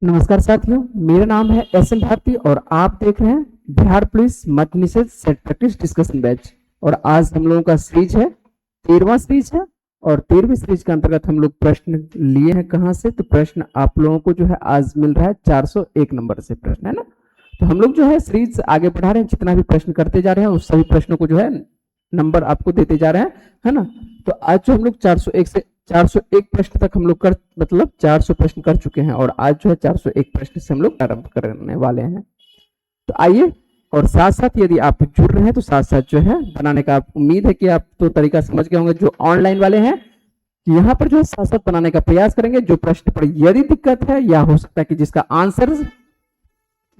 नमस्कार साथियों, मेरा नाम है एस एन भारती और आप देख रहे हैं बिहार पुलिस मद्य निषेध सेट प्रैक्टिस डिस्कशन बैच। और आज हम लोगों का सीरीज है 13वां सीरीज है और 13वीं सीरीज के अंतर्गत हम लोग प्रश्न लिए हैं। कहां से? तो प्रश्न आप लोगों को जो है आज मिल रहा है 401 नंबर से प्रश्न, है ना। तो हम लोग जो है सीरीज आगे बढ़ा रहे हैं, जितना भी प्रश्न करते जा रहे हैं उस सभी प्रश्नों को जो है नंबर आपको देते जा रहे हैं, है ना। तो आज जो हम लोग 401 से 401 प्रश्न तक हम लोग कर मतलब 400 प्रश्न कर चुके हैं और आज जो है 401 प्रश्न से हम लोग आरंभ करने वाले हैं। तो आइए, और साथ साथ यदि आप जुड़ रहे हैं तो साथ साथ जो है बनाने का उम्मीद है कि आप तो तरीका समझ गए होंगे। जो ऑनलाइन वाले हैं यहाँ पर जो है साथ साथ बनाने का प्रयास करेंगे। जो प्रश्न पर यदि दिक्कत है या हो सकता है कि जिसका आंसर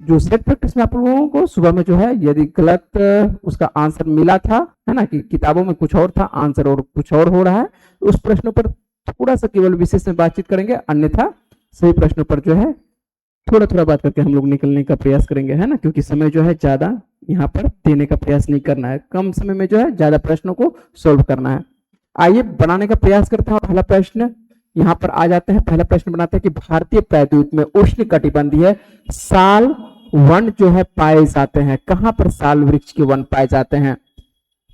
जो सेट प्रैक्टिस में आप लोगों को सुबह में जो है यदि गलत उसका आंसर मिला था, है ना, कि किताबों में कुछ और था आंसर और कुछ और हो रहा है, तो उस प्रश्नों पर थोड़ा सा केवल विशेष में बातचीत करेंगे, अन्यथा सही प्रश्नों पर जो है थोड़ा थोड़ा बात करके हम लोग निकलने का प्रयास करेंगे, है ना। क्योंकि समय जो है ज्यादा यहाँ पर देने का प्रयास नहीं करना है, कम समय में जो है ज्यादा प्रश्नों को सोल्व करना है। आइए बनाने का प्रयास करते हैं। पहला प्रश्न यहाँ पर आ जाते हैं। पहला प्रश्न बनाते हैं कि भारतीय प्रायद्वीप में उष्ण कटिबंधीय साल वन जो है पाए जाते हैं। कहां पर साल वृक्ष के वन पाए जाते हैं?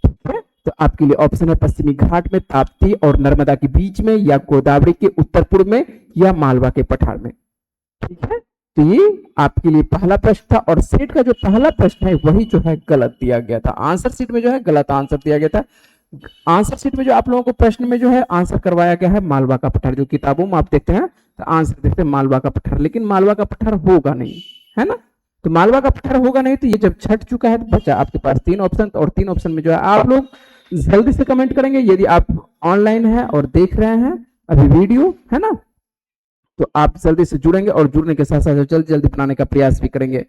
ठीक है, तो आपके लिए ऑप्शन है पश्चिमी घाट में, ताप्ती और नर्मदा के बीच में, या गोदावरी के उत्तर पूर्व में, या मालवा के पठार में। ठीक है, तो ये आपके लिए पहला प्रश्न था। और सेट का जो पहला प्रश्न है वही जो है गलत दिया गया था। आंसर सीट में जो है गलत आंसर दिया गया था। आंसर सीट में जो आप लोगों को प्रश्न में जो है आंसर करवाया गया है मालवा का पठार। जो किताबों में आप देखते हैं तो आंसर देखते हैं मालवा का पठार, लेकिन मालवा का पठार होगा नहीं, है ना। तो मालवा का पठार होगा नहीं, तो ये जब छट चुका है तो बचा आपके पास 3 ऑप्शन, और 3 ऑप्शन में जो है आप लोग जल्दी से कमेंट करेंगे। यदि आप ऑनलाइन है और देख रहे हैं अभी वीडियो, है ना, तो आप जल्दी से जुड़ेंगे और जुड़ने के साथ साथ जल्दी जल्दी बनाने का प्रयास भी करेंगे।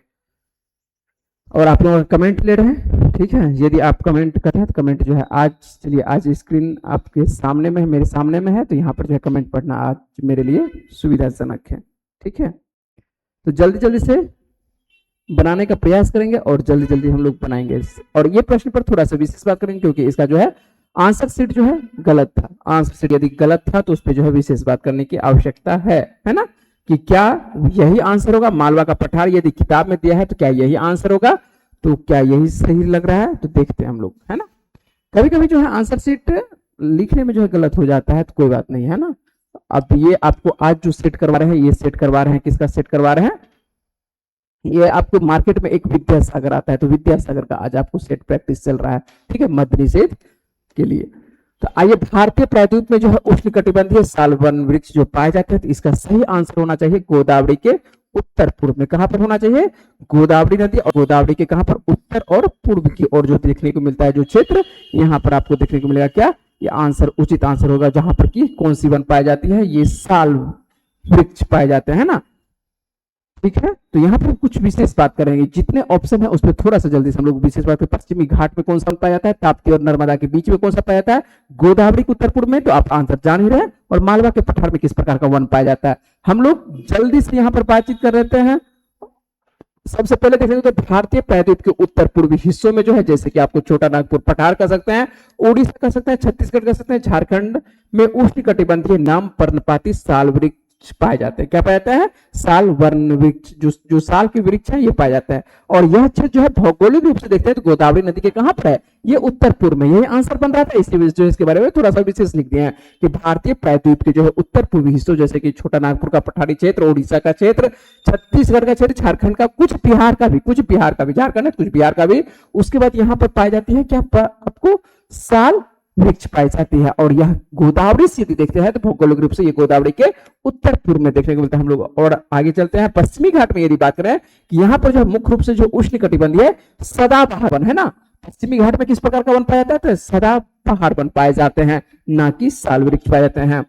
और आप लोग कमेंट ले रहे हैं, ठीक है। यदि आप कमेंट कर रहे हैं तो कमेंट जो है आज, चलिए आज स्क्रीन आपके सामने में है, मेरे सामने में है, तो यहाँ पर जो है कमेंट पढ़ना आज मेरे लिए सुविधाजनक है। ठीक है, तो जल्दी जल्दी से बनाने का प्रयास करेंगे और जल्दी जल्दी हम लोग बनाएंगे। और ये प्रश्न पर थोड़ा सा विशेष बात करेंगे क्योंकि इसका जो है आंसर सीट जो है गलत था। आंसर सीट यदि गलत था तो उस पर जो है विशेष बात करने की आवश्यकता है ना, कि क्या यही आंसर होगा। मालवा का पठार यदि किताब में दिया है तो क्या यही आंसर होगा? तो क्या यही सही लग रहा है? तो देखते हैं हम लोग, है ना। कभी कभी जो है आंसर सीट लिखने में जो है गलत हो जाता है, तो कोई बात नहीं, है ना। अब ये आपको आज जो सेट करवा रहे हैं, ये सेट करवा रहे हैं, किसका सेट करवा रहे हैं? ये आपको मार्केट में एक विद्यासागर आता है, तो विद्यासागर का आज आपको सेट प्रैक्टिस चल रहा है, ठीक है, मद्य निषेध के लिए। तो आइए, भारतीय प्रायद्वीप में जो है उष्ण कटिबंधीय साल वन वृक्ष जो पाए जाते हैं, तो इसका सही आंसर होना चाहिए गोदावरी के उत्तर पूर्व में। कहां पर होना चाहिए? गोदावरी नदी, और गोदावरी के कहां पर? उत्तर और पूर्व की ओर जो देखने को मिलता है जो क्षेत्र, यहाँ पर आपको देखने को मिलेगा क्या? ये आंसर उचित आंसर होगा, जहां पर की कौन सी वन पाई जाती है? ये साल वृक्ष पाए जाते हैं ना। ठीक है, तो यहाँ पर कुछ विशेष बात करेंगे। जितने ऑप्शन है उस पर थोड़ा सा जल्दी से हम लोग विशेष बात करें। पश्चिमी घाट में कौन सा पाया जाता है? ताप्ती और नर्मदा के बीच में कौन सा पाया जाता है? गोदावरी के उत्तर पूर्व में, तो आप आंसर जान ही रहे। और मालवा के पठार में किस प्रकार का वन पाया जाता है? हम लोग जल्दी से यहाँ पर बातचीत कर लेते हैं। सबसे पहले देख लेंगे तो भारतीय प्रायद्वीप के उत्तर पूर्वी हिस्सों में जो है, जैसे कि आपको छोटा नागपुर पठार कह सकते हैं, उड़ीसा कह सकते हैं, छत्तीसगढ़ कह सकते हैं, झारखंड में उष्ण कटिबंधीय नाम पर्णपाती साल वृक्ष पाए जाते हैं। क्या पाया जाता है? साल वर्ण वृक्ष, जो साल के वृक्ष है ये पाया जाता है। और यह क्षेत्र जो है भौगोलिक रूप से देखते हैं तो गोदावरी नदी के कहां पर है? ये उत्तर पूर्व में। यही आंसर बन रहा था, इसकी वजह से इसके बारे में थोड़ा सा विशेष लिख दिया है कि भारतीय प्रायद्वीप के जो है उत्तर पूर्वी हिस्सों, जैसे कि छोटा नागपुर का पठारी क्षेत्र, उड़ीसा का क्षेत्र, छत्तीसगढ़ का क्षेत्र, झारखंड का, कुछ बिहार का भी, झारखंड है, कुछ बिहार का भी। उसके बाद यहाँ पर पाई जाती है क्या? आपको साल वृक्ष पाई जाती है। और यह गोदावरी से यदि देखते हैं तो भौगोलिक रूप से ये गोदावरी के उत्तर पूर्व में देखने को मिलता है हम लोग। और आगे चलते हैं, पश्चिमी घाट में यदि बात करें कि यहाँ पर जो मुख्य रूप से जो उष्ण कटिबंधीय सदाबहार वन है ना, पश्चिमी घाट में किस प्रकार का वन पाया जाता है? सदाबहार वन पाए जाते हैं, ना कि साल वृक्ष पाए जाते हैं।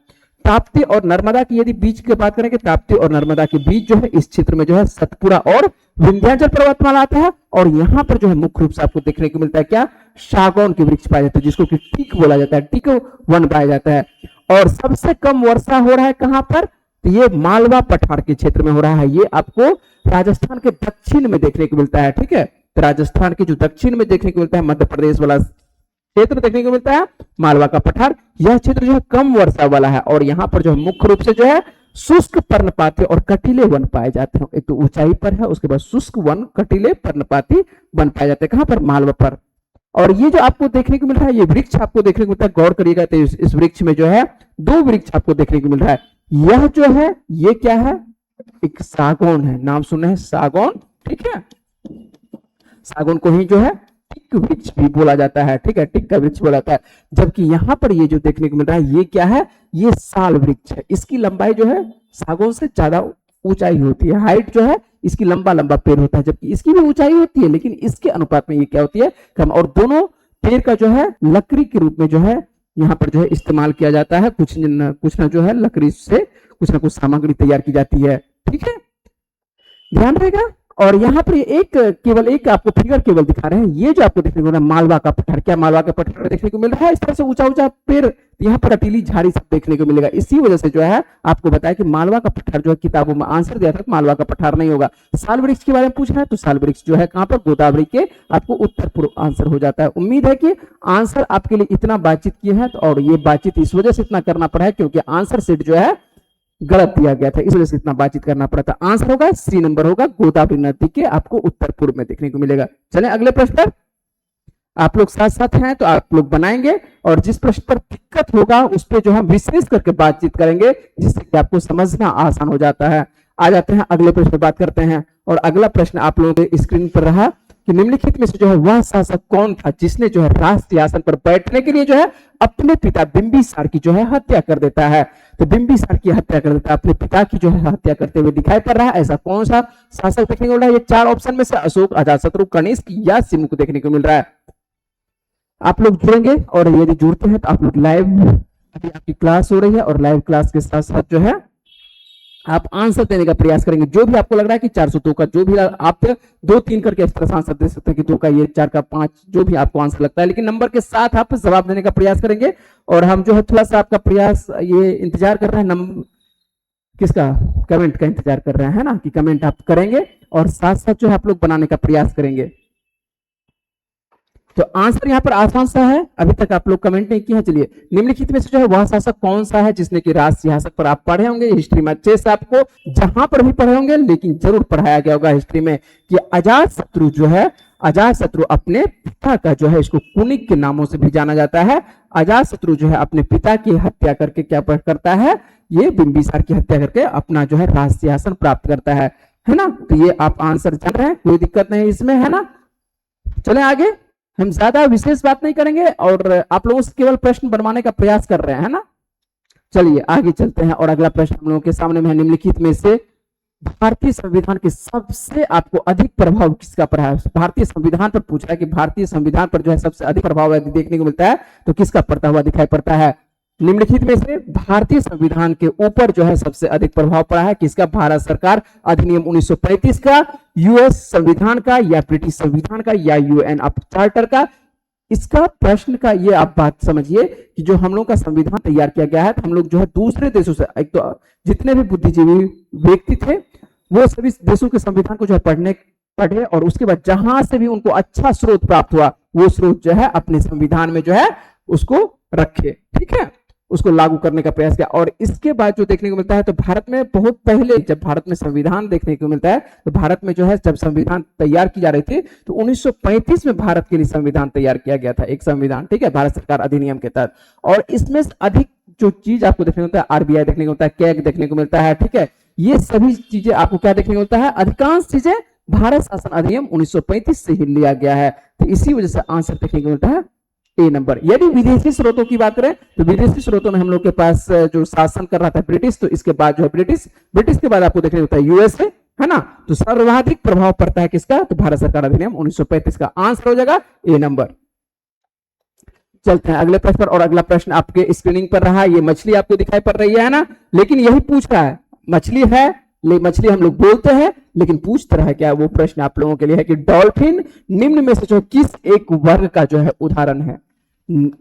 ताप्ती और नर्मदा की यदि बीच की बात करें कि ताप्ती और नर्मदा के बीच जो है इस क्षेत्र में जो है सतपुरा और विंध्याचल पर्वतमाला आता है। और यहाँ पर जो है मुख्य रूप से आपको देखने को मिलता है क्या? सागौन के वृक्ष पाए जाते हैं, जिसको कि टीक बोला जाता है, टीक वन पाया जाता है। और सबसे कम वर्षा हो रहा है कहां पर? तो ये मालवा पठार के क्षेत्र में हो रहा है। ये आपको राजस्थान के दक्षिण में देखने को मिलता है, ठीक है। तो राजस्थान के जो दक्षिण में देखने को मिलता है, मध्य प्रदेश वाला क्षेत्र देखने को मिलता है, मालवा का पठार। यह क्षेत्र जो है कम वर्षा वाला है और यहाँ पर जो मुख्य रूप से जो है शुष्क पर्णपाती और कटीले वन पाए जाते हैं। एक तो ऊंचाई पर है, उसके बाद शुष्क वन, कटीले, पर्णपाती वन पाए जाते हैं। कहां पर? मालवा पर। और ये जो आपको देखने को मिल रहा है, ये वृक्ष आपको देखने को मिलता है, गौर करिएगा तो इस वृक्ष में जो है दो वृक्ष आपको देखने को मिल रहा है। यह जो है ये क्या है? एक सागौन है। नाम सुने हैं सागौन, ठीक है। सागौन को ही जो है टिक वृक्ष भी बोला जाता है, ठीक है, टिक का वृक्ष बोला जाता है। जबकि यहाँ पर ये जो देखने को मिल रहा है ये क्या है? ये साल वृक्ष है। इसकी लंबाई जो है सागौन से ज्यादा ऊंचाई होती है, हाइट जो है इसकी लंबा लंबा पेड़ होता है, जबकि इसकी भी ऊंचाई होती है, लेकिन इसके अनुपात में ये क्या होती है? कम। और दोनों पेड़ का जो है लकड़ी के रूप में जो है यहाँ पर जो है इस्तेमाल किया जाता है। कुछ ना जो है लकड़ी से कुछ ना कुछ सामग्री तैयार की जाती है, ठीक है, ध्यान रहेगा। और यहाँ पर केवल एक आपको फिगर केवल दिखा रहे हैं। ये जो आपको देखने को मिल रहा है मालवा का पठार, क्या मालवा का पठार देखने को मिल रहा है? इस तरह से ऊंचा ऊंचा पेड़, यहाँ पर अटीली झाड़ी सब देखने को मिलेगा। इसी वजह से जो है आपको बताया कि मालवा का पठार जो है, किताबों में आंसर दिया था मालवा का पठार नहीं होगा। साल वृक्ष के बारे में पूछ रहा है तो साल वृक्ष जो है कहां पर? गोदावरी के आपको उत्तर पूर्व आंसर हो जाता है। उम्मीद है कि आंसर आपके लिए इतना बातचीत किए हैं, और ये बातचीत इस वजह से इतना करना पड़ा है क्योंकि आंसर सेट जो है गलत दिया गया था, इस वजह से इतना बातचीत करना पड़ा था। आंसर होगा सी नंबर होगा, गोदावरी नदी के आपको उत्तर पूर्व में देखने को मिलेगा। चलें अगले प्रश्न पर। आप लोग साथ साथ हैं तो आप लोग बनाएंगे, और जिस प्रश्न पर दिक्कत होगा उस पर जो है विशेष करके बातचीत करेंगे, जिससे कि आपको समझना आसान हो जाता है। आ जाते हैं अगले प्रश्न पर बात करते हैं। और अगला प्रश्न आप लोगों के स्क्रीन पर रहा कि निम्नलिखित में से जो है वह शासक कौन था जिसने जो है राष्ट्रीय आसन पर बैठने के लिए जो है अपने पिता बिंबिसार की जो है हत्या कर देता है? तो बिंबिसार की हत्या कर देता है, अपने पिता की जो है हत्या करते हुए दिखाई पड़ रहा है। ऐसा कौन सा शासक देखने को मिल रहा है? ये चार ऑप्शन में से अशोक, अजातशत्रु, कनिष्क या सिमुक देखने को मिल रहा है। आप लोग जुड़ेंगे, और यदि जुड़ते हैं तो आप लोग लाइव, अभी आपकी क्लास हो रही है और लाइव क्लास के साथ साथ जो है आप आंसर देने का प्रयास करेंगे। जो भी आपको लग रहा है कि 402 का जो भी आप 2-3 करके इस तरह से आंसर दे सकते हैं कि 2 का ये, 4 का 5, जो भी आपको आंसर लगता है, लेकिन नंबर के साथ आप जवाब देने का प्रयास करेंगे। और हम जो है थोड़ा सा आपका प्रयास ये इंतजार कर रहे हैं, नंबर किसका? कमेंट का इंतजार कर रहे हैं, है ना, कि कमेंट आप करेंगे और साथ साथ जो है आप लोग बनाने का प्रयास करेंगे। तो आंसर यहाँ पर आसान सा है, अभी तक आप लोग कमेंट नहीं किया है। चलिए, निम्नलिखित में से जो है वह शासक कौन सा है जिसने कि राज सिंहासन पर, आप पढ़े होंगे हिस्ट्री में अच्छे से, आपको जहां पर भी पढ़े होंगे लेकिन जरूर पढ़ाया गया होगा हिस्ट्री में कि अजातशत्रु जो है, अजातशत्रु अपने पिता का जो है, इसको कुनिक के नामों से भी जाना जाता है, अजातशत्रु जो है अपने पिता की हत्या करके क्या करता है? ये बिंबिसार की हत्या करके अपना जो है राज सिंहासन प्राप्त करता है ना। तो ये आप आंसर जान रहे हैं, कोई दिक्कत नहीं इसमें, है ना। चले आगे, हम ज्यादा विशेष बात नहीं करेंगे और आप लोगों से केवल प्रश्न बनवाने का प्रयास कर रहे हैं, है ना। चलिए आगे चलते हैं, और अगला प्रश्न हम लोगों के सामने में है, निम्नलिखित में से भारतीय संविधान के सबसे आपको अधिक प्रभाव किसका पड़ा है? भारतीय संविधान पर पूछ रहा है कि भारतीय संविधान पर जो है सबसे अधिक प्रभाव यदि देखने को मिलता है तो किसका पड़ता हुआ दिखाई पड़ता है? निम्नलिखित में से भारतीय संविधान के ऊपर जो है सबसे अधिक प्रभाव पड़ा है किसका? भारत सरकार अधिनियम 1935 का, यूएस संविधान का, या ब्रिटिश संविधान का, या यूएन चार्टर का? इसका प्रश्न का ये आप बात समझिए कि जो हम लोग का संविधान तैयार किया गया है, हम लोग जो है दूसरे देशों से, एक तो जितने भी बुद्धिजीवी व्यक्ति थे वो सभी देशों के संविधान को जो है पढ़े, और उसके बाद जहां से भी उनको अच्छा स्रोत प्राप्त हुआ वो स्रोत जो है अपने संविधान में जो है उसको रखे, ठीक है, उसको लागू करने का प्रयास किया। और इसके बाद जो देखने को मिलता है तो भारत में बहुत पहले जब भारत में संविधान देखने को मिलता है तो भारत में जो है जब संविधान तैयार की जा रही थी तो 1935 में भारत के लिए संविधान तैयार किया गया था, एक संविधान, ठीक है, भारत सरकार अधिनियम के तहत। और इसमें अधिक जो चीज आपको देखने को मिलता है, आरबीआई देखने को मिलता है, कैग देखने को मिलता है, ठीक है, ये सभी चीजें आपको क्या देखने को मिलता है? अधिकांश चीजें भारत शासन अधिनियम 1935 से ही लिया गया है। तो इसी वजह से आंसर देखने को मिलता है ए नंबर। यदि विदेशी स्रोतों की बात करें तो विदेशी स्रोतों में हम लोग के पास जो शासन कर रहा था ब्रिटिश, तो इसके बाद जो है ब्रिटिश के बाद आपको देखने को मिलता है यूएसए, है ना। तो सर्वाधिक प्रभाव पड़ता है किसका? तो भारत सरकार अधिनियम 1935 का। आंसर हो जाएगा ए नंबर। चलते हैं अगले प्रश्न पर, और अगला प्रश्न आपके स्क्रीनिंग पर रहा, ये मछली आपको दिखाई पड़ रही है ना, लेकिन यही पूछ रहा है, मछली है, मछली हम लोग बोलते हैं लेकिन पूछ रहा है क्या? वो प्रश्न आप लोगों के लिए है कि डॉल्फिन निम्न में से जो किस एक वर्ग का जो है उदाहरण है?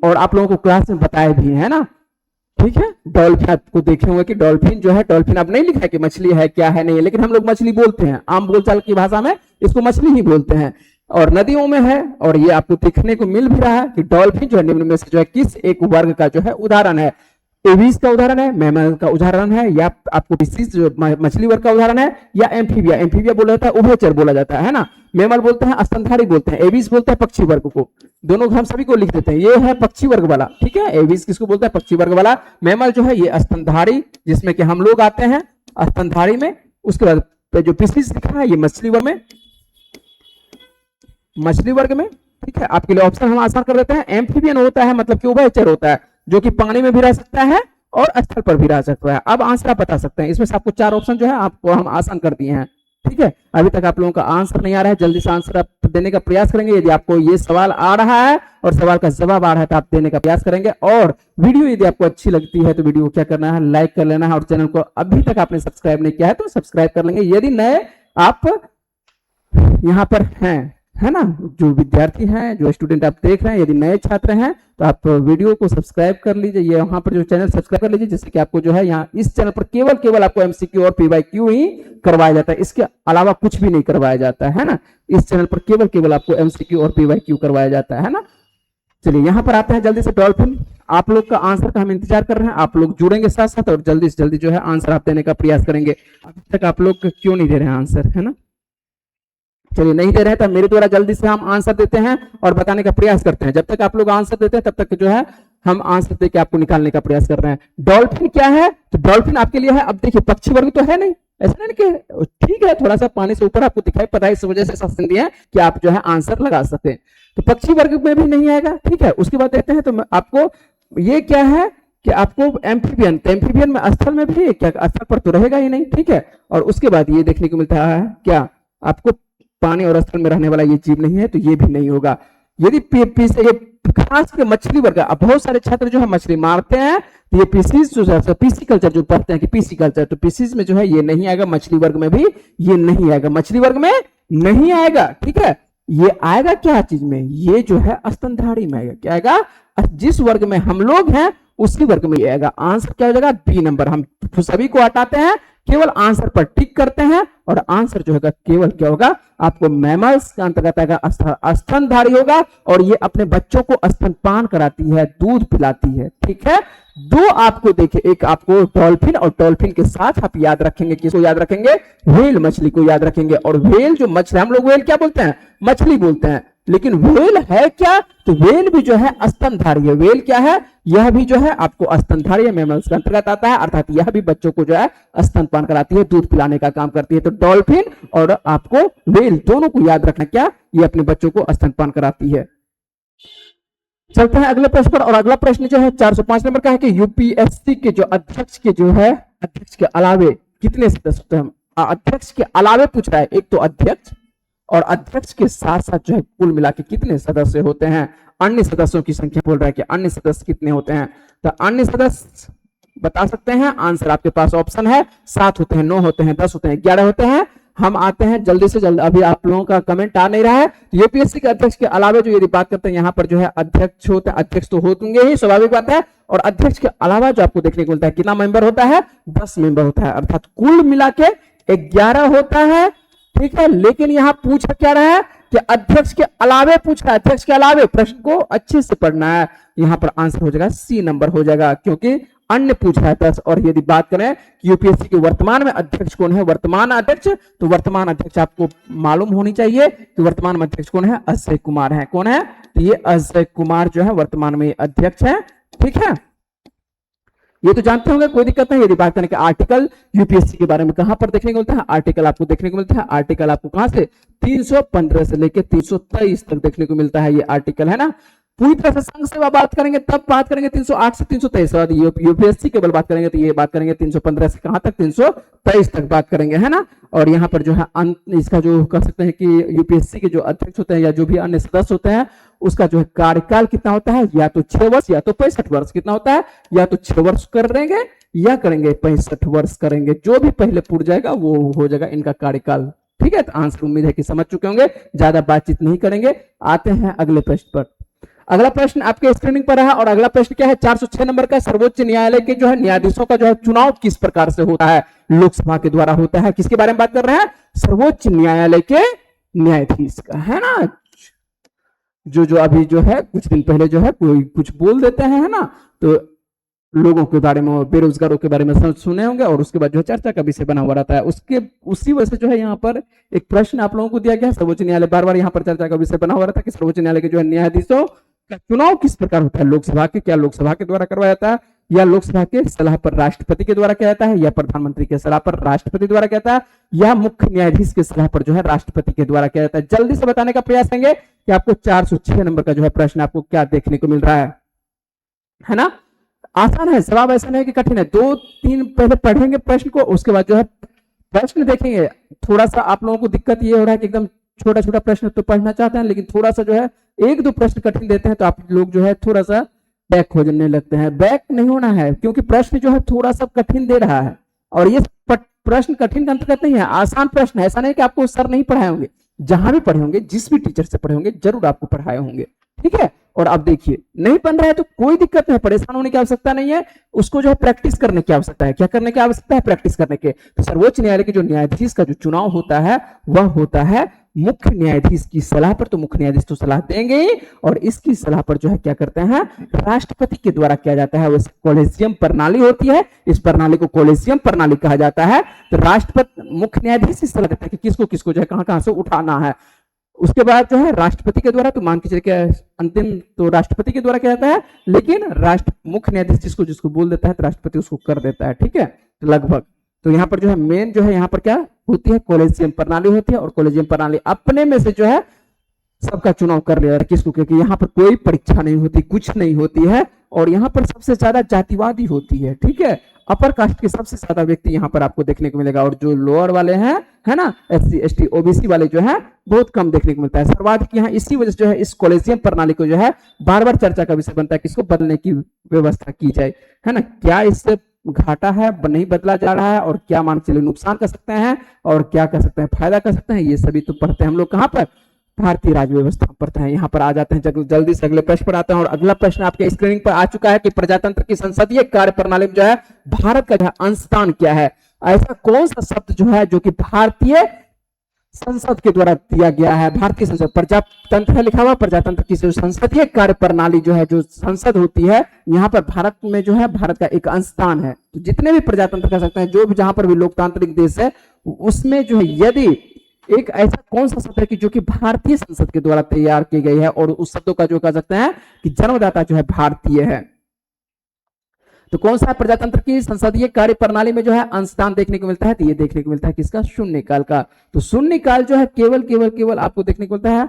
और आप लोगों को क्लास में बताया भी है ना, ठीक है। डॉल्फिन आपको देखे होंगे कि डॉल्फिन जो है, डॉल्फिन अब नहीं लिखा है कि मछली है क्या है नहीं है, लेकिन हम लोग मछली बोलते हैं, आम बोलचाल की भाषा में इसको मछली ही बोलते हैं, और नदियों में है। और ये आपको देखने को मिल भी रहा है कि डॉल्फिन जो है निम्न में से जो है किस एक वर्ग का जो है उदाहरण है? एवीज का उदाहरण है, मैमल का उदाहरण है, या आपको फिशिज जो मछली वर्ग का उदाहरण है, या एम्फीबिया, एम्फीबिया बोला जाता है उभयचर बोला जाता है ना। मैमल बोलते हैं स्तनधारी बोलते हैं, एवीज बोलते हैं पक्षी वर्ग को। दोनों हम सभी को लिख देते हैं, ये है पक्षी वर्ग वाला, ठीक है। एवीज किसको बोलते हैं? पक्षी वर्ग वाला। मैमल जो है ये स्तनधारी, जिसमें कि हम लोग आते हैं स्तनधारी में। उसके बाद जो फिशिज लिखा है ये मछली वर्ग में, मछली वर्ग में, ठीक है। आपके लिए ऑप्शन हम आसान कर देते हैं। एम्फीबियन होता है मतलब कि उभयचर होता है, जो कि पानी में भी रह सकता है और स्थल पर भी रह सकता है। अब आंसर आप बता सकते हैं, इसमें से आपको 4 ऑप्शन जो है आपको हम आसान कर दिए हैं, ठीक है। अभी तक आप लोगों का आंसर नहीं आ रहा है, जल्दी से आंसर आप देने का प्रयास करेंगे। यदि आपको ये सवाल आ रहा है और सवाल का जवाब आ रहा है तो आप देने का प्रयास करेंगे। और वीडियो यदि आपको अच्छी लगती है तो वीडियो को क्या करना है, लाइक कर लेना है। और चैनल को अभी तक आपने सब्सक्राइब नहीं किया है तो सब्सक्राइब कर लेंगे। यदि नए आप यहाँ पर हैं, है ना, जो विद्यार्थी हैं, जो स्टूडेंट आप देख रहे हैं, यदि नए छात्र हैं तो आप वीडियो को सब्सक्राइब कर लीजिए। ये यहाँ पर जो चैनल सब्सक्राइब कर लीजिए, जिससे कि आपको जो है यहाँ इस चैनल पर केवल आपको एमसीक्यू और पीवाईक्यू ही करवाया जाता है, इसके अलावा कुछ भी नहीं करवाया जाता है ना। इस चैनल पर केवल आपको एमसीक्यू और पीवाईक्यू करवाया जाता है ना। चलिए यहाँ पर आते हैं जल्दी से डॉल्फिन। आप लोग का आंसर का हम इंतजार कर रहे हैं, आप लोग जुड़ेंगे साथ साथ और जल्दी से जल्दी जो है आंसर आप देने का प्रयास करेंगे। अभी तक आप लोग क्यों नहीं दे रहे हैं आंसर, है ना। चलिए नहीं दे रहे हैं तो मेरे द्वारा जल्दी से हम आंसर देते हैं और बताने का प्रयास करते हैं। जब तक आप लोग आंसर देते हैं तब तक जो है हम आंसर देके आपको निकालने का प्रयास कर रहे हैं। डॉल्फिन क्या है? तो डॉल्फिन आपके लिए है, अब देखिए पक्षी वर्ग तो है नहीं, ऐसा नहीं कि ठीक है थोड़ा सा पानी से ऊपर आपको दिखाई पड़ रहा है, इस वजह से सस्ती दिया है कि आप जो है आंसर लगा सकते। तो पक्षी वर्ग में भी नहीं आएगा, ठीक है। उसके बाद देखते हैं तो आपको ये क्या है कि आपको एम्फीबियन, तो एम्फीबियन में स्थल में भी क्या, स्थल पर तो रहेगा ही नहीं, ठीक है। और उसके बाद ये देखने को मिलता है क्या, आपको पानी और स्थल में रहने वाला ये जीव नहीं है, तो ये भी नहीं होगा। यदि खास के मछली वर्ग, अब बहुत सारे छात्र जो है मछली मारते हैं तो ये पीसीज जो है, पीसी कल्चर जो पढ़ते हैं कि पीसी कल्चर, तो पीसीज में जो है ये नहीं आएगा, मछली वर्ग में भी ये नहीं आएगा, मछली वर्ग में नहीं आएगा, ठीक है। ये आएगा क्या चीज में, ये जो है स्तनधारी में आएगा। क्या आएगा? जिस वर्ग में हम लोग हैं उसी वर्ग में आएगा। आंसर क्या हो जाएगा? B number. हम सभी को हटाते हैं, केवल आंसर पर टिक करते हैं और आंसर जो होगा केवल क्या होगा, आपको मैमल्स का अंतर्गत आएगा, स्तनधारी होगा। और ये अपने बच्चों को स्तनपान कराती है, दूध पिलाती है, ठीक है। दो आपको देखिए, एक आपको डॉल्फिन, और डॉल्फिन के साथ आप याद रखेंगे, किसको याद रखेंगे? व्हेल मछली को याद रखेंगे। और व्हेल जो मछली, हम लोग व्हेल क्या बोलते हैं? मछली बोलते हैं, लेकिन व्हेल है क्या? तो व्हेल भी जो है स्तनधारी है। व्हेल क्या है? यह भी जो है आपको स्तनधारी मैमल्स के अंतर्गत आता है, अर्थात यह भी बच्चों को जो है स्तनपान कराती है, दूध पिलाने का काम करती है। तो डॉल्फिन और आपको व्हेल दोनों को याद रखना, क्या ये अपने बच्चों को स्तनपान कराती है। चलते हैं अगले प्रश्न पर। और अगला प्रश्न जो है 405 नंबर का है कि यूपीएससी के जो अध्यक्ष के जो है, अध्यक्ष के अलावे कितने सदस्य होते हैं? अध्यक्ष के अलावे पूछ रहा है, एक तो अध्यक्ष और अध्यक्ष के साथ साथ जो है कुल मिला के कितने सदस्य होते हैं? अन्य सदस्यों की संख्या बोल रहा है कि अन्य सदस्य कितने होते हैं। तो अन्य सदस्य बता सकते हैं, आंसर आपके पास ऑप्शन है, 7 होते हैं, 9 होते हैं, 10 होते हैं, 11 होते हैं। हम आते हैं जल्दी से जल्द, अभी आप लोगों का कमेंट आ नहीं रहा है। तो यूपीएससी के अध्यक्ष के अलावे जो यदि बात करते हैं यहाँ पर जो है अध्यक्ष होते हैं, अध्यक्ष तो होंगे ही, स्वाभाविक बात है। और अध्यक्ष के अलावा जो आपको देखने को मिलता है कितना मेंबर होता है? 10 मेंबर होता है, अर्थात कुल मिला के 11 होता है, ठीक है। लेकिन यहाँ पूछ क्या रहा है कि अध्यक्ष के अलावे पूछ रहा है, अध्यक्ष के अलावे। प्रश्न को अच्छे से पढ़ना है, यहाँ पर आंसर हो जाएगा सी नंबर हो जाएगा, क्योंकि अन्य पूछ रहा है 10। और यदि बात करें कि यूपीएससी के वर्तमान में अध्यक्ष कौन है, वर्तमान अध्यक्ष, तो वर्तमान अध्यक्ष आपको मालूम होनी चाहिए कि वर्तमान में अध्यक्ष कौन है? अजय कुमार है। कौन है? तो ये अजय कुमार जो है वर्तमान में अध्यक्ष है, ठीक है। ये तो जानते होंगे, कोई दिक्कत नहीं। यदि बात करें कि आर्टिकल यूपीएससी के बारे में कहां पर देखने को मिलता है, आर्टिकल आपको देखने को मिलता है, आर्टिकल आपको कहां से 315 से लेकर 323 तक देखने को मिलता है, ये आर्टिकल है ना। पूरी तरह से संघ से बात करेंगे तब बात करेंगे 308 से 323, यूपीएससी केवल बात करेंगे तो ये बात करेंगे 315 से कहां तक, 323 तक बात करेंगे, है ना। और यहाँ पर जो है इसका जो कह सकते हैं कि यूपीएससी के जो अध्यक्ष होते हैं या जो भी अन्य सदस्य होते हैं उसका जो है कार्यकाल कितना होता है, या तो 6 वर्ष या तो 65 वर्ष। कितना होता है? या तो 6 वर्ष करेंगे या करेंगे 65 वर्ष करेंगे, जो भी पहले पूरा जाएगा वो हो जाएगा इनका कार्यकाल, ठीक है। तो आंसर उम्मीद है कि समझ चुके होंगे, ज्यादा बातचीत नहीं करेंगे। आते हैं अगले प्रश्न पर। अगला प्रश्न आपके स्क्रीनिंग पर है और अगला प्रश्न क्या है? 406 नंबर का, सर्वोच्च न्यायालय के जो है न्यायाधीशों का जो है चुनाव किस प्रकार से होता है? लोकसभा के द्वारा होता है। किसके बारे में बात कर रहे हैं? सर्वोच्च न्यायालय के न्यायाधीश का, है ना। जो अभी जो है कुछ दिन पहले जो है कोई कुछ बोल देते हैं, है ना, तो लोगों के बारे में और बेरोजगारों के बारे में सुने होंगे, और उसके बाद जो है चर्चा का विषय बना हुआ रहता है। उसके उसी वजह से जो है यहाँ पर एक प्रश्न आप लोगों को दिया गया है। सर्वोच्च न्यायालय बार बार यहाँ पर चर्चा का विषय बना हुआ रहता है कि सर्वोच्च न्यायालय के जो है न्यायाधीशों का चुनाव किस प्रकार होता है। लोकसभा के, क्या लोकसभा के द्वारा करवाया जाता है, या लोकसभा के सलाह पर राष्ट्रपति के द्वारा किया जाता है, या प्रधानमंत्री के सलाह पर राष्ट्रपति द्वारा किया जाता है, या मुख्य न्यायाधीश के सलाह पर जो है राष्ट्रपति के द्वारा किया जाता है। जल्दी से बताने का प्रयास करेंगे कि आपको 406 नंबर का जो है प्रश्न आपको क्या देखने को मिल रहा है ना। आसान है, जवाब ऐसा नहीं है कि कठिन है। 2-3 पहले पढ़ेंगे प्रश्न को, उसके बाद जो है प्रश्न देखेंगे। थोड़ा सा आप लोगों को दिक्कत ये हो रहा है कि एकदम छोटा छोटा प्रश्न तो पढ़ना चाहते हैं, लेकिन थोड़ा सा जो है 1-2 प्रश्न कठिन देते हैं तो आप लोग जो है थोड़ा सा बैक हो जाने लगते हैं। बैक नहीं होना है, क्योंकि प्रश्न जो है थोड़ा सा कठिन दे रहा है, और ये प्रश्न कठिन का अंतर्गत नहीं है, आसान प्रश्न है। ऐसा नहीं कि आपको सर नहीं पढ़ाए होंगे, जहां भी पढ़े होंगे, जिस भी टीचर से पढ़े होंगे, जरूर आपको पढ़ाए होंगे। ठीक है, और अब देखिए नहीं बन रहा है तो कोई दिक्कत नहीं, परेशान होने की आवश्यकता नहीं है। उसको जो है प्रैक्टिस करने की आवश्यकता है। क्या करने की आवश्यकता है? प्रैक्टिस करने के। तो सर्वोच्च न्यायालय के जो न्यायाधीश का जो चुनाव होता है वह होता है मुख्य न्यायाधीश की सलाह पर। तो मुख्य न्यायाधीश तो सलाह देंगे ही, और इसकी सलाह पर जो है क्या करते हैं, राष्ट्रपति के द्वारा किया जाता है। वैसे कॉलेजियम प्रणाली होती है, इस प्रणाली को कॉलेजियम प्रणाली कहा जाता है। तो राष्ट्रपति मुख्य न्यायाधीश की सलाह देता है कि किसको किसको जो है कहां कहां से उठाना है। उसके बाद जो है राष्ट्रपति के द्वारा, तो मान के चलिए अंतिम तो राष्ट्रपति के द्वारा किया जाता है, लेकिन राष्ट्र मुख्य न्यायाधीश जिसको जिसको बोल देता है तो राष्ट्रपति उसको कर देता है। ठीक है, तो लगभग तो यहाँ पर जो है मेन जो है यहाँ पर क्या होती है, कॉलेजियम प्रणाली होती है। और कॉलेजियम प्रणाली अपने में से जो है सबका चुनाव कर लिया किसको, क्योंकि यहाँ पर कोई परीक्षा नहीं होती, कुछ नहीं होती है, और यहाँ पर सबसे ज्यादा जातिवादी होती है। ठीक है, अपर कास्ट के सबसे ज्यादा व्यक्ति यहाँ पर आपको देखने को मिलेगा, और जो लोअर वाले हैं है ना, SC ST OBC वाले जो है बहुत कम देखने को मिलता है। सर्वाधिक यहाँ इसी वजह से जो है इस कॉलेजियम प्रणाली को जो है बार बार चर्चा का विषय बनता है, किसको बदलने की व्यवस्था की जाए, है ना। क्या इससे घाटा है, नहीं बदला जा रहा है, और क्या मान चलिए नुकसान कर सकते हैं, और क्या कर सकते हैं फायदा कर सकते हैं, ये सभी तो पढ़ते हैं हम लोग कहाँ पर, भारतीय राज्य व्यवस्था पढ़ते हैं। यहाँ पर आ जाते हैं, जल्दी से अगले प्रश्न पर आते हैं। और अगला प्रश्न आपके स्क्रीनिंग पर आ चुका है कि प्रजातंत्र की संसदीय कार्य प्रणाली में जो है भारत का जो है अंशदान क्या है। ऐसा कौन सा शब्द जो है जो कि भारतीय संसद के द्वारा दिया गया है। भारतीय संसद, प्रजातंत्र है लिखा हुआ, प्रजातंत्र की संसदीय कार्य प्रणाली जो है, जो संसद होती है, यहाँ पर भारत में जो है भारत का एक अंशदान है। तो जितने भी प्रजातंत्र कर सकते हैं, जो भी जहां पर भी लोकतांत्रिक देश है, उसमें जो है यदि एक ऐसा कौन सा शब्द है कि जो कि भारतीय संसद के द्वारा तैयार की गई है, और उस शब्दों का जो कह सकते हैं कि जन्मदाता जो है भारतीय है, तो कौन सा प्रजातंत्र की संसदीय कार्य प्रणाली में जो है अंशदान देखने को मिलता है, तो ये देखने को मिलता है किसका, शून्यकाल का। तो शून्यकाल जो है केवल केवल केवल आपको देखने को मिलता है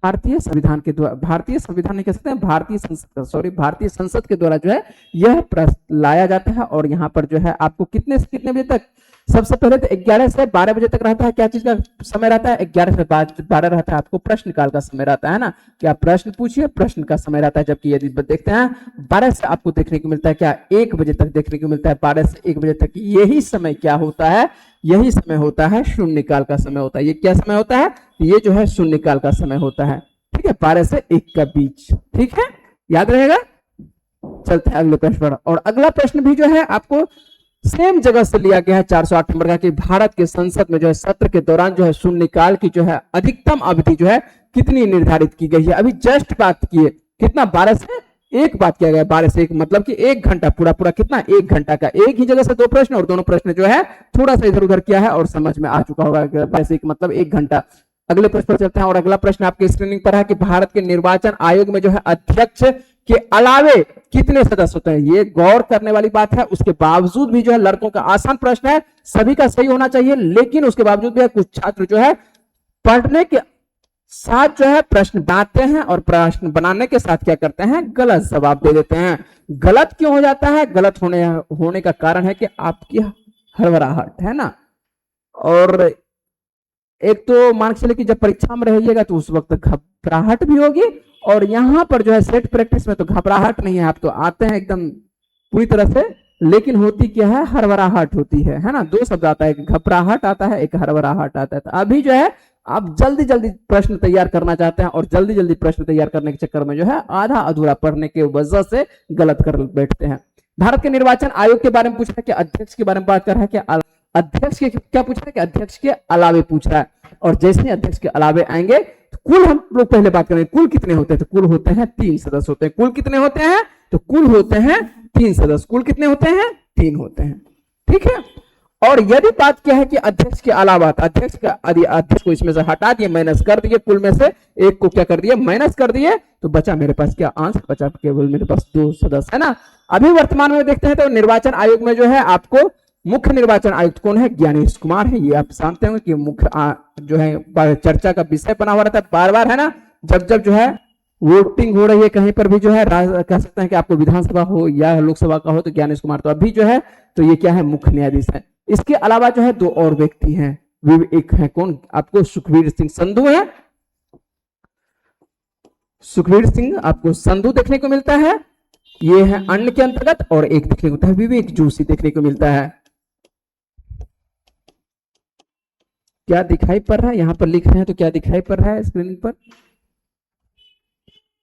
भारतीय संविधान के द्वारा, भारतीय संविधान नहीं कह सकते हैं, भारतीय संसद, सॉरी भारतीय संसद के द्वारा जो है यह प्रश्न लाया जाता है। और यहाँ पर जो है आपको कितने से कितने बजे तक, सबसे पहले तो 11 से 12 बजे तक रहता है। क्या चीज का समय रहता है, 11 से 12 रहता है आपको प्रश्नकाल का समय रहता है ना, क्या प्रश्न पूछिए, प्रश्न का समय रहता है। जबकि यदि देखते हैं 12 से आपको देखने को मिलता है क्या, 1 बजे तक देखने को मिलता है, 12 से 1 बजे तक यही समय क्या होता है, यही समय होता है शून्यकाल का समय होता है। ये क्या समय होता है, ये जो है शून्यकाल का समय होता है। ठीक है, 12 से 1 का बीच। ठीक है, याद रहेगा। चलते हैं अगले प्रश्न पर। और अगला प्रश्न भी जो है आपको सेम जगह से लिया गया है, 408 नंबर का, कि भारत के संसद में जो है सत्र के दौरान जो है शून्यकाल की जो है अधिकतम अवधि जो है कितनी निर्धारित की गई है। अभी जस्ट बात की है, कितना, 12 से 1 बात किया गया, 12 से 1 मतलब कि 1 घंटा पूरा पूरा, कितना, 1 घंटा का। एक ही जगह से 2 प्रश्न, और दोनों प्रश्न जो है थोड़ा सा इधर उधर किया है, और समझ में आ चुका होगा 12 से 1 मतलब 1 घंटा। अगले प्रश्न पर चलते हैं। और अगला प्रश्न आपके स्क्रीनिंग पर है कि भारत के निर्वाचन आयोग में जो है अध्यक्ष के अलावे कितने सदस्य होते हैं। ये गौर करने वाली बात है। उसके बावजूद भी जो है लड़कों का आसान प्रश्न है, सभी का सही होना चाहिए, लेकिन उसके बावजूद भी कुछ छात्र जो है पढ़ने के साथ जो है प्रश्न बनाते हैं, और प्रश्न बनाने के साथ क्या करते हैं, गलत जवाब दे देते हैं। गलत क्यों हो जाता है, गलत होने का कारण है कि आपकी हड़बड़ाहट है ना। और एक तो मान के चलिए कि जब परीक्षा में रहिएगा तो उस वक्त घबराहट भी होगी, और यहाँ पर जो है सेट प्रैक्टिस में तो घबराहट नहीं है, आप तो आते हैं एकदम पूरी तरह से, लेकिन होती क्या है, हड़बड़ाहट होती है ना। 2 शब्द आता है, एक घबराहट आता है, एक हड़बड़ाहट आता है। तो अभी जो है आप जल्दी जल्दी प्रश्न तैयार करना चाहते हैं, और जल्दी जल्दी प्रश्न तैयार करने के चक्कर में जो है आधा अधूरा पढ़ने के वजह से गलत कर बैठते हैं। भारत के निर्वाचन आयोग के बारे में पूछ रहा है कि अध्यक्ष के बारे में बात कर रहा है, कि अध्यक्ष के क्या पूछ रहा है, कि अध्यक्ष के अलावे पूछ रहा है। और जैसे अध्यक्ष के अलावे आएंगे तो कुल हम लोग पहले बात करेंगे, कुल कितने होते हैं, तो कुल होते हैं 3 सदस्य होते हैं। कुल कितने होते हैं, तो कुल होते हैं 3 सदस्य। कुल कितने होते हैं? 3 होते हैं, ठीक है। और यदि बात क्या है कि अध्यक्ष के अलावा, अध्यक्ष को इसमें से हटा दिए, माइनस कर दिए, कुल में से एक को क्या कर दिए? माइनस कर दिए, तो बचा मेरे पास क्या? अंश बचा, केवल मेरे पास 2 सदस्य, है ना। अभी वर्तमान में देखते हैं तो निर्वाचन आयोग में जो है आपको मुख्य निर्वाचन आयुक्त कौन है? ज्ञानेश कुमार है। ये आप जानते होंगे कि मुख्य जो है चर्चा का विषय बना हुआ रहता है बार बार, है ना। जब जब जो है वोटिंग हो रही है कहीं पर भी जो है, कह सकते हैं कि आपको विधानसभा हो या लोकसभा का हो, तो ज्ञानेश कुमार तो अभी जो है तो ये क्या है? मुख्य न्यायाधीश है। इसके अलावा जो है 2 और व्यक्ति हैं, एक है कौन? आपको सुखवीर सिंह संधू है। सुखवीर सिंह आपको संधू देखने को मिलता है, ये है अन्य के अंतर्गत। और एक देखने को मिलता है विवेक जोशी देखने को मिलता है। क्या दिखाई पड़ रहा है? यहां पर लिख रहे हैं तो क्या दिखाई पड़ रहा है? स्क्रीन पर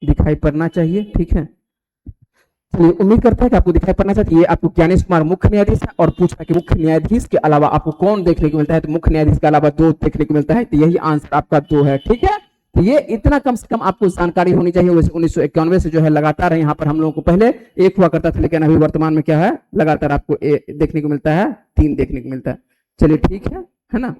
दिखाई पड़ना चाहिए, ठीक है। चलिए, उम्मीद करता है कि आपको दिखाई पड़ना चाहिए। ये आपको ज्ञानेश कुमार मुख्य न्यायाधीश है, और पूछा कि मुख्य न्यायाधीश के अलावा आपको कौन देखने को मिलता है? तो मुख्य न्यायाधीश के अलावा 2 देखने को मिलता है, तो यही आंसर आपका 2 है, ठीक है। तो ये इतना कम से कम आपको जानकारी होनी चाहिए। वैसे 1991 से जो है लगातार है, यहाँ पर हम लोगों को पहले 1 हुआ करता था, लेकिन अभी वर्तमान में क्या है? लगातार आपको देखने को मिलता है, 3 देखने को मिलता है। चलिए, ठीक है ना।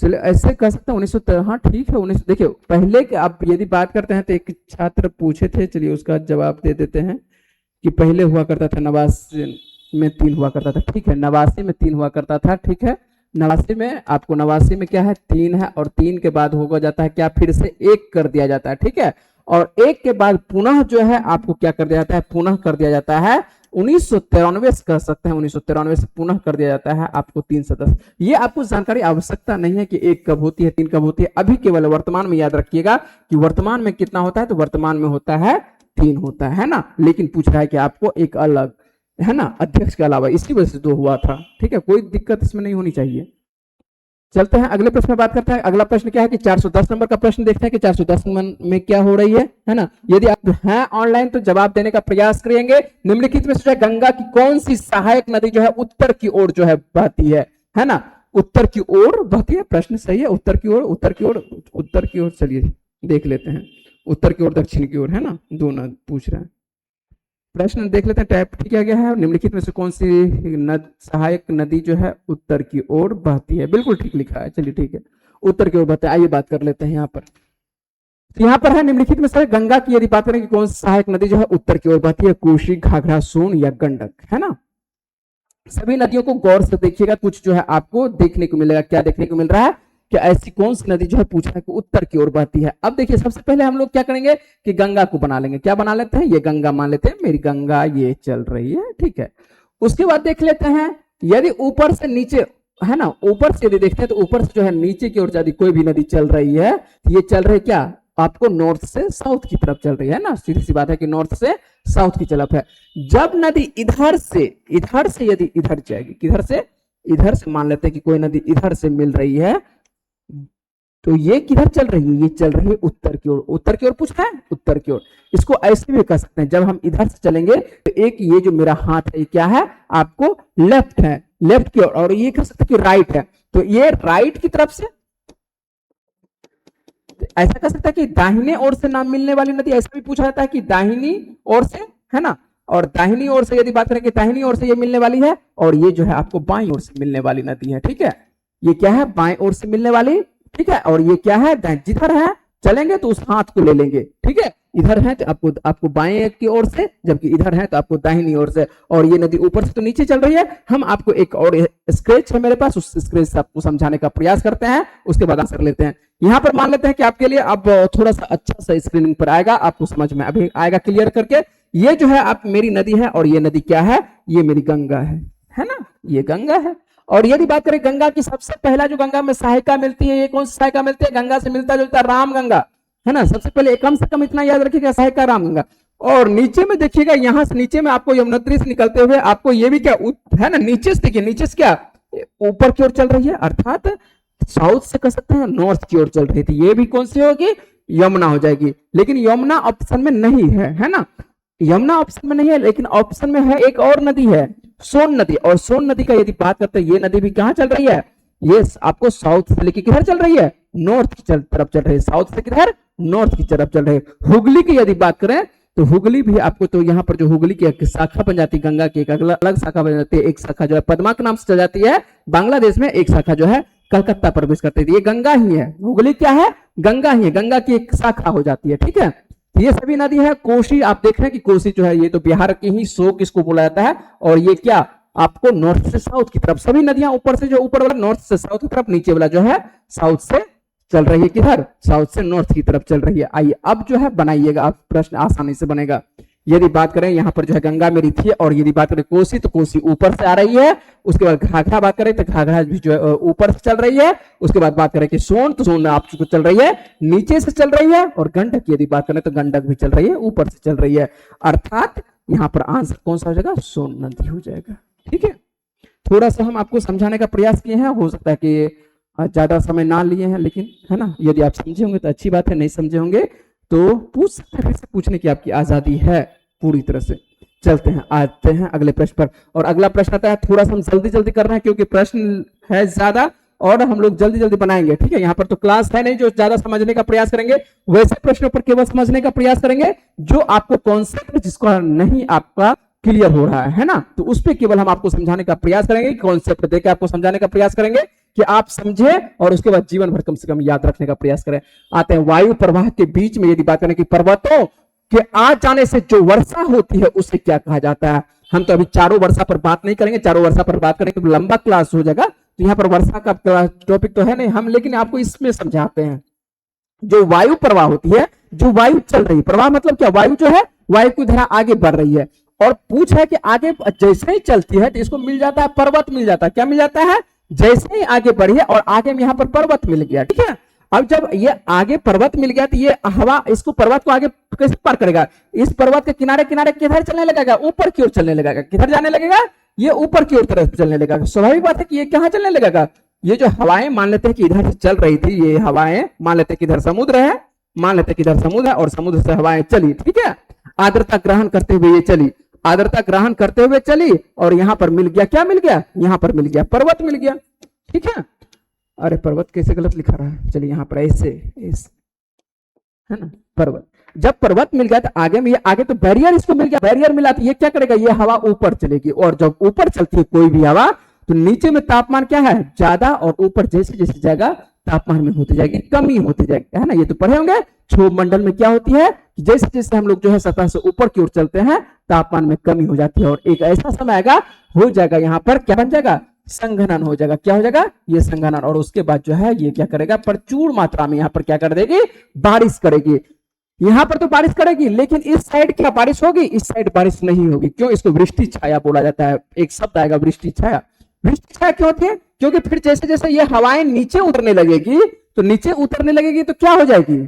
चलिए, ऐसे कह सकते हैं 1900, हाँ ठीक है। 1900 देखिए, पहले के आप यदि बात करते हैं तो एक छात्र पूछे थे, चलिए उसका जवाब दे देते हैं कि पहले हुआ करता था 89 में 3 हुआ करता था, ठीक है। 89 में 3 हुआ करता था, ठीक है। 89 में आपको 89 में क्या है? 3 है, और 3 के बाद होगा जाता है क्या? फिर से 1 कर दिया जाता है, ठीक है। और 1 के बाद पुनः जो है आपको क्या कर दिया जाता है? पुनः कर दिया जाता है 1993 से, कह सकते हैं 1993 से पुनः कर दिया जाता है आपको 3 सदस्य। ये आपको जानकारी आवश्यकता नहीं है कि 1 कब होती है, 3 कब होती है। अभी केवल वर्तमान में याद रखिएगा कि वर्तमान में कितना होता है? तो वर्तमान में होता है 3 होता है ना। लेकिन पूछ रहा है कि आपको एक अलग, है ना, अध्यक्ष के अलावा, इसकी वजह से 2 हुआ था, ठीक है। कोई दिक्कत इसमें नहीं होनी चाहिए। चलते हैं अगले प्रश्न में बात करते हैं। अगला प्रश्न क्या है कि 410 नंबर का प्रश्न देखते हैं कि 410 में क्या हो रही है ना। यदि आप हैं ऑनलाइन तो जवाब देने का प्रयास करेंगे। निम्नलिखित में से गंगा की कौन सी सहायक नदी जो है उत्तर की ओर जो है बहती है ना। उत्तर की ओर बहती है, प्रश्न सही है। उत्तर की ओर, उत्तर की ओर, उत्तर की ओर। चलिए देख लेते हैं, उत्तर की ओर, दक्षिण की ओर, है ना, दोनों पूछ रहे हैं। प्रश्न देख लेते हैं, टाइप किया गया है। निम्नलिखित में से कौन सी सहायक नदी जो है उत्तर की ओर बहती है? बिल्कुल ठीक लिखा है, चलिए ठीक है, उत्तर की ओर बहती है। आइए बात कर लेते हैं यहाँ पर। यहाँ पर है निम्नलिखित में से गंगा की यदि बात करें कि कौन सी सहायक नदी जो है उत्तर की ओर बहती है? कोसी, घाघरा, सोन या गंडक, है ना। सभी नदियों को गौर से देखिएगा, कुछ जो है आपको देखने को मिलेगा। क्या देखने को मिल रहा है कि ऐसी कौन सी नदी जो है पूछा है कि उत्तर की ओर बहती है। अब देखिए, सबसे पहले हम लोग क्या करेंगे कि गंगा को बना लेंगे। क्या बना लेते हैं? ये गंगा मान लेते हैं, मेरी गंगा ये चल रही है, ठीक है। उसके बाद देख लेते हैं, यदि ऊपर से नीचे, है ना, ऊपर से यदि देखते हैं तो ऊपर से जो है नीचे की ओर यदि कोई भी नदी चल रही है, ये चल रही क्या? आपको नॉर्थ से साउथ की तरफ चल रही है ना। सीधी सी बात है कि नॉर्थ से साउथ की तरफ है। जब नदी इधर से यदि इधर जाएगी, किधर से? इधर से, मान लेते हैं कि कोई नदी इधर से मिल रही है, तो ये किधर चल रही है? ये चल रही है उत्तर की ओर। उत्तर की ओर पूछा है, उत्तर की ओर। इसको ऐसे भी कह सकते हैं, जब हम इधर से चलेंगे तो एक ये जो मेरा हाथ है, ये क्या है? आपको लेफ्ट है, लेफ्ट की ओर। और ये कह सकते हैं कि राइट है, तो ये राइट की तरफ से। ऐसा कह सकता है कि दाहिने ओर से ना मिलने वाली नदी, ऐसा भी पूछा जाता है कि दाहिनी ओर से, है ना। और दाहिनी ओर से यदि बात करें कि दाहिनी ओर से ये मिलने वाली है, और ये जो है आपको बाईं ओर से मिलने वाली नदी है, ठीक है। ये क्या है? बाईं ओर से मिलने वाली, ठीक है। और ये क्या है? जिधर है चलेंगे तो उस हाथ को ले लेंगे, ठीक है। इधर है तो आपको बाएं की ओर से, जबकि इधर है तो आपको दाहिनी ओर से। और ये नदी ऊपर से तो नीचे चल रही है। हम आपको एक और स्केच है मेरे पास, उस स्केच से आपको समझाने का प्रयास करते हैं, उसके बाद आंसर लेते हैं। यहाँ पर मान लेते हैं कि आपके लिए अब थोड़ा सा अच्छा सा स्क्रीनिंग पर आएगा, आपको समझ में अभी आएगा क्लियर करके। ये जो है आप मेरी नदी है, और ये नदी क्या है? ये मेरी गंगा है ना, ये गंगा है। और यदि बात करें गंगा की, सबसे पहला जो गंगा में सहायिका मिलती है, ये कौन सी सहायिका मिलती है? गंगा से मिलता जुलता राम गंगा, है ना। सबसे पहले कम से कम इतना याद रखिएगा, सहायिका राम गंगा। और नीचे में देखिएगा, यहां से नीचे में आपको यमुनोत्री से निकलते हुए आपको ये भी क्या है ना, नीचे से देखिए, नीचे से क्या ऊपर की ओर चल रही है, अर्थात साउथ से कह सकते हैं नॉर्थ की ओर चल रही थी। ये भी कौन सी होगी? यमुना हो जाएगी। लेकिन यमुना ऑप्शन में नहीं है ना, यमुना ऑप्शन में नहीं है, लेकिन ऑप्शन में है एक और नदी है, सोन नदी। और सोन नदी का यदि बात करते हैं, ये नदी भी कहां चल रही है? ये आपको साउथ से लेके किधर चल रही है? नॉर्थ की तरफ चल रहे हैं, साउथ से किधर, नॉर्थ की तरफ चल रहे हैं। हुगली की यदि बात करें तो हुगली भी आपको, तो यहाँ पर जो हुगली की एक शाखा बन जाती है, गंगा की एक अलग शाखा बन जाती है। एक शाखा जो है पद्मा के नाम से चल जाती है बांग्लादेश में, एक शाखा जो है कलकत्ता प्रवेश करती है। ये गंगा ही है, हुगली क्या है, गंगा ही है, गंगा की एक शाखा हो जाती है। ठीक है, ये सभी नदी है। कोसी आप देख रहे हैं कि कोसी जो है ये तो बिहार की ही शोक इसको बोला जाता है, और ये क्या आपको नॉर्थ से साउथ की तरफ, सभी नदियां ऊपर से जो ऊपर वाला नॉर्थ से साउथ की तरफ, नीचे वाला जो है साउथ से चल रही है, किधर, साउथ से नॉर्थ की तरफ चल रही है। आइए अब जो है बनाइएगा, आप प्रश्न आसानी से बनेगा। यदि बात करें यहाँ पर जो है गंगा मेरी थी, और यदि बात करें कोसी तो कोसी ऊपर से आ रही है। उसके बाद घाघरा बात करें तो घाघरा भी जो है ऊपर से चल रही है। उसके बाद बात करें कि सोन, तो सोन आपको चल रही है नीचे से चल रही है। और गंडक यदि बात करें तो गंडक भी चल रही है, ऊपर से चल रही है। अर्थात यहाँ पर आंसर कौन सा हो जाएगा, सोन नदी हो जाएगा। ठीक है, थोड़ा सा हम आपको समझाने का प्रयास किए हैं, हो सकता है कि ज्यादा समय ना लिए हैं, लेकिन है ना, यदि आप समझे होंगे तो अच्छी बात है, नहीं समझे होंगे तो पूछ सकते हैं, फिर से पूछने की आपकी आजादी है पूरी तरह से। चलते हैं, आते हैं अगले प्रश्न पर। और अगला प्रश्न आता है, थोड़ा सा हम जल्दी जल्दी कर रहे हैं क्योंकि प्रश्न है ज्यादा और हम लोग जल्दी जल्दी बनाएंगे। ठीक है, यहाँ पर तो क्लास है नहीं जो ज्यादा समझने का प्रयास करेंगे, वैसे प्रश्नों पर केवल समझने का प्रयास करेंगे जो आपको कॉन्सेप्ट जिसको नहीं आपका क्लियर हो रहा है ना, तो उस पर केवल हम आपको समझाने का प्रयास करेंगे, कॉन्सेप्ट देकर आपको समझाने का प्रयास करेंगे कि आप समझे और उसके बाद जीवन भर कम से कम याद रखने का प्रयास करें। आते हैं वायु प्रवाह के बीच में यदि बात करें कि पर्वतों के आ जाने से जो वर्षा होती है उसे क्या कहा जाता है। हम तो अभी चारों वर्षा पर बात नहीं करेंगे, चारों वर्षा पर बात करेंगे तो लंबा क्लास हो जाएगा, तो यहाँ पर वर्षा का टॉपिक तो है नहीं हम, लेकिन आपको इसमें समझाते हैं। जो वायु प्रवाह होती है, जो वायु चल रही है, प्रवाह मतलब क्या, वायु जो है वायु की धारा आगे बढ़ रही है, और पूछ है कि आगे जैसे ही चलती है तो इसको मिल जाता है पर्वत, मिल जाता है, क्या मिल जाता है, जैसे ही आगे बढ़ी है और आगे में यहाँ पर पर्वत मिल गया। ठीक है, अब जब ये आगे पर्वत मिल गया तो ये हवा इसको पर्वत को आगे कैसे पार करेगा, इस पर्वत के किनारे किनारे किधर चलने लगेगा, ऊपर की ओर चलने लगेगा। किधर जाने लगेगा, ये ऊपर की ओर तरफ चलने लगेगा। स्वाभाविक बात है कि ये कहाँ चलने लगेगा, ये जो हवाएं मान लेते हैं कि इधर से चल रही थी, ये हवाएं मान लेते हैं कि इधर समुद्र है, मान लेते हैं कि इधर समुद्र है और समुद्र से हवाएं चली। ठीक है, आर्द्रता ग्रहण करते हुए ये चली, आर्द्रता ग्रहण करते हुए चली और यहां पर मिल गया, क्या मिल गया, यहां पर मिल गया पर्वत मिल गया। ठीक है, अरे पर्वत कैसे गलत लिखा रहा है, चलिए यहां पर ऐसे है ना, पर्वत। जब पर्वत मिल गया तो आगे में, ये आगे तो बैरियर इसको मिल गया, बैरियर मिला तो ये क्या करेगा, ये हवा ऊपर चलेगी, और जब ऊपर चलती है कोई भी हवा तो नीचे में तापमान क्या है ज्यादा, और ऊपर जैसे जैसे जाएगा तापमान में होती जाएगी कमी होती जाएगी, है ना, ये तो पढ़े होंगे। क्षोभ मंडल में क्या होती है, जैसे जैसे हम लोग जो है सतह से ऊपर की ओर चलते हैं तापमान में कमी हो जाती है, और एक ऐसा समय आएगा हो जाएगा यहाँ पर क्या बन जाएगा, संघनन हो जाएगा। क्या हो जाएगा, ये संघनन, और उसके बाद जो है ये क्या करेगा, प्रचुर मात्रा में यहाँ पर क्या कर देगी, बारिश करेगी। यहाँ पर तो बारिश करेगी, लेकिन इस साइड क्या बारिश होगी, इस साइड बारिश नहीं होगी। क्यों, इसको वृष्टि छाया बोला जाता है, एक शब्द आएगा वृष्टि छाया। वृष्टि छाया क्यों होती है, क्योंकि फिर जैसे जैसे ये हवाएं नीचे उतरने लगेगी, तो नीचे उतरने लगेगी तो क्या हो जाएगी,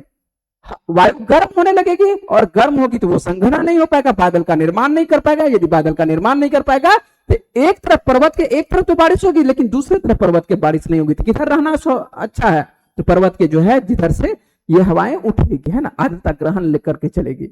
वायु गर्म होने लगेगी, और गर्म होगी तो वो संघनन नहीं हो पाएगा, बादल का निर्माण नहीं कर पाएगा। यदि बादल का निर्माण नहीं कर पाएगा तो एक तरफ पर्वत के एक तरफ तो बारिश होगी, लेकिन दूसरी तरफ पर्वत के बारिश नहीं होगी, तो किधर रहना अच्छा है, तो पर्वत के जो है जिधर से ये हवाएं उठेगी, है ना, आर्द्रता ग्रहण लेकर के चलेगी।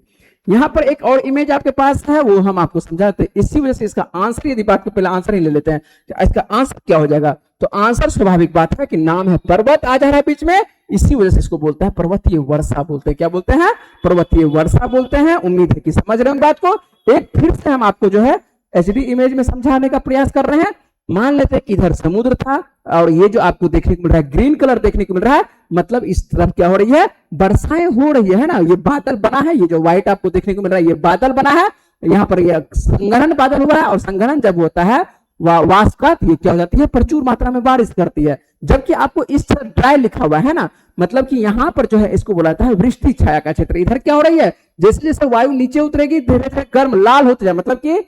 यहाँ पर एक और इमेज आपके पास है, वो हम आपको समझाते हैं। इसी वजह से इसका आंसर, यदि बात को पहले आंसर ही ले लेते हैं, इसका आंसर क्या हो जाएगा, तो आंसर स्वाभाविक बात है कि नाम है पर्वत आ जा रहा है बीच में, इसी वजह से इसको बोलते हैं पर्वतीय वर्षा बोलते हैं। क्या बोलते हैं, पर्वतीय वर्षा बोलते हैं। उम्मीद है कि समझ रहे हैं बात को। एक फिर से हम आपको जो है एचडी इमेज में समझाने का प्रयास कर रहे हैं। मान लेते हैं कि इधर समुद्र था, और ये जो आपको देखने को मिल रहा है ग्रीन कलर देखने को मिल रहा है, मतलब इस तरफ क्या हो रही है, वर्षाएं हो रही है ना, ये बादल बना है, ये जो व्हाइट आपको देखने को मिल रहा है ये बादल बना है, यहाँ पर यह संघनन बादल हुआ है, और संघनन जब होता है वाष्पपात, ये क्या हो जाती है, प्रचुर मात्रा में बारिश करती है। जबकि आपको इस तरह ड्राई लिखा हुआ है ना, मतलब कि यहाँ पर जो है इसको बोला जाता है वृष्टि छाया का क्षेत्र। इधर क्या हो रही है, जैसे जैसे वायु नीचे उतरेगी धीरे धीरे गर्म लाल होते जाए, मतलब कि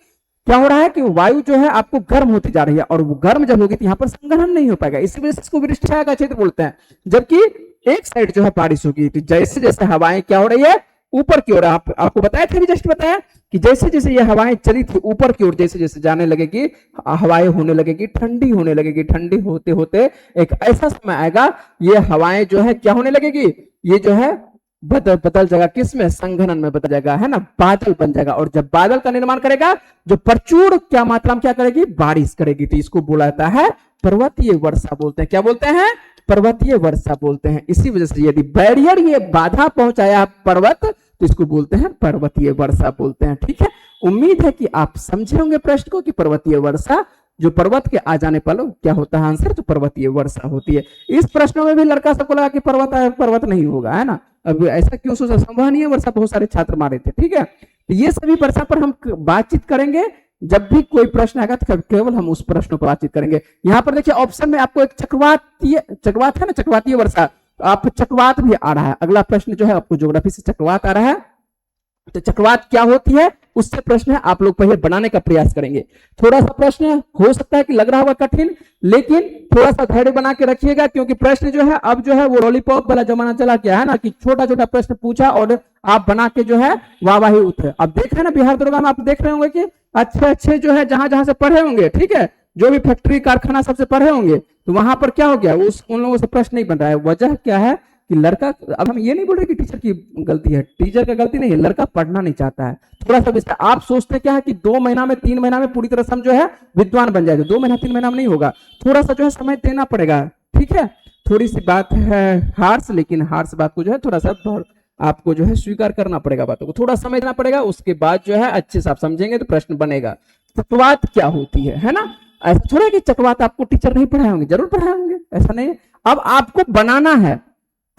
क्या हो रहा है कि वायु जो है आपको गर्म होती जा रही है, और वो गर्म जब होगी तो यहाँ पर संघनन नहीं हो पाएगा, इसी वजह से इसको वृष्टि छाया का क्षेत्र बोलते हैं। जबकि एक साइड जो है बारिश होगी, तो जैसे जैसे हवाएं क्या हो रही है ऊपर की ओर, आपको बताया था, जस्ट बताया कि जैसे जैसे ये हवाएं चली थी ऊपर की ओर, जैसे जैसे जाने लगेगी हवाएं होने लगेगी ठंडी होने लगेगी, ठंडी होते होते एक ऐसा समय आएगा ये हवाएं जो है क्या होने लगेगी, ये जो है बदल जाएगा, किसमें, संघनन में बदल जाएगा, है ना, बादल बन जाएगा। और जब बादल का निर्माण करेगा जो प्रचुर क्या मात्रा में क्या करेगी, बारिश करेगी, तो इसको बोला जाता है पर्वतीय वर्षा बोलते हैं। क्या बोलते हैं, पर्वतीय वर्षा बोलते हैं। इसी वजह से यदि बैरियर ये बाधा पहुंचाया पर्वत तो इसको बोलते हैं पर्वतीय वर्षा बोलते हैं। ठीक है, उम्मीद है कि आप समझे होंगे प्रश्न को कि पर्वतीय वर्षा जो पर्वत के आ जाने पर क्या होता है आंसर, तो पर्वतीय वर्षा होती है। इस प्रश्नों में भी लड़का सबको लगा कि पर्वत नहीं होगा, है ना। अब ऐसा क्यों सोचा, संभव नहीं है वर्षा, बहुत सारे छात्र मारे थे। ठीक है, तो ये सभी वर्षा पर हम बातचीत करेंगे। जब भी कोई प्रश्न आएगा तो केवल हम उस प्रश्न पर बातचीत करेंगे। यहाँ पर देखिए ऑप्शन में आपको एक चक्रवात है ना, चक्रवातीय वर्षा, तो आप चक्रवात भी आ रहा है। अगला प्रश्न जो है आपको ज्योग्राफी से चक्रवात आ रहा है, तो चक्रवात क्या होती है उससे प्रश्न है, आप लोग पहले बनाने का प्रयास करेंगे। थोड़ा सा प्रश्न हो सकता है कि लग रहा होगा कठिन, लेकिन थोड़ा सा धैर्य बना के रखिएगा, क्योंकि प्रश्न जो है अब जो है वो लॉलीपॉप वाला जमाना चला गया है ना, कि छोटा छोटा प्रश्न पूछा और आप बना के जो है वाहवाही उठे। अब देख रहे हैं ना बिहार दरोगा में, आप देख रहे होंगे कि अच्छे अच्छे जो है जहां जहां से पढ़े होंगे, ठीक है, जो भी फैक्ट्री कारखाना सबसे पढ़े होंगे, तो वहां पर क्या हो गया, उन लोगों से प्रश्न नहीं बन रहा है। वजह क्या है कि लड़का, अब हम ये नहीं बोल रहे कि टीचर की गलती है, टीचर का गलती नहीं है, लड़का पढ़ना नहीं चाहता है। थोड़ा सा विस्तार, आप सोचते क्या है कि 2 महीना में 3 महीना में पूरी तरह से हम जो है विद्वान बन जाएगा, 2 महीना 3 महीना में नहीं होगा, थोड़ा सा जो है समय देना पड़ेगा। ठीक है, थोड़ी सी बात है हार्श, लेकिन हार्श बात को जो है थोड़ा सा आपको जो है स्वीकार करना पड़ेगा, बातों को थोड़ा समय देना पड़ेगा, उसके बाद जो है अच्छे से आप समझेंगे तो प्रश्न बनेगा। चक्रवात क्या होती है ना। ऐसा थोड़ा कि चक्रवात आपको टीचर नहीं पढ़ाए होंगे, जरूर पढ़ाए होंगे, ऐसा नहीं है। अब आपको बनाना है,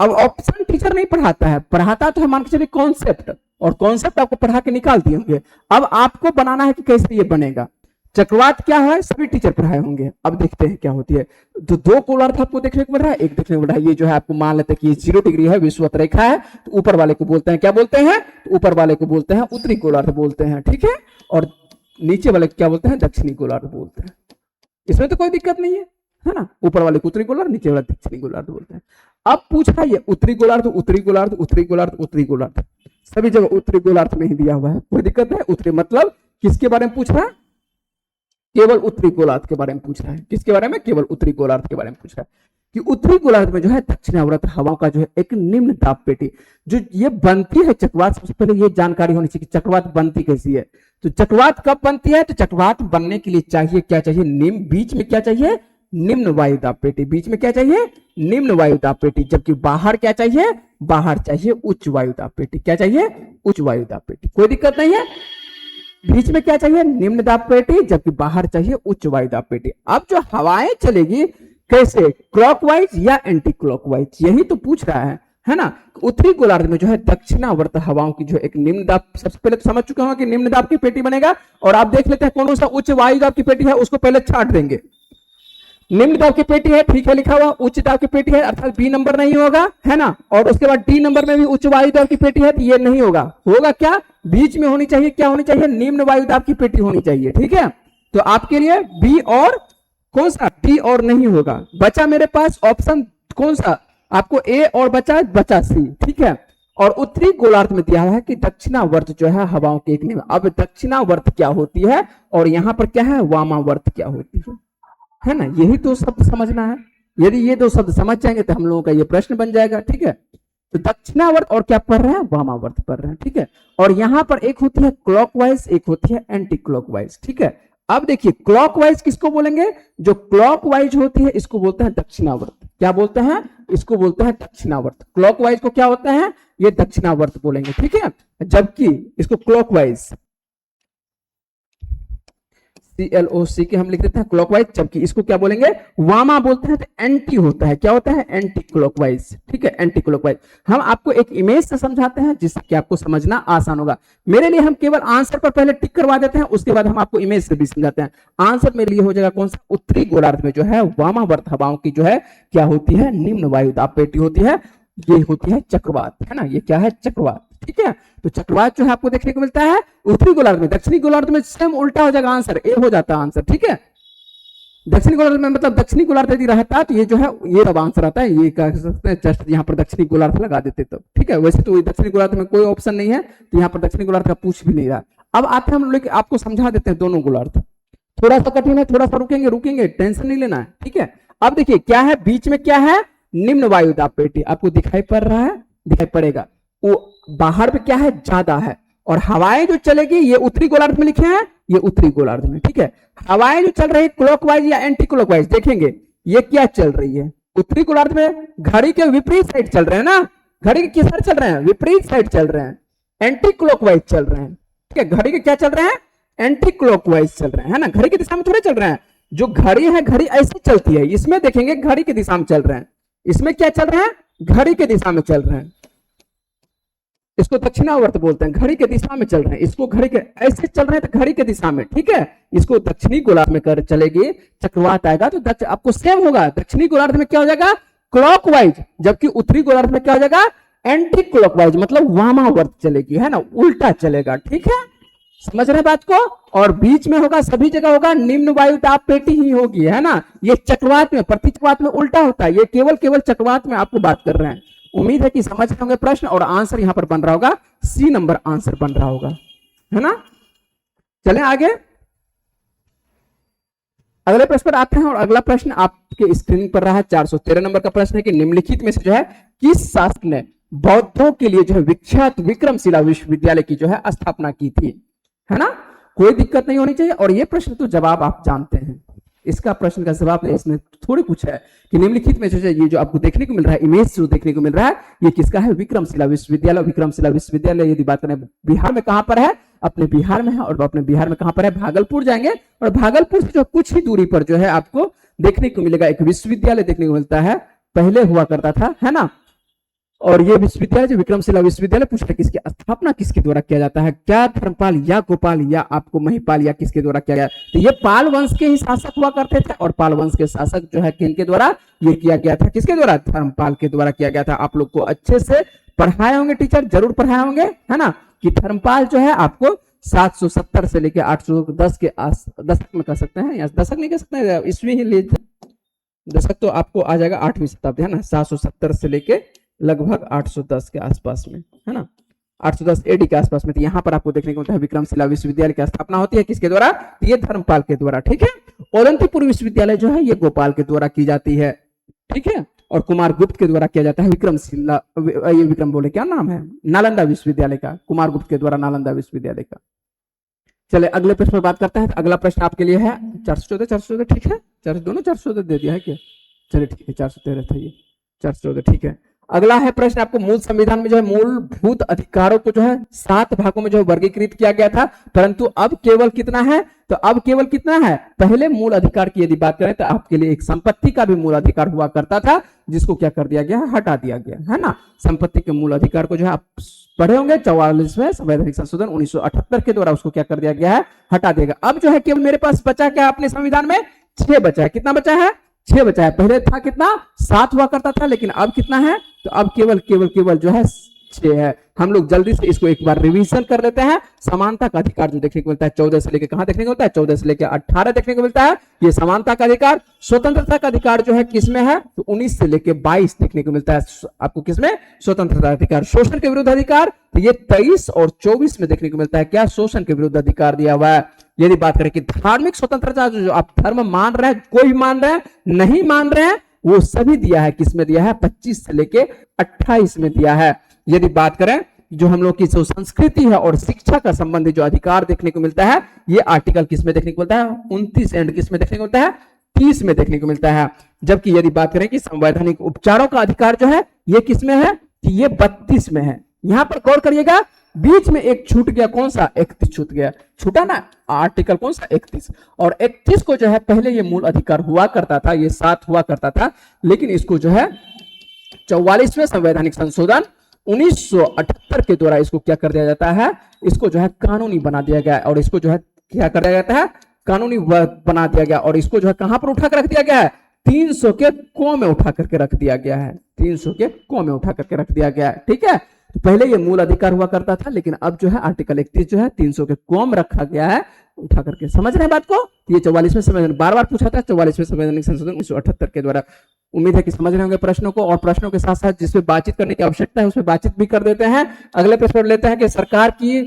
अब ऑप्शन टीचर नहीं पढ़ाता है, पढ़ाता तो है मान के चलिए कॉन्सेप्ट, और कॉन्सेप्ट आपको पढ़ा के निकाल दिए होंगे। अब आपको बनाना है कि कैसे ये बनेगा। चक्रवात क्या है सभी टीचर पढ़ाए होंगे। अब देखते हैं क्या होती है। तो 2 गोलार्ध आपको देखने को मिल रहा है, एक देखने को मिल रहा है, ये जो है आपको मान लेते हैं कि ये 0 डिग्री है, विषुवत रेखा है, तो ऊपर वाले को बोलते हैं, क्या बोलते हैं, तो ऊपर वाले को बोलते हैं उत्तरी गोलार्ध बोलते हैं। ठीक है, और नीचे वाले क्या बोलते हैं, दक्षिणी गोलार्ध बोलते हैं। इसमें तो कोई दिक्कत नहीं है ना, ऊपर वाले को उत्तरी गोलार्ध, नीचे वाले दक्षिणी गोलार्ध बोलते हैं। अब पूछ रहा है ये उत्तरी गोलार्ध, उत्तरी गोलार्ध, उत्तरी गोलार्ध, उत्तरी गोलार्ध, सभी जगह उत्तरी गोलार्ध में ही दिया हुआ है, कोई दिक्कत है। उत्तरी मतलब किसके बारे में पूछ रहा है, केवल उत्तरी गोलार्ध के बारे में पूछ रहा है। किसके बारे में, केवल उत्तरी गोलार्ध के बारे में पूछ रहा है कि उत्तरी गोलार्ध में जो है दक्षिणावर्त हवाओं का जो है एक निम्न दाब पेटी जो ये बनती है चक्रवात। सबसे पहले ये जानकारी होनी चाहिए कि चक्रवात बनती कैसी है। तो चक्रवात कब बनती है, तो चक्रवात बनने के लिए चाहिए क्या चाहिए, निम्न, बीच में क्या चाहिए, निम्न वायु दाब पेटी, बीच में क्या चाहिए, निम्न वायु दाब पेटी, जबकि बाहर क्या चाहिए, बाहर चाहिए उच्च वायु दाब पेटी। क्या चाहिए, उच्च वायु दाब पेटी, कोई दिक्कत नहीं है। बीच में क्या चाहिए, निम्न दाब पेटी, जबकि बाहर चाहिए उच्च वायु दाब पेटी। अब जो हवाएं चलेगी कैसे, क्लॉकवाइज या एंटी क्लॉकवाइज, यही तो पूछ रहा है ना। उत्तरी गोलार्ध में जो है दक्षिणावर्त हवाओं की जो एक निम्न दाब, सबसे पहले तो समझ चुके होंगे कि निम्न दाब की पेटी बनेगा, और आप देख लेते हैं कौन सा उच्च वायु दाब की पेटी है, उसको पहले छाट देंगे। निम्न दाब की पेटी है, ठीक है लिखा हुआ, उच्च दाब की पेटी है, अर्थात बी नंबर नहीं होगा, है ना। और उसके बाद डी नंबर में भी उच्च वायु दाब की पेटी है, तो ये नहीं होगा, होगा क्या, बीच में होनी चाहिए, क्या होनी चाहिए, निम्न वायु दाब की पेटी होनी चाहिए। ठीक है, तो आपके लिए बी और कौन सा, डी और नहीं होगा। बचा मेरे पास ऑप्शन कौन सा, आपको ए और बचा सी। ठीक है, और उत्तरी गोलार्ध में दिया हुआ है कि दक्षिणावर्त जो है हवाओं के एक निम्न। अब दक्षिणावर्त क्या होती है और यहां पर क्या है, वामावर्त क्या होती है ना, यही तो शब्द समझना है। यदि ये 2 शब्द समझ जाएंगे तो हम लोगों का ये प्रश्न बन जाएगा। ठीक है, तो दक्षिणावर्त और क्या पढ़ रहे हैं, वामावर्त पढ़ रहे हैं। ठीक है, और यहां पर एक होती है क्लॉकवाइज, एक होती है एंटी क्लॉकवाइज। ठीक है, अब देखिए क्लॉकवाइज किसको बोलेंगे, जो क्लॉकवाइज होती है इसको बोलते हैं दक्षिणावर्त। क्या बोलते हैं, इसको बोलते हैं दक्षिणावर्त। क्लॉकवाइज को क्या होता है, ये दक्षिणावर्त बोलेंगे। ठीक है, जबकि इसको क्लॉकवाइज CLOC के हम लिख देते हैं क्लॉकवाइज, जबकि इसको क्या बोलेंगे, वामा बोलते हैं। तो एंटी होता है, क्या होता है, एंटी क्लॉकवाइज। ठीक है, एंटी क्लॉकवाइज। हम आपको एक इमेज से समझाते हैं जिससे आपको समझना आसान होगा। मेरे लिए हम केवल आंसर पर पहले टिक करवा देते हैं, उसके बाद हम आपको इमेज से भी समझाते हैं। आंसर मेरे लिए हो जाएगा कौन सा, उत्तरी गोलार्ध में जो है वामावर्त हवाओं की जो है क्या होती है, निम्न वायु दाब पेटी होती है, ये होती है चक्रवात, है ना, ये क्या है, चक्रवात। ठीक है, तो चक्रवात जो है आपको देखने को मिलता है उत्तरी गोलार्ध में। दक्षिणी गोलार्ध में सेम उल्टा हो जाएगा, आंसर ए हो जाता है आंसर। ठीक है, दक्षिणी गोलार्ध में मतलब दक्षिणी गोलार्ध यदि रहता तो ये जो है ये रब आंसर आता है, ये कह सकते हैं जस्ट यहाँ पर दक्षिणी गोलार्ध लगा देते तो। ठीक है, वैसे तो दक्षिणी गोलार्ध में कोई ऑप्शन नहीं है, तो यहाँ पर दक्षिणी गोलार्ध का पूछ भी नहीं रहा। अब आते हैं हम लोग आपको समझा देते हैं दोनों गोलार्ध। थोड़ा सा कठिन है, थोड़ा सा रुकेंगे, टेंशन नहीं लेना है। ठीक है, अब देखिए क्या है, बीच में क्या है, निम्न वायु दाब पेटी, आपको दिखाई पड़ रहा है, दिखाई पड़ेगा। वो बाहर पे क्या है, ज्यादा है, और हवाएं जो चलेगी ये उत्तरी गोलार्ध में लिखे हैं, ये उत्तरी गोलार्ध में। ठीक है, हवाएं जो चल रही है क्लॉकवाइज या एंटी क्लॉकवाइज, देखेंगे ये क्या चल रही है, उत्तरी गोलार्ध में घड़ी के विपरीत साइड चल रहे हैं ना, घड़ी के किस साइड चल रहे हैं, विपरीत साइड चल रहे हैं, एंटी क्लॉकवाइज चल रहे हैं, ठीक है। घड़ी के क्या चल रहे हैं, एंटी क्लॉकवाइज चल रहे हैं, है ना, घड़ी की दिशा में थोड़े चल रहे हैं। जो घड़ी है घड़ी ऐसे चलती है, इसमें देखेंगे घड़ी की दिशा में चल रहे हैं, इसमें क्या चल रहे हैं, घड़ी की दिशा में चल रहे हैं, इसको दक्षिणावर्त बोलते हैं, घड़ी के दिशा में चल रहे हैं, इसको घड़ी के ऐसे चल रहे हैं तो घड़ी के दिशा में, ठीक है। इसको दक्षिणी गोलार्ध में कर चलेगी, चक्रवात आएगा तो आपको सेम होगा, दक्षिणी गोलार्ध में क्या हो जाएगा, क्लॉकवाइज, जबकि उत्तरी गोलार्ध में क्या हो जाएगा, एंटी क्लॉकवाइज, मतलब वामावर्त चलेगी, है ना, उल्टा चलेगा, ठीक है। समझ रहे बात को। और बीच में होगा, सभी जगह होगा, निम्न वायु दाब पेटी ही होगी, है ना। ये चक्रवात में, प्रति चक्रवात में उल्टा होता है, ये केवल चक्रवात में आपको बात कर रहे हैं। उम्मीद है कि समझ रहे होंगे प्रश्न, और आंसर यहां पर बन रहा होगा, सी नंबर आंसर बन रहा होगा, है ना। चलें आगे, अगले प्रश्न पर आते हैं। और अगला प्रश्न आपके स्क्रीन पर रहा है 413 नंबर का प्रश्न है कि निम्नलिखित में से जो है किस शासक ने बौद्धों के लिए जो है विख्यात विक्रमशिला विश्वविद्यालय की जो है स्थापना की थी, है ना। कोई दिक्कत नहीं होनी चाहिए। और ये प्रश्न तो जवाब आप जानते हैं, इसका प्रश्न का जवाब इसमें थोड़ी पूछा है कि निम्नलिखित में जो है ये जो आपको देखने को मिल रहा है, इमेज जो देखने को मिल रहा है, ये किसका है, विक्रमशिला विश्वविद्यालय। विक्रमशिला विश्वविद्यालय यदि बात करें बिहार में कहां पर है, अपने बिहार में है। और अपने बिहार में कहां पर है, भागलपुर जाएंगे, और भागलपुर से जो कुछ ही दूरी पर जो है आपको देखने को मिलेगा एक विश्वविद्यालय देखने को मिलता है, पहले हुआ करता था, है ना। और ये विश्वविद्यालय जो विक्रमशिला विश्वविद्यालय पूछता है किसकी स्थापना किसके द्वारा किया जाता है, क्या धर्मपाल या गोपाल या आपको महिपाल या किसके द्वारा किया गया। तो ये पाल वंश के ही शासक हुआ करते थे, और पाल वंश के शासक जो है किनके द्वारा ये किया गया था, किसके द्वारा, धर्मपाल के द्वारा किया गया था। आप लोग को अच्छे से पढ़ाए होंगे टीचर, जरूर पढ़ाए होंगे, है ना, कि धर्मपाल जो है आपको 770 से लेकर 810 के दशक में कह सकते हैं, या दशक नहीं कह सकते हैं, ईस्वी ही ले, दशक तो आपको आ जाएगा 8वीं शताब्दी, है ना, 770 से लेके लगभग 810 के आसपास में, है ना, 810 एडी के आसपास में। तो यहाँ पर आपको देखने को मिलता है विक्रमशिला विश्वविद्यालय की स्थापना होती है किसके द्वारा, ये धर्मपाल के द्वारा, ठीक है। अवंतीपुर विश्वविद्यालय जो है ये गोपाल के द्वारा की जाती है, ठीक है। और कुमार गुप्त के द्वारा किया जाता है विक्रमशिला, ये विक्रम बोले क्या नाम है, नालंदा विश्वविद्यालय का, कुमार गुप्त के द्वारा नालंदा विश्वविद्यालय का। चले अगले प्रश्न पर बात करते हैं। अगला प्रश्न आपके लिए है 414, ठीक है, दोनों 414 दे दिया है क्या, चलिए ठीक है, 413 था ये, 414 ठीक है। अगला है प्रश्न, आपको मूल संविधान में जो है मूलभूत अधिकारों को जो है 7 भागों में जो वर्गीकृत किया गया था, परंतु अब केवल कितना है, तो अब केवल कितना है, पहले मूल अधिकार की यदि बात करें तो आपके लिए एक संपत्ति का भी मूल अधिकार हुआ करता था, जिसको क्या कर दिया गया है, हटा दिया गया है ना। संपत्ति के मूल अधिकार को जो है आप पढ़े होंगे 44वें संवैधानिक संशोधन 1978 के द्वारा उसको क्या कर दिया गया है, हटा दिया गया। अब जो है केवल मेरे पास बचा क्या अपने संविधान में, 6 बचा है, कितना बचा है, 6 बचा है। पहले था कितना, 7 हुआ करता था, लेकिन अब कितना है, तो अब केवल जो है 6 है। हम लोग जल्दी से इसको एक बार रिवीजन कर लेते हैं। समानता का अधिकार जो देखने को मिलता है 14 से लेकर कहां देखने को मिलता है, 14 से लेकर 18 देखने को मिलता है, ये समानता का अधिकार। स्वतंत्रता का अधिकार जो है किसमें है, तो 19 से लेकर 22 देखने को मिलता है आपको, किसमें, स्वतंत्रता अधिकार। शोषण के विरुद्ध अधिकार तो ये 23 और 24 में देखने को मिलता है, क्या, शोषण के विरुद्ध अधिकार दिया हुआ है। यदि बात करें कि धार्मिक स्वतंत्रता, जो आप धर्म मान रहे हैं, कोई मान रहे हैं, नहीं मान रहे हैं, वो सभी दिया है, किसमें दिया है, 25 से लेके 28 में दिया है। यदि बात करें जो हम लोग की जो संस्कृति है और शिक्षा का संबंधी जो अधिकार देखने को मिलता है, ये आर्टिकल किसमें देखने को मिलता है, 29 एंड किसमें देखने को मिलता है, 30 में देखने को मिलता है। जबकि यदि बात करें कि संवैधानिक उपचारों का अधिकार जो है ये किसमें है, ये 32 में है। यहां पर गौर करिएगा, बीच में एक छूट गया, कौन सा, 31 छूट गया, छूटा ना, आर्टिकल कौन सा, 31। और 31 को जो है पहले ये मूल अधिकार हुआ करता था, ये 7 हुआ करता था, लेकिन इसको जो है 44वें संवैधानिक संशोधन 1978 के द्वारा इसको क्या कर दिया जाता है, इसको जो है कानूनी बना दिया गया, और इसको जो है क्या कर दिया जाता है, कानूनी बना दिया गया। और इसको जो है कहां पर उठा कर रख दिया गया है, 300 के क में उठा करके रख दिया गया है, 300 के क में उठा करके रख दिया गया है, ठीक है। तो पहले ये मूल अधिकार हुआ करता था, लेकिन अब जो है आर्टिकल 31 जो है 300 के क में रखा गया है, उठा करके। समझ रहे हैं बात को, ये 44वें संवैधानिक, बार पूछा था, 44वें संवैधानिक संशोधन 1978 के द्वारा। उम्मीद है कि समझ रहे होंगे प्रश्नों को, और प्रश्नों के साथ साथ जिसपे बातचीत करने की आवश्यकता है उसमें बातचीत भी कर देते हैं। अगले प्रश्न लेते हैं कि सरकार की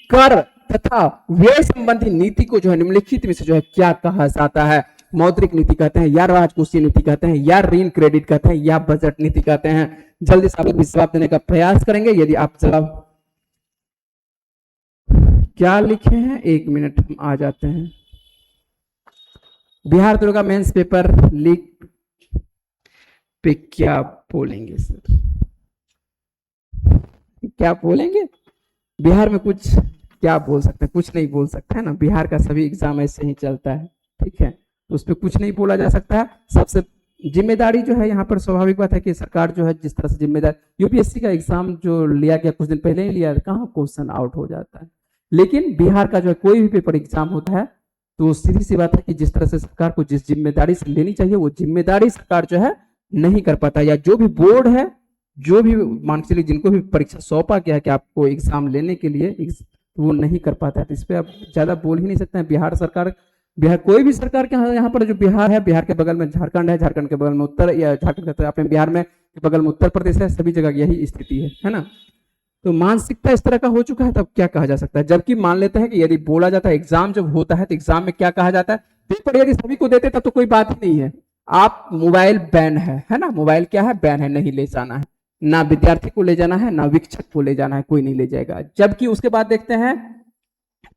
कर तथा व्यय संबंधी नीति को जो है निम्नलिखित में से जो है क्या कहा जाता है। मौद्रिक नीति कहते हैं, या राजकोषीय नीति कहते हैं, या ऋण क्रेडिट कहते हैं, या बजट नीति कहते हैं। जल्दी से आप लोग जवाब देने का प्रयास करेंगे। यदि आप जवाब क्या लिखे हैं, 1 मिनट हम आ जाते हैं। बिहार दुर्गा मेंस पेपर लीक पे क्या बोलेंगे सर? क्या बोलेंगे? बिहार में कुछ क्या बोल सकते हैं? कुछ नहीं बोल सकते है ना, बिहार का सभी एग्जाम ऐसे ही चलता है, ठीक है, तो उस पर कुछ नहीं बोला जा सकता है। सबसे जिम्मेदारी जो है यहाँ पर स्वाभाविक बात है कि सरकार जो है जिस तरह से जिम्मेदार, यूपीएससी का एग्जाम जो लिया गया कुछ दिन पहले ही लिया, कहाँ क्वेश्चन आउट हो जाता है, लेकिन बिहार का जो है कोई भी पेपर एग्जाम होता है तो सीधी सी बात है कि जिस तरह से सरकार को जिस जिम्मेदारी से लेनी चाहिए वो जिम्मेदारी सरकार जो है नहीं कर पाता, या जो भी बोर्ड है, जो भी मान के चलिए जिनको भी परीक्षा सौंपा गया है कि आपको एग्जाम लेने के लिए, वो नहीं कर पाता है। तो इस पर आप ज्यादा बोल ही नहीं सकते हैं। बिहार सरकार, बिहार कोई भी सरकार के यहाँ पर जो बिहार है, बिहार के बगल में झारखंड है, झारखंड के बगल में उत्तर, या झारखंड कहते हैं अपने बिहार में के बगल में उत्तर प्रदेश है, सभी जगह यही स्थिति है ना। तो मानसिकता इस तरह का हो चुका है, तब क्या कहा जा सकता है? जबकि मान लेते हैं कि यदि बोला जाता है एग्जाम जब होता है तो एग्जाम में क्या कहा जाता है, पेपर यदि सभी को देते तब तो कोई बात ही नहीं है। आप मोबाइल बैन है ना, मोबाइल क्या है, बैन है, नहीं ले जाना है, ना विद्यार्थी को ले जाना है, ना शिक्षक को ले जाना है, कोई नहीं ले जाएगा। जबकि उसके बाद देखते हैं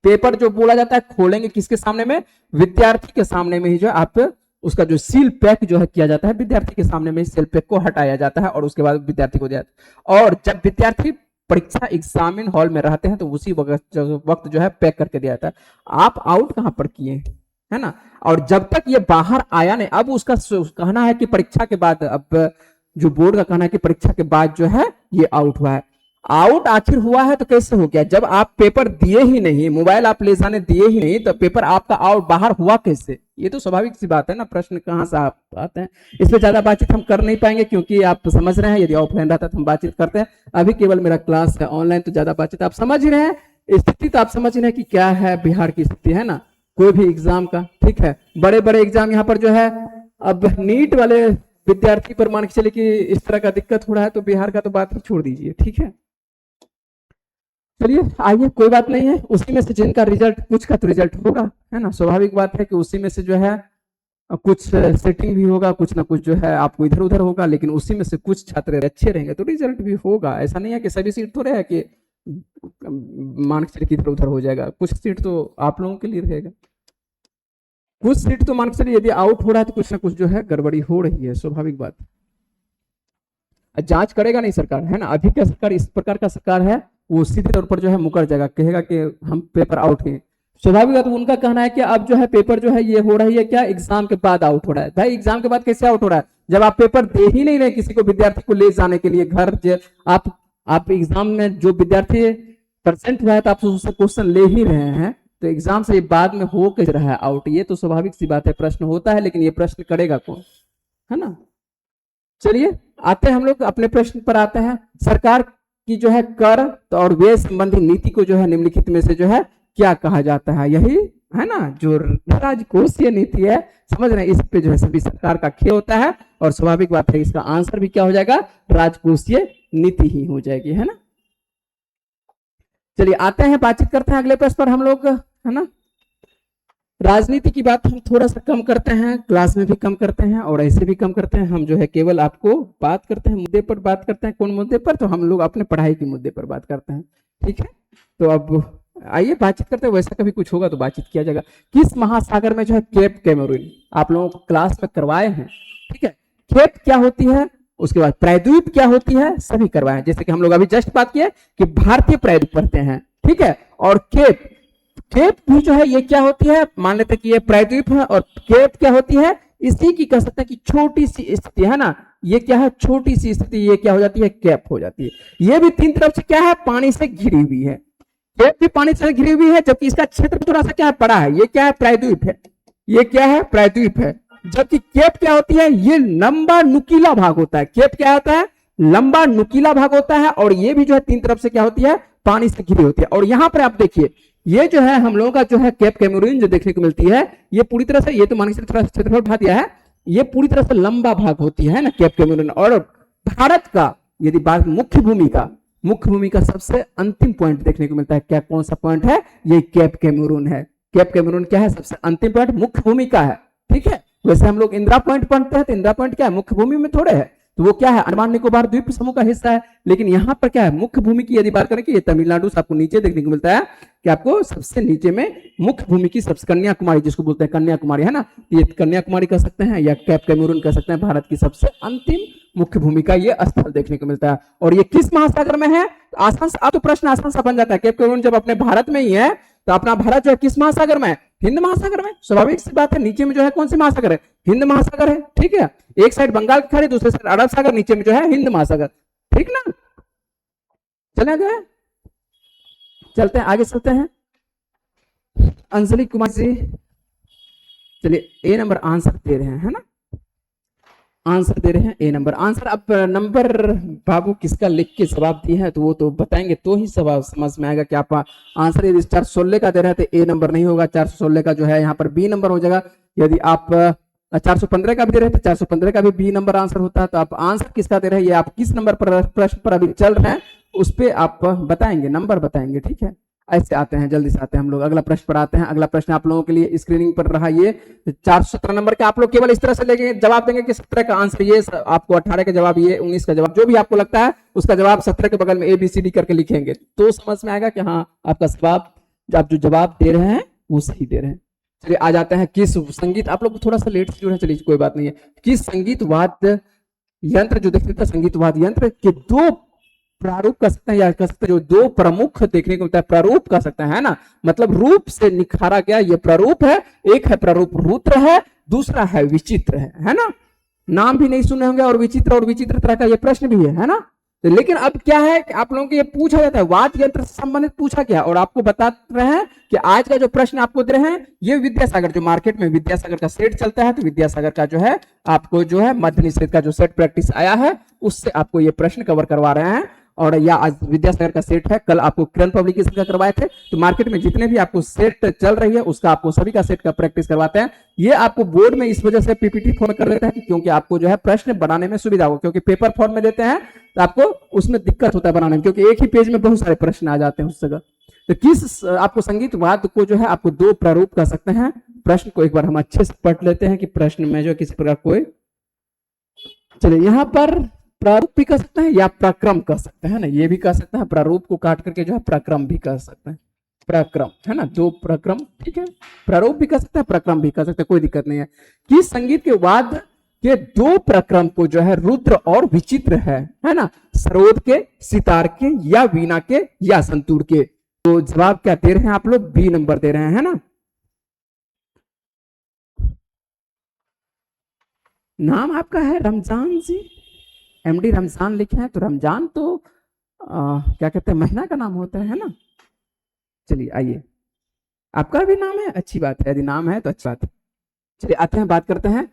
पेपर जो बोला जाता है खोलेंगे किसके सामने में, विद्यार्थी के सामने में ही जो आप उसका जो सील पैक जो है किया जाता है, विद्यार्थी के सामने में सील पैक को हटाया जाता है और उसके बाद विद्यार्थी को दिया जाता है। और जब विद्यार्थी परीक्षा एग्जामिन हॉल में रहते हैं तो उसी वक्त जो है पैक करके दिया जाता है। आप आउट कहां पर किए है ना, और जब तक ये बाहर आया नहीं, अब उसका कहना है कि परीक्षा के बाद, अब जो बोर्ड का कहना है कि परीक्षा के बाद जो है ये आउट हुआ है। आउट आखिर हुआ है तो कैसे हो गया? जब आप पेपर दिए ही नहीं, मोबाइल आप ले जाने दिए ही नहीं, तो पेपर आपका आउट बाहर हुआ कैसे? ये तो स्वाभाविक सी बात है ना, प्रश्न कहां से आप आते हैं। इसमें ज्यादा बातचीत हम कर नहीं पाएंगे क्योंकि आप समझ रहे हैं, यदि ऑफलाइन रहता तो हम बातचीत करते हैं, अभी केवल मेरा क्लास है ऑनलाइन, तो ज्यादा बातचीत आप समझ रहे हैं, स्थिति तो आप समझ रहे हैं कि क्या है बिहार की स्थिति, है ना, कोई भी एग्जाम का, ठीक है। बड़े बड़े एग्जाम यहाँ पर जो है, अब नीट वाले विद्यार्थी पर मान के चले कि इस तरह का दिक्कत हो रहा है, तो बिहार का तो बात ही छोड़ दीजिए, ठीक है। चलिए आइए, कोई बात नहीं है, उसी में से जिनका रिजल्ट, कुछ का तो रिजल्ट होगा, है ना, स्वाभाविक बात है कि उसी में से जो है कुछ सेटिंग भी होगा, कुछ ना कुछ जो है आपको इधर उधर होगा, लेकिन उसी में से कुछ छात्र अच्छे रहेंगे तो रिजल्ट भी होगा। ऐसा नहीं है कि सभी सीट थोड़े है कि मान के चलिए इधर उधर हो जाएगा, कुछ सीट तो आप लोगों के लिए रहेगा, कुछ सीट तो मान के चलिए यदि आउट हो रहा है तो कुछ ना कुछ जो है गड़बड़ी हो रही है, स्वाभाविक बात। जांच करेगा नहीं सरकार, है ना, अभी का सरकार इस प्रकार का सरकार है, वो सीधे तौर पर जो है मुकर जाएगा, कहेगा कि हम पेपर आउट हैं। स्वाभाविक है, तो उनका कहना है कि अब जो है पेपर जो है ये हो रही है क्या, एग्जाम के बाद आउट हो रहा है। भाई एग्जाम के बाद कैसे आउट हो रहा है, जब आप पेपर दे ही नहीं रहे किसी को, विद्यार्थी को ले जाने के लिए घर, आप एग्जाम में जो विद्यार्थी परसेंट हुआ है तो आप उससे क्वेश्चन ले ही रहे हैं, तो एग्जाम से बाद में हो कैसे रहा है आउट? ये तो स्वाभाविक सी बात है, प्रश्न होता है, लेकिन ये प्रश्न करेगा कौन, है ना। चलिए आते हैं हम लोग अपने प्रश्न पर आते हैं। सरकार की जो है कर और व्यय संबंधी नीति को जो है निम्नलिखित में से जो है क्या कहा जाता है? यही है ना जो राजकोषीय नीति है, समझ रहे हैं, इस पे जो है सभी सरकार का खेल होता है, और स्वाभाविक बात है इसका आंसर भी क्या हो जाएगा, राजकोषीय नीति ही हो जाएगी, है ना। चलिए आते हैं, बातचीत करते हैं अगले प्रश्न पर हम लोग, है ना। राजनीति की बात हम थोड़ा सा कम करते हैं, क्लास में भी कम करते हैं और ऐसे भी कम करते हैं, हम जो है केवल आपको बात करते हैं, मुद्दे पर बात करते हैं। कौन मुद्दे पर? तो हम लोग अपने पढ़ाई के मुद्दे पर बात करते हैं, ठीक है। तो अब आइए बातचीत करते हैं, वैसा कभी कुछ होगा तो बातचीत किया जाएगा। किस महासागर में जो है केप कैमरून, आप लोगों को क्लास में करवाए हैं, ठीक है। केप क्या होती है, उसके बाद प्रायद्वीप क्या होती है, सभी करवाए, जैसे कि हम लोग अभी जस्ट बात किए कि भारतीय प्रायद्वीप पढ़ते हैं, ठीक है। और केप भी जो है ये क्या होती है, मान लेते हैं कि ये प्रायद्वीप है, और केप क्या होती है, इसी की कह सकते हैं कि छोटी सी स्थिति, है ना, ये क्या है, छोटी सी स्थिति, ये क्या हो जाती है, केप हो जाती है। ये भी तीन तरफ से क्या है, पानी से घिरी हुई है, केप भी पानी से घिरी हुई है, जबकि इसका क्षेत्र थोड़ा सा क्या है, बड़ा है। ये क्या है, प्रायद्वीप है, ये क्या है, प्रायद्वीप है। जबकि केप क्या होती है, ये लंबा नुकीला भाग होता है। केप क्या होता है, लंबा नुकीला भाग होता है, और ये भी जो है तीन तरफ से क्या होती है, पानी से घिरी होती है। और यहां पर आप देखिए, ये जो है हम लोगों का जो है केप कैमरून जो देखने को मिलती है, ये पूरी तरह से, ये तो मान के थोड़ा क्षेत्रफल बढ़ा दिया है, ये पूरी तरह से लंबा भाग होती है ना केप कैमरून। और भारत का यदि बात मुख्य भूमि का सबसे अंतिम पॉइंट देखने को मिलता है, क्या, कौन सा पॉइंट है, ये केप कैमरून है। केप कैमरून क्या है, सबसे अंतिम पॉइंट मुख्य भूमि का है, ठीक है। वैसे हम लोग इंदिरा पॉइंट पढ़ते हैं, तो इंदिरा पॉइंट क्या है, मुख्य भूमि में थोड़े है, तो वो क्या है, अंडमान निकोबार द्वीप समूह का हिस्सा है। लेकिन यहाँ पर क्या है, मुख्य भूमि की यदि बात करें कि ये तमिलनाडु से आपको नीचे देखने को मिलता है कि आपको सबसे नीचे में मुख्य भूमि की सबसे कन्याकुमारी, जिसको बोलते हैं कन्याकुमारी, है ना, ये कन्याकुमारी कह सकते हैं या कैप कैमरून कह सकते हैं, भारत की सबसे अंतिम मुख्य भूमि का ये स्थल देखने को मिलता है। और ये किस महासागर में है, आसान सा, तो प्रश्न आसान सा बन जाता है, कैप कैमरून जब अपने भारत में ही है तो अपना भारत जो है किस महासागर में है, हिंद महासागर में। स्वाभाविक सी बात है, नीचे में जो है कौन सी महासागर है, हिंद महासागर है, ठीक है। एक साइड बंगाल की खाड़ी, दूसरे साइड अरब सागर, नीचे में जो है हिंद महासागर, ठीक ना। चले गए, चलते हैं आगे, चलते हैं। अंजलि कुमार जी, चलिए ए नंबर आंसर दे रहे हैं, है ना, आंसर दे रहे हैं ए नंबर आंसर। अब नंबर बाबू किसका लिख के जवाब दिए हैं तो वो तो बताएंगे तो ही सवाल समझ में आएगा कि आप आंसर यदि 416 का दे रहे हैं तो ए नंबर नहीं होगा, 416 का जो है यहाँ पर बी नंबर हो जाएगा। यदि आप 415 का भी दे रहे हैं तो 415 का भी बी नंबर आंसर होता है। तो आप आंसर किसका दे रहे हैं, ये आप किस नंबर पर प्रश्न पर अभी चल रहे हैं उस पर आप बताएंगे, नंबर बताएंगे, ठीक है। ऐसे आते हैं, जल्दी से आते हैं हम लोग, अगला प्रश्न पर आते हैं। अगला प्रश्न आप लोगों के लिए स्क्रीनिंग पर रहा, ये 417 नंबर के आप लोग केवल इस तरह से लेंगे, जवाब देंगे कि 17 का आंसर ये, आपको 18 का जवाब ये, 19 का जवाब, जो भी आपको लगता है उसका जवाब 17 के बगल में ABCD करके लिखेंगे तो समझ में आएगा कि हाँ आपका जवाब, आप जो जवाब दे रहे हैं वो सही दे रहे हैं। चलिए आ जाते हैं, किस संगीत, आप लोग थोड़ा सा लेट से जुड़े हैं, चलिए कोई बात नहीं है। किस संगीत वाद्य यंत्र जो देखते थे, संगीत वाद्य यंत्र के दो प्रारूप कर सकते हैं या कह सकते हैं, जो दो प्रमुख देखने को मिलता है, प्रारूप कर सकते हैं, है ना, मतलब रूप से निखारा गया ये प्रारूप है। एक है प्रारूप रुद्र है, दूसरा है विचित्र है ना। नाम भी नहीं सुने होंगे, और विचित्र तरह का ये प्रश्न भी है ना। तो लेकिन अब क्या है कि आप लोगों को ये पूछा जाता है वाद्य यंत्र से संबंधित पूछा गया, और आपको बता रहे हैं कि आज का जो प्रश्न आपको दे रहे हैं ये विद्यासागर, जो मार्केट में विद्यासागर का सेट चलता है, तो विद्यासागर का जो है आपको जो है मध्य निषेध का जो सेट प्रैक्टिस आया है उससे आपको ये प्रश्न कवर करवा रहे हैं। और या आज विद्यासागर का सेट है, कल आपको किरण पब्लिकेशन का करवाए थे। तो मार्केट में जितने भी आपको सेट चल रही है उसका आपको सभी का सेट का प्रैक्टिस करवाते हैं। ये आपको बोर्ड में इस वजह से पीपीटी फॉर्म कर देता है क्योंकि आपको जो है प्रश्न बनाने में सुविधा हो, क्योंकि पेपर फॉर्म में देते हैं तो आपको उसमें दिक्कत होता है बनाने में, क्योंकि एक ही पेज में बहुत सारे प्रश्न आ जाते हैं उस जगह। तो किस आपको संगीत वाद्य को जो है आपको दो प्रारूप कर सकते हैं। प्रश्न को एक बार हम अच्छे से पढ़ लेते हैं कि प्रश्न में जो किसी प्रकार कोई, चलिए यहाँ पर प्रारूप भी कर सकते हैं या प्रक्रम कर सकते हैं ना, ये भी कर सकते हैं, प्रारूप को काट करके जो है प्रक्रम भी कर सकते हैं, प्रक्रम है ना, दो प्रक्रम, ठीक है, प्रारूप भी कर सकते हैं, प्रक्रम भी कर सकते हैं, कोई दिक्कत नहीं है। कि संगीत के वाद्य के दो प्रक्रम को जो है रुद्र और विचित्र है ना, सरोद के, सितार के या वीणा के या संतूर के। तो जवाब क्या दे रहे हैं आप लोग, बी नंबर दे रहे हैं, है ना। नाम आपका है रमजान जी, MD रमजान लिखे हैं, तो रमजान तो क्या कहते हैं, महीना का नाम होता है ना। चलिए आइए, आपका भी नाम है, अच्छी बात है, यदि नाम है तो अच्छी बात है। चलिए आते हैं, बात करते हैं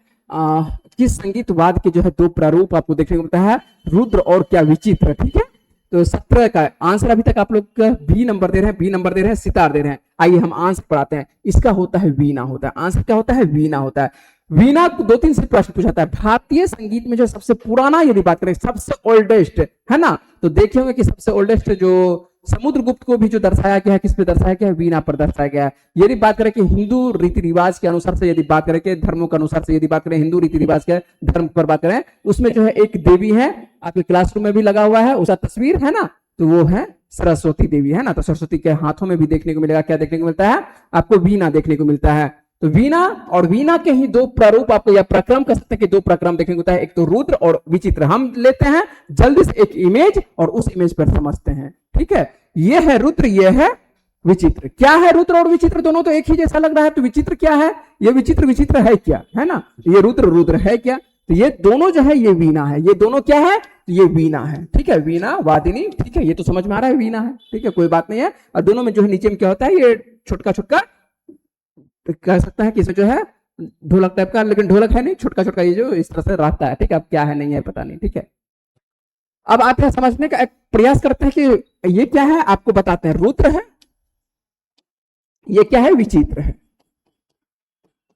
किस संगीत वाद्य के जो है दो प्रारूप आपको देखने को मिलता है, रुद्र और क्या विचित्र, ठीक है। तो 17 का आंसर अभी तक आप लोग बी नंबर दे रहे हैं, बी नंबर दे रहे हैं, सितार दे रहे हैं। आइए हम आंसर पढ़ाते हैं। इसका होता है वीणा होता है, आंसर क्या होता है, वीणा होता है। वीणा को 2-3 से प्रश्न पूछा जाता है। भारतीय संगीत में जो सबसे पुराना यदि बात करें, सबसे ओल्डेस्ट है ना, तो देखे होंगे कि सबसे ओल्डेस्ट जो समुद्रगुप्त को भी जो दर्शाया गया है, किस पे दर्शाया गया है, वीणा पर दर्शाया गया है। यदि बात करें कि हिंदू रीति रिवाज के अनुसार से, यदि बात करें कि धर्मों के अनुसार से, यदि बात करें हिंदू रीति रिवाज के धर्म पर बात करें, उसमें जो है एक देवी है, आपके क्लासरूम में भी लगा हुआ है, उसका तस्वीर है ना, तो वो है सरस्वती देवी, है ना। तो सरस्वती के हाथों में भी देखने को मिलेगा, क्या देखने को मिलता है आपको, वीणा देखने को मिलता है। तो वीणा और वीणा के ही दो प्रारूप आपको या प्रक्रम कह सकते हैं कि दो प्रक्रम देखने को मिलता है, एक तो रुद्र और विचित्र। हम लेते हैं जल्दी से एक इमेज और उस इमेज पर समझते हैं, ठीक है। ये है रुद्र, ये है विचित्र। क्या है रुद्र और विचित्र, दोनों तो एक ही जैसा लग रहा है, तो विचित्र क्या है, ये विचित्र विचित्र है क्या, है ना, ये रुद्र रुद्र है क्या, तो ये दोनों जो है ये वीणा है, ये दोनों क्या है, तो ये वीणा है, ठीक है, वीणा वादिनी, ठीक है, ये तो समझ में आ रहा है वीणा है, ठीक है, कोई बात नहीं है। और दोनों में जो है नीचे में क्या होता है, ये छोटका छोटका कह सकता है कि इसमें जो है ढोलक टाइप का, लेकिन ढोलक है नहीं, छोटका छोटका ये जो इस तरह से रहता है, ठीक है। अब क्या है नहीं है पता नहीं, ठीक है। अब आप यह समझने का एक प्रयास करते हैं कि ये क्या है, आपको बताते हैं, रुद्र है, ये क्या है, विचित्र है।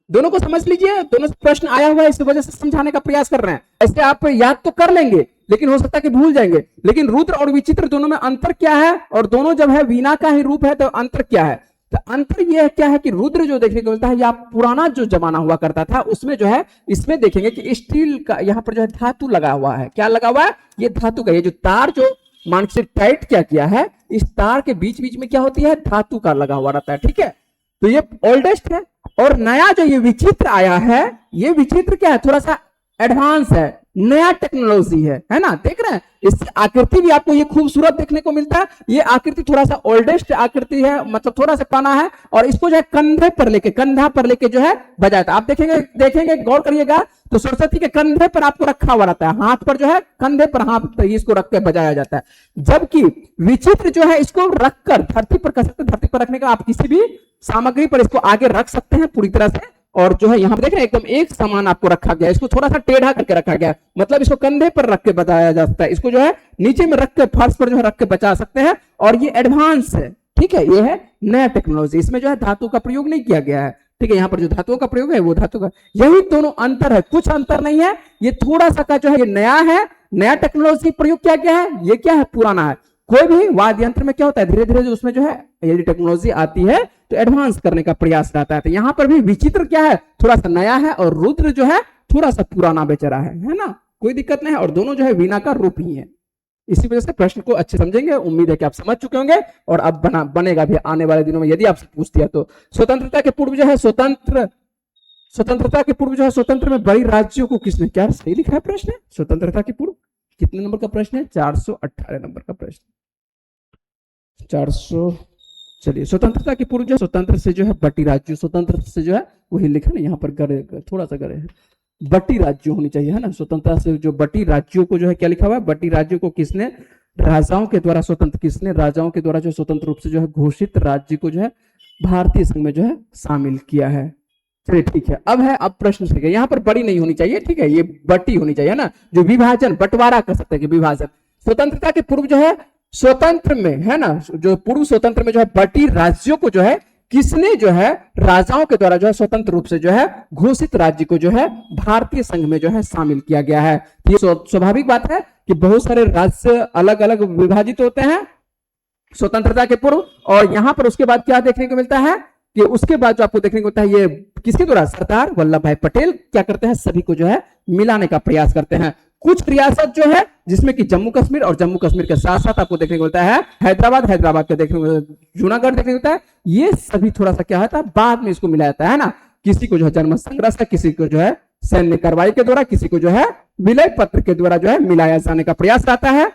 दोनों को समझ लीजिए, दोनों प्रश्न आया हुआ है, इस वजह से समझाने का प्रयास कर रहे हैं। ऐसे आप याद तो कर लेंगे लेकिन हो सकता है कि भूल जाएंगे। लेकिन रुद्र और विचित्र दोनों में अंतर क्या है, और दोनों जब है वीणा का ही रूप है तो अंतर क्या है। तो अंतर यह क्या है कि रुद्र जो देखने को मिलता है या पुराना जो जमाना हुआ करता था उसमें जो है, इसमें देखेंगे कि स्टील का यहाँ पर जो है धातु लगा हुआ है। क्या लगा हुआ है? ये धातु का, ये जो तार जो मानसिक टाइट क्या किया है, इस तार के बीच बीच में क्या होती है, धातु का लगा हुआ रहता है। ठीक है, तो ये ओल्डेस्ट है। और नया जो ये विचित्र आया है, ये विचित्र क्या है, थोड़ा सा एडवांस है, नया टेक्नोलॉजी है ना। देख रहे हैं, इस आकृति भी आपको ये खूबसूरत देखने को मिलता है। ये आकृति थोड़ा सा ओल्डेस्ट आकृति है, मतलब थोड़ा सा पुराना है, और इसको जो है कंधे पर लेके, कंधा पर लेके जो है बजाया था। आप देखेंगे गौर करिएगा तो सरस्वती के कंधे पर आपको रखा हुआ रहता है, हाथ पर जो है कंधे पर हाथ इसको रख के बजाया जाता है। जबकि विचित्र जो है इसको रखकर धरती पर कर सकते, धरती पर रखने का आप किसी भी सामग्री पर इसको आगे रख सकते हैं पूरी तरह से। और जो है यहाँ पर देख रहे हैं एकदम एक समान आपको रखा गया, इसको थोड़ा सा टेढ़ा करके रखा गया, मतलब इसको कंधे पर रख के बजाया जा सकता है, इसको जो है नीचे में रख के फर्श पर जो है रख के बचा सकते हैं। और ये एडवांस है, ठीक है, ये है नया टेक्नोलॉजी, इसमें जो है धातु का प्रयोग नहीं किया गया है। ठीक है, यहाँ पर जो धातुओं का प्रयोग है वो धातु का, यही दोनों अंतर है, कुछ अंतर नहीं है। ये थोड़ा सा का जो है ये नया है, नया टेक्नोलॉजी प्रयोग किया गया है, ये क्या है, पुराना है। कोई भी वाद्य यंत्र में क्या होता है, धीरे धीरे जो उसमें जो है यदि टेक्नोलॉजी आती है तो एडवांस करने का प्रयास रहता है। तो यहाँ पर भी विचित्र क्या है, थोड़ा सा नया है, और रुद्र जो है थोड़ा सा पुराना बेचारा है ना, कोई दिक्कत नहीं है। और दोनों जो है वीणा का रूप ही है। इसी वजह से प्रश्न को अच्छे समझेंगे, उम्मीद है कि आप समझ चुके होंगे, और अब बनेगा भी आने वाले दिनों में यदि आपसे पूछ दिया तो। स्वतंत्रता के पूर्व जो है स्वतंत्रता के पूर्व जो है स्वतंत्र में बड़ी राज्यों को किसने, क्या सही लिखा है प्रश्न? स्वतंत्रता के पूर्व कितने नंबर का प्रश्न है? 418 नंबर का प्रश्न, 400। चलिए, स्वतंत्रता के पूर्व जो स्वतंत्र से जो है बटी राज्य, स्वतंत्र से जो है वही लिखा ना यहाँ पर, गरे थोड़ा सा गरे है, बटी राज्य होनी चाहिए है ना। स्वतंत्रता से जो बटी राज्यों को जो है क्या लिखा हुआ है, बटी राज्यों को किसने, राजाओं के द्वारा स्वतंत्र, किसने, राजाओं के द्वारा जो स्वतंत्र रूप से जो है घोषित राज्य को जो है भारतीय संघ में जो है शामिल किया है। चलिए ठीक है, अब प्रश्न से यहाँ पर बड़ी नहीं होनी चाहिए, ठीक है, ये बटी होनी चाहिए ना, जो विभाजन, बंटवारा कर सकते हैं कि विभाजन। स्वतंत्रता के पूर्व जो है स्वतंत्र में है ना, जो पूर्व स्वतंत्र में जो है बटी राज्यों को जो है किसने जो है राजाओं के द्वारा जो है स्वतंत्र रूप से जो है घोषित राज्य को जो है भारतीय संघ में जो है शामिल किया गया है। ये स्वाभाविक बात है कि बहुत सारे राज्य अलग अलग विभाजित होते हैं स्वतंत्रता के पूर्व, और यहां पर उसके बाद क्या देखने को मिलता है कि उसके बाद जो आपको देखने को मिलता है, ये किसके द्वारा, सरदार वल्लभ भाई पटेल क्या करते हैं, सभी को जो है मिलाने का प्रयास करते हैं। कुछ रियासत जो है जिसमें कि जम्मू कश्मीर, और जम्मू कश्मीर के साथ साथ आपको देखने को मिलता है हैदराबाद के देखने को, जूनागढ़ देखने को मिलता है, ये सभी थोड़ा सा क्या होता है, बाद में इसको मिलाया जाता है ना। किसी को जो है जन्म संग्रह से, किसी को जो है सैन्य कार्रवाई के द्वारा, किसी को जो है विलय पत्र के द्वारा जो है मिलाया जाने का प्रयास रहता है।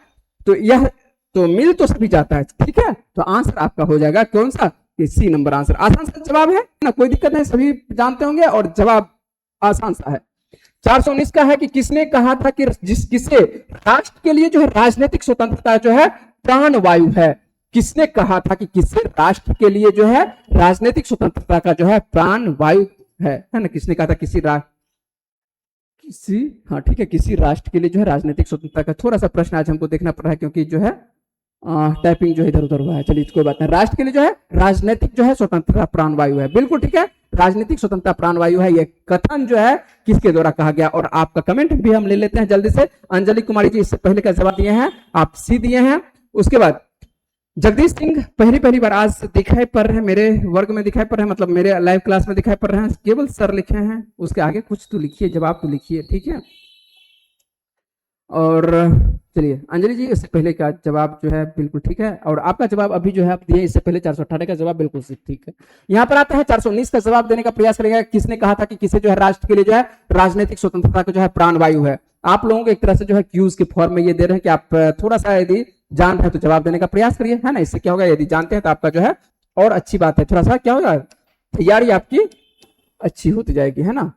तो यह तो मिल तो सभी जाता है, ठीक है। तो आंसर आपका हो जाएगा कौन सा, सी नंबर आंसर। आसान सा जवाब है ना, कोई दिक्कत नहीं, सभी जानते होंगे, और जवाब आसान सा है। 419 का है कि किसने कहा था कि किसे राष्ट्र के लिए जो है राजनीतिक स्वतंत्रता जो है प्राणवायु है। किसने कहा था कि किसे राष्ट्र के लिए जो है राजनीतिक स्वतंत्रता का जो है प्राणवायु है ना। किसने कहा था, हाँ ठीक है, किसी राष्ट्र के लिए जो है राजनीतिक स्वतंत्रता का। थोड़ा सा प्रश्न आज हमको देखना पड़ रहा है क्योंकि जो है टाइपिंग जो है इधर उधर हुआ है। चलिए कोई बात नहीं, राष्ट्र के लिए जो है राजनीतिक जो है स्वतंत्रता प्राणवायु है, बिल्कुल ठीक है, राजनीतिक स्वतंत्रता प्राणवायु है। ये कथन जो है किसके द्वारा कहा गया, और आपका कमेंट भी हम ले लेते हैं जल्दी से। अंजलि कुमारी जी इससे पहले का जवाब दिए हैं, आप सी दिए हैं। उसके बाद जगदीश सिंह पहली बार आज दिखाई पड़ रहे हैं, मेरे वर्ग में दिखाई पड़ रहे हैं, मतलब मेरे लाइव क्लास में दिखाई पड़ रहे हैं। केवल सर लिखे हैं, उसके आगे कुछ तो लिखिए, जवाब तो लिखिए, ठीक है। और चलिए अंजलि जी, इससे पहले का जवाब जो है बिल्कुल ठीक है, और आपका जवाब अभी जो है आप दिए इससे पहले 418 का जवाब बिल्कुल ठीक है। यहाँ पर आता है 419 का जवाब देने का प्रयास करेंगे। किसने कहा था कि किसे जो है राष्ट्र के लिए जो है राजनीतिक स्वतंत्रता को जो है प्राणवायु है। आप लोगों को एक तरह से जो है क्यूज के फॉर्म में ये दे रहे हैं कि आप थोड़ा सा यदि जान रहे हैं तो जवाब देने का प्रयास करिए, है ना। इससे क्या होगा, यदि जानते हैं तो आपका जो है और अच्छी बात है, थोड़ा सा क्या होगा, तैयारी आपकी अच्छी होती जाएगी, है ना।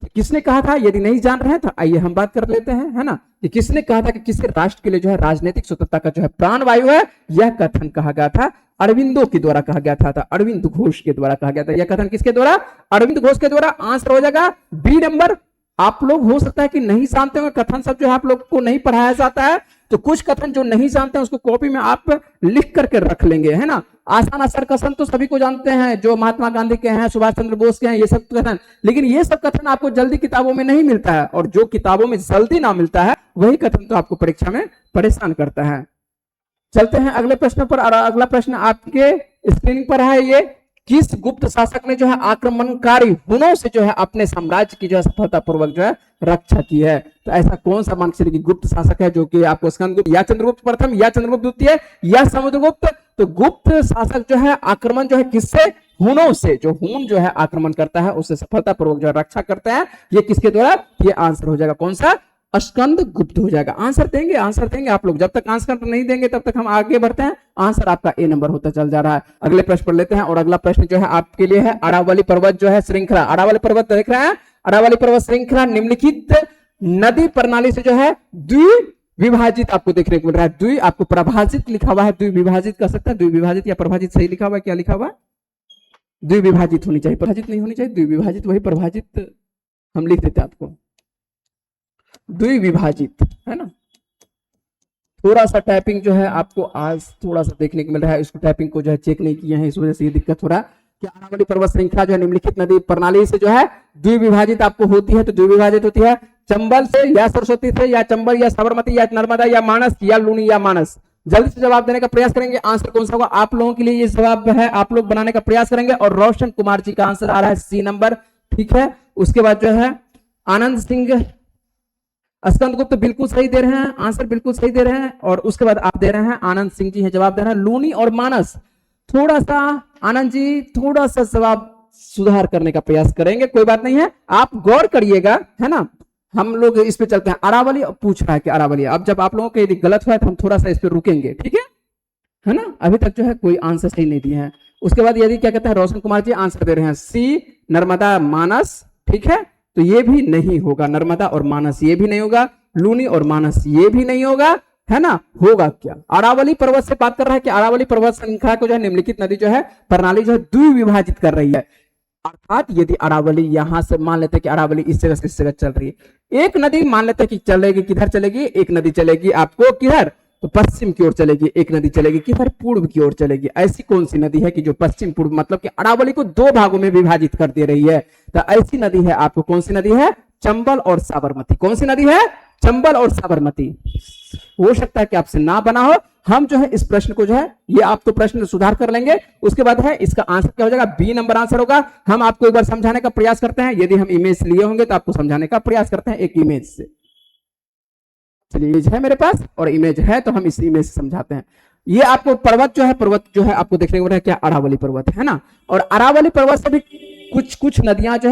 किसने कहा था, यदि नहीं जान रहे हैं तो आइए हम बात कर लेते हैं, है ना, कि किसने कहा था कि किसी राष्ट्र के लिए जो है राजनीतिक स्वतंत्रता का जो है प्राणवायु है। यह कथन कहा गया था अरविंदो के द्वारा कहा गया था, अरविंद घोष के द्वारा कहा गया था। यह कथन किसके द्वारा, अरविंद घोष के द्वारा। आंसर हो जाएगा बी नंबर। आप लोग हो सकता है कि नहीं जानते होंगे, कथन सब जो है आप लोग को नहीं पढ़ाया जाता है, तो कुछ कथन जो नहीं जानते हैं उसको कॉपी में आप लिख करके रख लेंगे, है ना। आसान असर कथन तो सभी को जानते हैं, जो महात्मा गांधी के हैं, सुभाष चंद्र बोस के हैं, ये सब कथन, लेकिन ये सब कथन आपको जल्दी किताबों में नहीं मिलता है, और जो किताबों में जल्दी ना मिलता है वही कथन तो आपको परीक्षा में परेशान करता है। चलते हैं अगले प्रश्न पर, और अगला प्रश्न आपके स्क्रीन पर है। ये किस गुप्त शासक ने जो है आक्रमणकारी हुनों से जो है अपने साम्राज्य की जो है सफलतापूर्वक जो है रक्षा की है? तो ऐसा कौन सा मानक्षेत्र की गुप्त शासक है जो कि आपको स्कंदगुप्त या चंद्रगुप्त प्रथम या चंद्रगुप्त द्वितीय या समुद्रगुप्त? तो गुप्त शासक जो है आक्रमण जो है किससे? हुनों से। जो हुन जो है आक्रमण करता है उससे सफलतापूर्वक जो है रक्षा करते हैं, ये किसके द्वारा? ये आंसर हो जाएगा कौन सा? स्कंदगुप्त हो जाएगा। आंसर देंगे आप लोग। जब तक आंसर नहीं देंगे तब तक हम आगे बढ़ते हैं। आंसर आपका ए नंबर होता चल जा रहा है। अगले प्रश्न पढ़ लेते हैं और अगला प्रश्न जो है आपके लिए है अरावली पर्वत जो है श्रृंखला। अरावली पर्वत देख रहे हैं, अरावली पर्वत श्रृंखला निम्नलिखित नदी प्रणाली से जो है द्विविभाजित आपको देखने को मिल रहा है। द्वि आपको प्रभाजित लिखा हुआ है, द्विविभाजित कर सकते हैं, द्विविभाजित या प्रभाजित सही लिखा हुआ है? क्या लिखा हुआ है? द्विविभाजित होनी चाहिए, प्रभाजित नहीं होनी चाहिए। द्विविभाजित, वही प्रभाजित हम लिख देते आपको, द्विविभाजित है ना। थोड़ा सा टाइपिंग जो है आपको आज थोड़ा सा देखने को मिल रहा है, इसको टाइपिंग को जो है चेक नहीं किया है, इस वजह से ये दिक्कत हो रहा है कि अरावली पर्वत श्रृंखला जो है निम्नलिखित नदी प्रणाली से जो है द्विविभाजित आपको होती है। तो द्विविभाजित होती है चंबल से या सरस्वती से या चंबल या साबरमती या नर्मदा या मानस या लूनी या मानस। जल्दी से जवाब देने का प्रयास करेंगे। आंसर कौन सा होगा आप लोगों के लिए? ये जवाब है आप लोग बनाने का प्रयास करेंगे और रोशन कुमार जी का आंसर आ रहा है सी नंबर। ठीक है, उसके बाद जो है आनंद सिंह, स्कंदगुप्त बिल्कुल सही दे रहे हैं, आंसर बिल्कुल सही दे रहे हैं। और उसके बाद आप दे रहे हैं आनंद सिंह जी है जवाब दे रहे हैं लूनी और मानस। थोड़ा सा आनंद जी थोड़ा सा जवाब सुधार करने का प्रयास करेंगे, कोई बात नहीं है, आप गौर करिएगा, है ना। हम लोग इस पे चलते हैं। अरावली पूछ रहा है कि अरावली, अब जब आप लोगों को यदि गलत हुआ है तो हम थोड़ा सा इस पे रुकेंगे, ठीक है ना। अभी तक जो है कोई आंसर सही नहीं दिया है। उसके बाद यदि क्या कहते हैं रोशन कुमार जी आंसर दे रहे हैं सी नर्मदा मानस। ठीक है, तो ये भी नहीं होगा, नर्मदा और मानस ये भी नहीं होगा, लूनी और मानस ये भी नहीं होगा, है ना। होगा क्या? अरावली पर्वत से बात कर रहा है कि अरावली पर्वत श्रृंखला को जो है निम्नलिखित नदी जो है प्रणाली जो है द्विविभाजित कर रही है। अर्थात यदि अरावली यहां से मान लेते हैं कि अरावली इस जगह से इस जगह चल रही है, एक नदी मान लेते हैं कि चलेगी किधर चलेगी? एक नदी चलेगी आपको किधर? तो पश्चिम की ओर चलेगी। एक नदी चलेगी किधर? पूर्व की ओर चलेगी। ऐसी कौन सी नदी है कि जो पश्चिम पूर्व मतलब कि अरावली को दो भागों में विभाजित कर दे रही है? तो ऐसी नदी है आपको कौन सी नदी है? चंबल और साबरमती। कौन सी नदी है? चंबल और साबरमती। हो सकता है कि आपसे ना बना हो, हम जो है इस प्रश्न को जो है ये आप तो प्रश्न सुधार कर लेंगे। उसके बाद है इसका आंसर क्या हो जाएगा? बी नंबर आंसर होगा। हम आपको एक बार समझाने का प्रयास करते हैं, यदि हम इमेज लिए होंगे तो आपको समझाने का प्रयास करते हैं एक इमेज से। चलिए इमेज है मेरे पास और इमेज है तो हम इस इमेज से समझाते हैं। ये आपको पर्वत जो है आपको देखने को मिल रहा है क्या? अरावली पर्वत है ना। और अरावली पर्वत से भी कुछ नदियां जो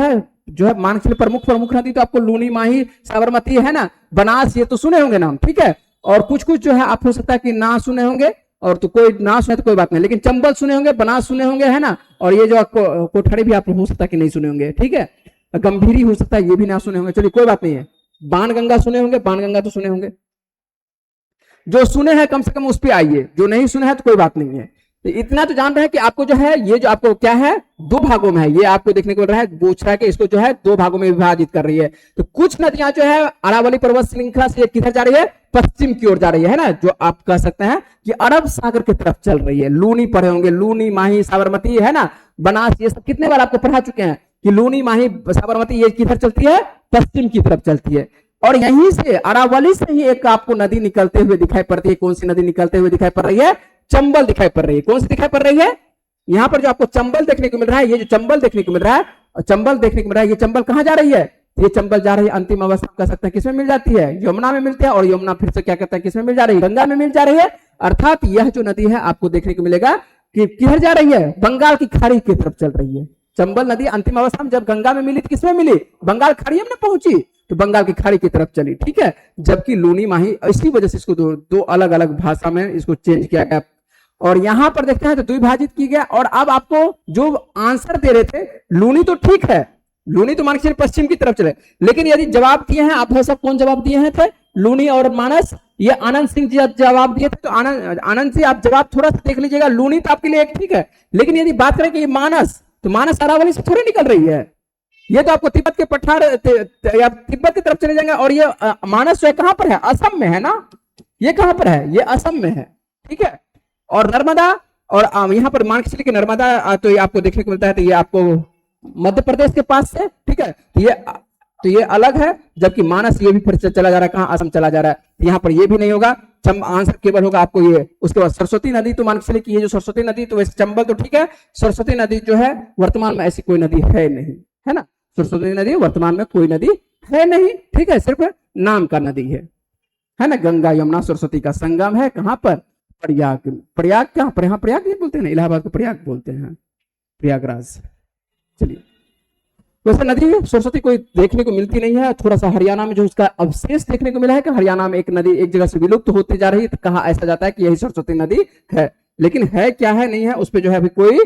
है मान के लिए प्रमुख नदी तो आपको लूनी, माही, साबरमती है ना, बनास, ये तो सुने होंगे नाम, ठीक है। और कुछ जो है आप हो सकता है कि ना सुने होंगे, और तो कोई ना सुने तो कोई बात नहीं, लेकिन चंबल सुने होंगे, बनास सुने होंगे, है ना। और ये जो कोठड़ी भी आप हो सकता है कि नहीं सुने होंगे, ठीक है। गंभीरी हो सकता है ये भी ना सुने होंगे, चलिए कोई बात नहीं है। बाणगंगा सुने होंगे, बाणगंगा तो सुने होंगे। जो सुने हैं कम से कम उस पर आइए, जो नहीं सुने हैं तो कोई बात नहीं है। तो इतना तो जान रहे हैं कि आपको जो है ये जो आपको क्या है दो भागों में है, ये आपको देखने को मिल रहा है, पूछ रहा है कि इसको जो है दो भागों में विभाजित कर रही है। तो कुछ नदियां जो है अरावली पर्वत श्रृंखला से किधर जा रही है? पश्चिम की ओर जा रही है ना, जो आप कह सकते हैं कि अरब सागर की तरफ चल रही है। लूनी पढ़े होंगे, लूनी, माही, साबरमती, है ना, बनास, ये सब कितने बार आपको पढ़ा चुके हैं कि लूनी, माही, साबरमती ये किधर चलती है? पश्चिम की तरफ चलती है। और यहीं से अरावली से ही एक आपको नदी निकलते हुए दिखाई पड़ती है। कौन सी नदी निकलते हुए दिखाई पड़ रही है? चंबल दिखाई पड़ रही है। कौन सी दिखाई पड़ रही है? यहां पर जो आपको चंबल देखने को मिल रहा है, ये जो चंबल देखने को मिल रहा है, चंबल देखने को मिल रहा है, ये चंबल कहां जा रही है? ये चंबल जा रही है अंतिम अवस्था कह सकते हैं किसमें मिल जाती है? यमुना में मिलती है। और यमुना फिर से क्या कहते हैं किसमें मिल जा रही है? गंगा में मिल जा रही है। अर्थात यह जो नदी है आपको देखने को मिलेगा कि किधर जा रही है? बंगाल की खाड़ी की तरफ चल रही है। चंबल नदी अंतिम अवस्था में जब गंगा में मिली तो किसमें मिली? बंगाल खाड़ी में पहुंची, तो बंगाल की खाड़ी की तरफ चली, ठीक है। जबकि लूनी, माही, इसी वजह से इसको दो अलग अलग भाषा में इसको चेंज किया गया। और यहां पर देखते हैं तो द्विभाजित की गया। और अब आपको जो आंसर दे रहे थे, लूनी तो ठीक है, लूनी तो मान के पश्चिम की तरफ चले, लेकिन यदि जवाब दिए हैं आप सब कौन जवाब दिए हैं थे? लूनी और मानस, ये आनंद सिंह जी जवाब दिए थे। तो आनंद जी आप जवाब थोड़ा सा देख लीजिएगा। लूनी तो आपके लिए एक ठीक है, लेकिन यदि बात करें कि ये मानस, तो मानस अरावली से थोड़ी निकल रही है, ये तो आपको तिब्बत के पठार या तिब्बत की तरफ चले जाएंगे। और ये मानस जो है कहां पर है? असम में है ना। ये कहां पर है? ये असम में है, ठीक है। और नर्मदा, और यहां पर मान के चलिए कि नर्मदा तो ये आपको देखने को मिलता है, तो ये आपको मध्य प्रदेश के पास से, ठीक है। तो ये अलग है, जबकि मानस ये भी फिर से चला जा रहा है कहाँ, असम चला जा रहा है, तो यहाँ पर ये भी नहीं होगा। आंसर केवल होगा आपको ये। उसके बाद सरस्वती नदी, तो मान के चलिए कि ये जो सरस्वती नदी, तो वैसे चंबल तो ठीक है, सरस्वती नदी जो है वर्तमान में ऐसी कोई नदी है नहीं, है ना, सरस्वती नदी वर्तमान में कोई नदी है नहीं, ठीक है, सिर्फ नाम का नदी है ना। गंगा यमुना सरस्वती का संगम है कहां पर, प्रयाग। प्रयाग कहां पर, यहाँ प्रयाग नहीं बोलते हैं, इलाहाबाद को प्रयाग बोलते हैं, प्रयागराज। चलिए, वैसे नदी सरस्वती कोई देखने को मिलती नहीं है। थोड़ा सा हरियाणा में जो उसका अवशेष देखने को मिला है कि हरियाणा में एक नदी एक जगह से विलुप्त होती जा रही है, तो कहा ऐसा जाता है कि यही सरस्वती नदी है, लेकिन है क्या है नहीं है उस पर जो है अभी कोई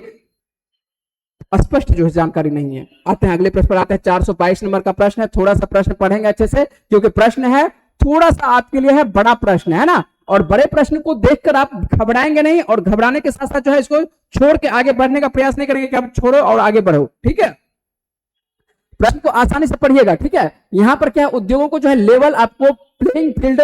स्पष्ट जो है जानकारी नहीं है। आते हैं अगले प्रश्न पर आते हैं। 422 नंबर का प्रश्न है। थोड़ा सा प्रश्न पढ़ेंगे अच्छे से, क्योंकि प्रश्न है थोड़ा सा आपके लिए है बड़ा प्रश्न, है ना, और बड़े प्रश्न को देखकर आप घबराएंगे नहीं, और घबराने के साथ साथ जो है इसको छोड़ के आगे बढ़ने का प्रयास नहीं करेंगे कि आप छोड़ो और आगे बढ़ो, ठीक है। प्रश्न को आसानी से पढ़िएगा, ठीक है। यहां पर क्या है, उद्योगों को जो है लेवल आपको प्लेइंग फील्ड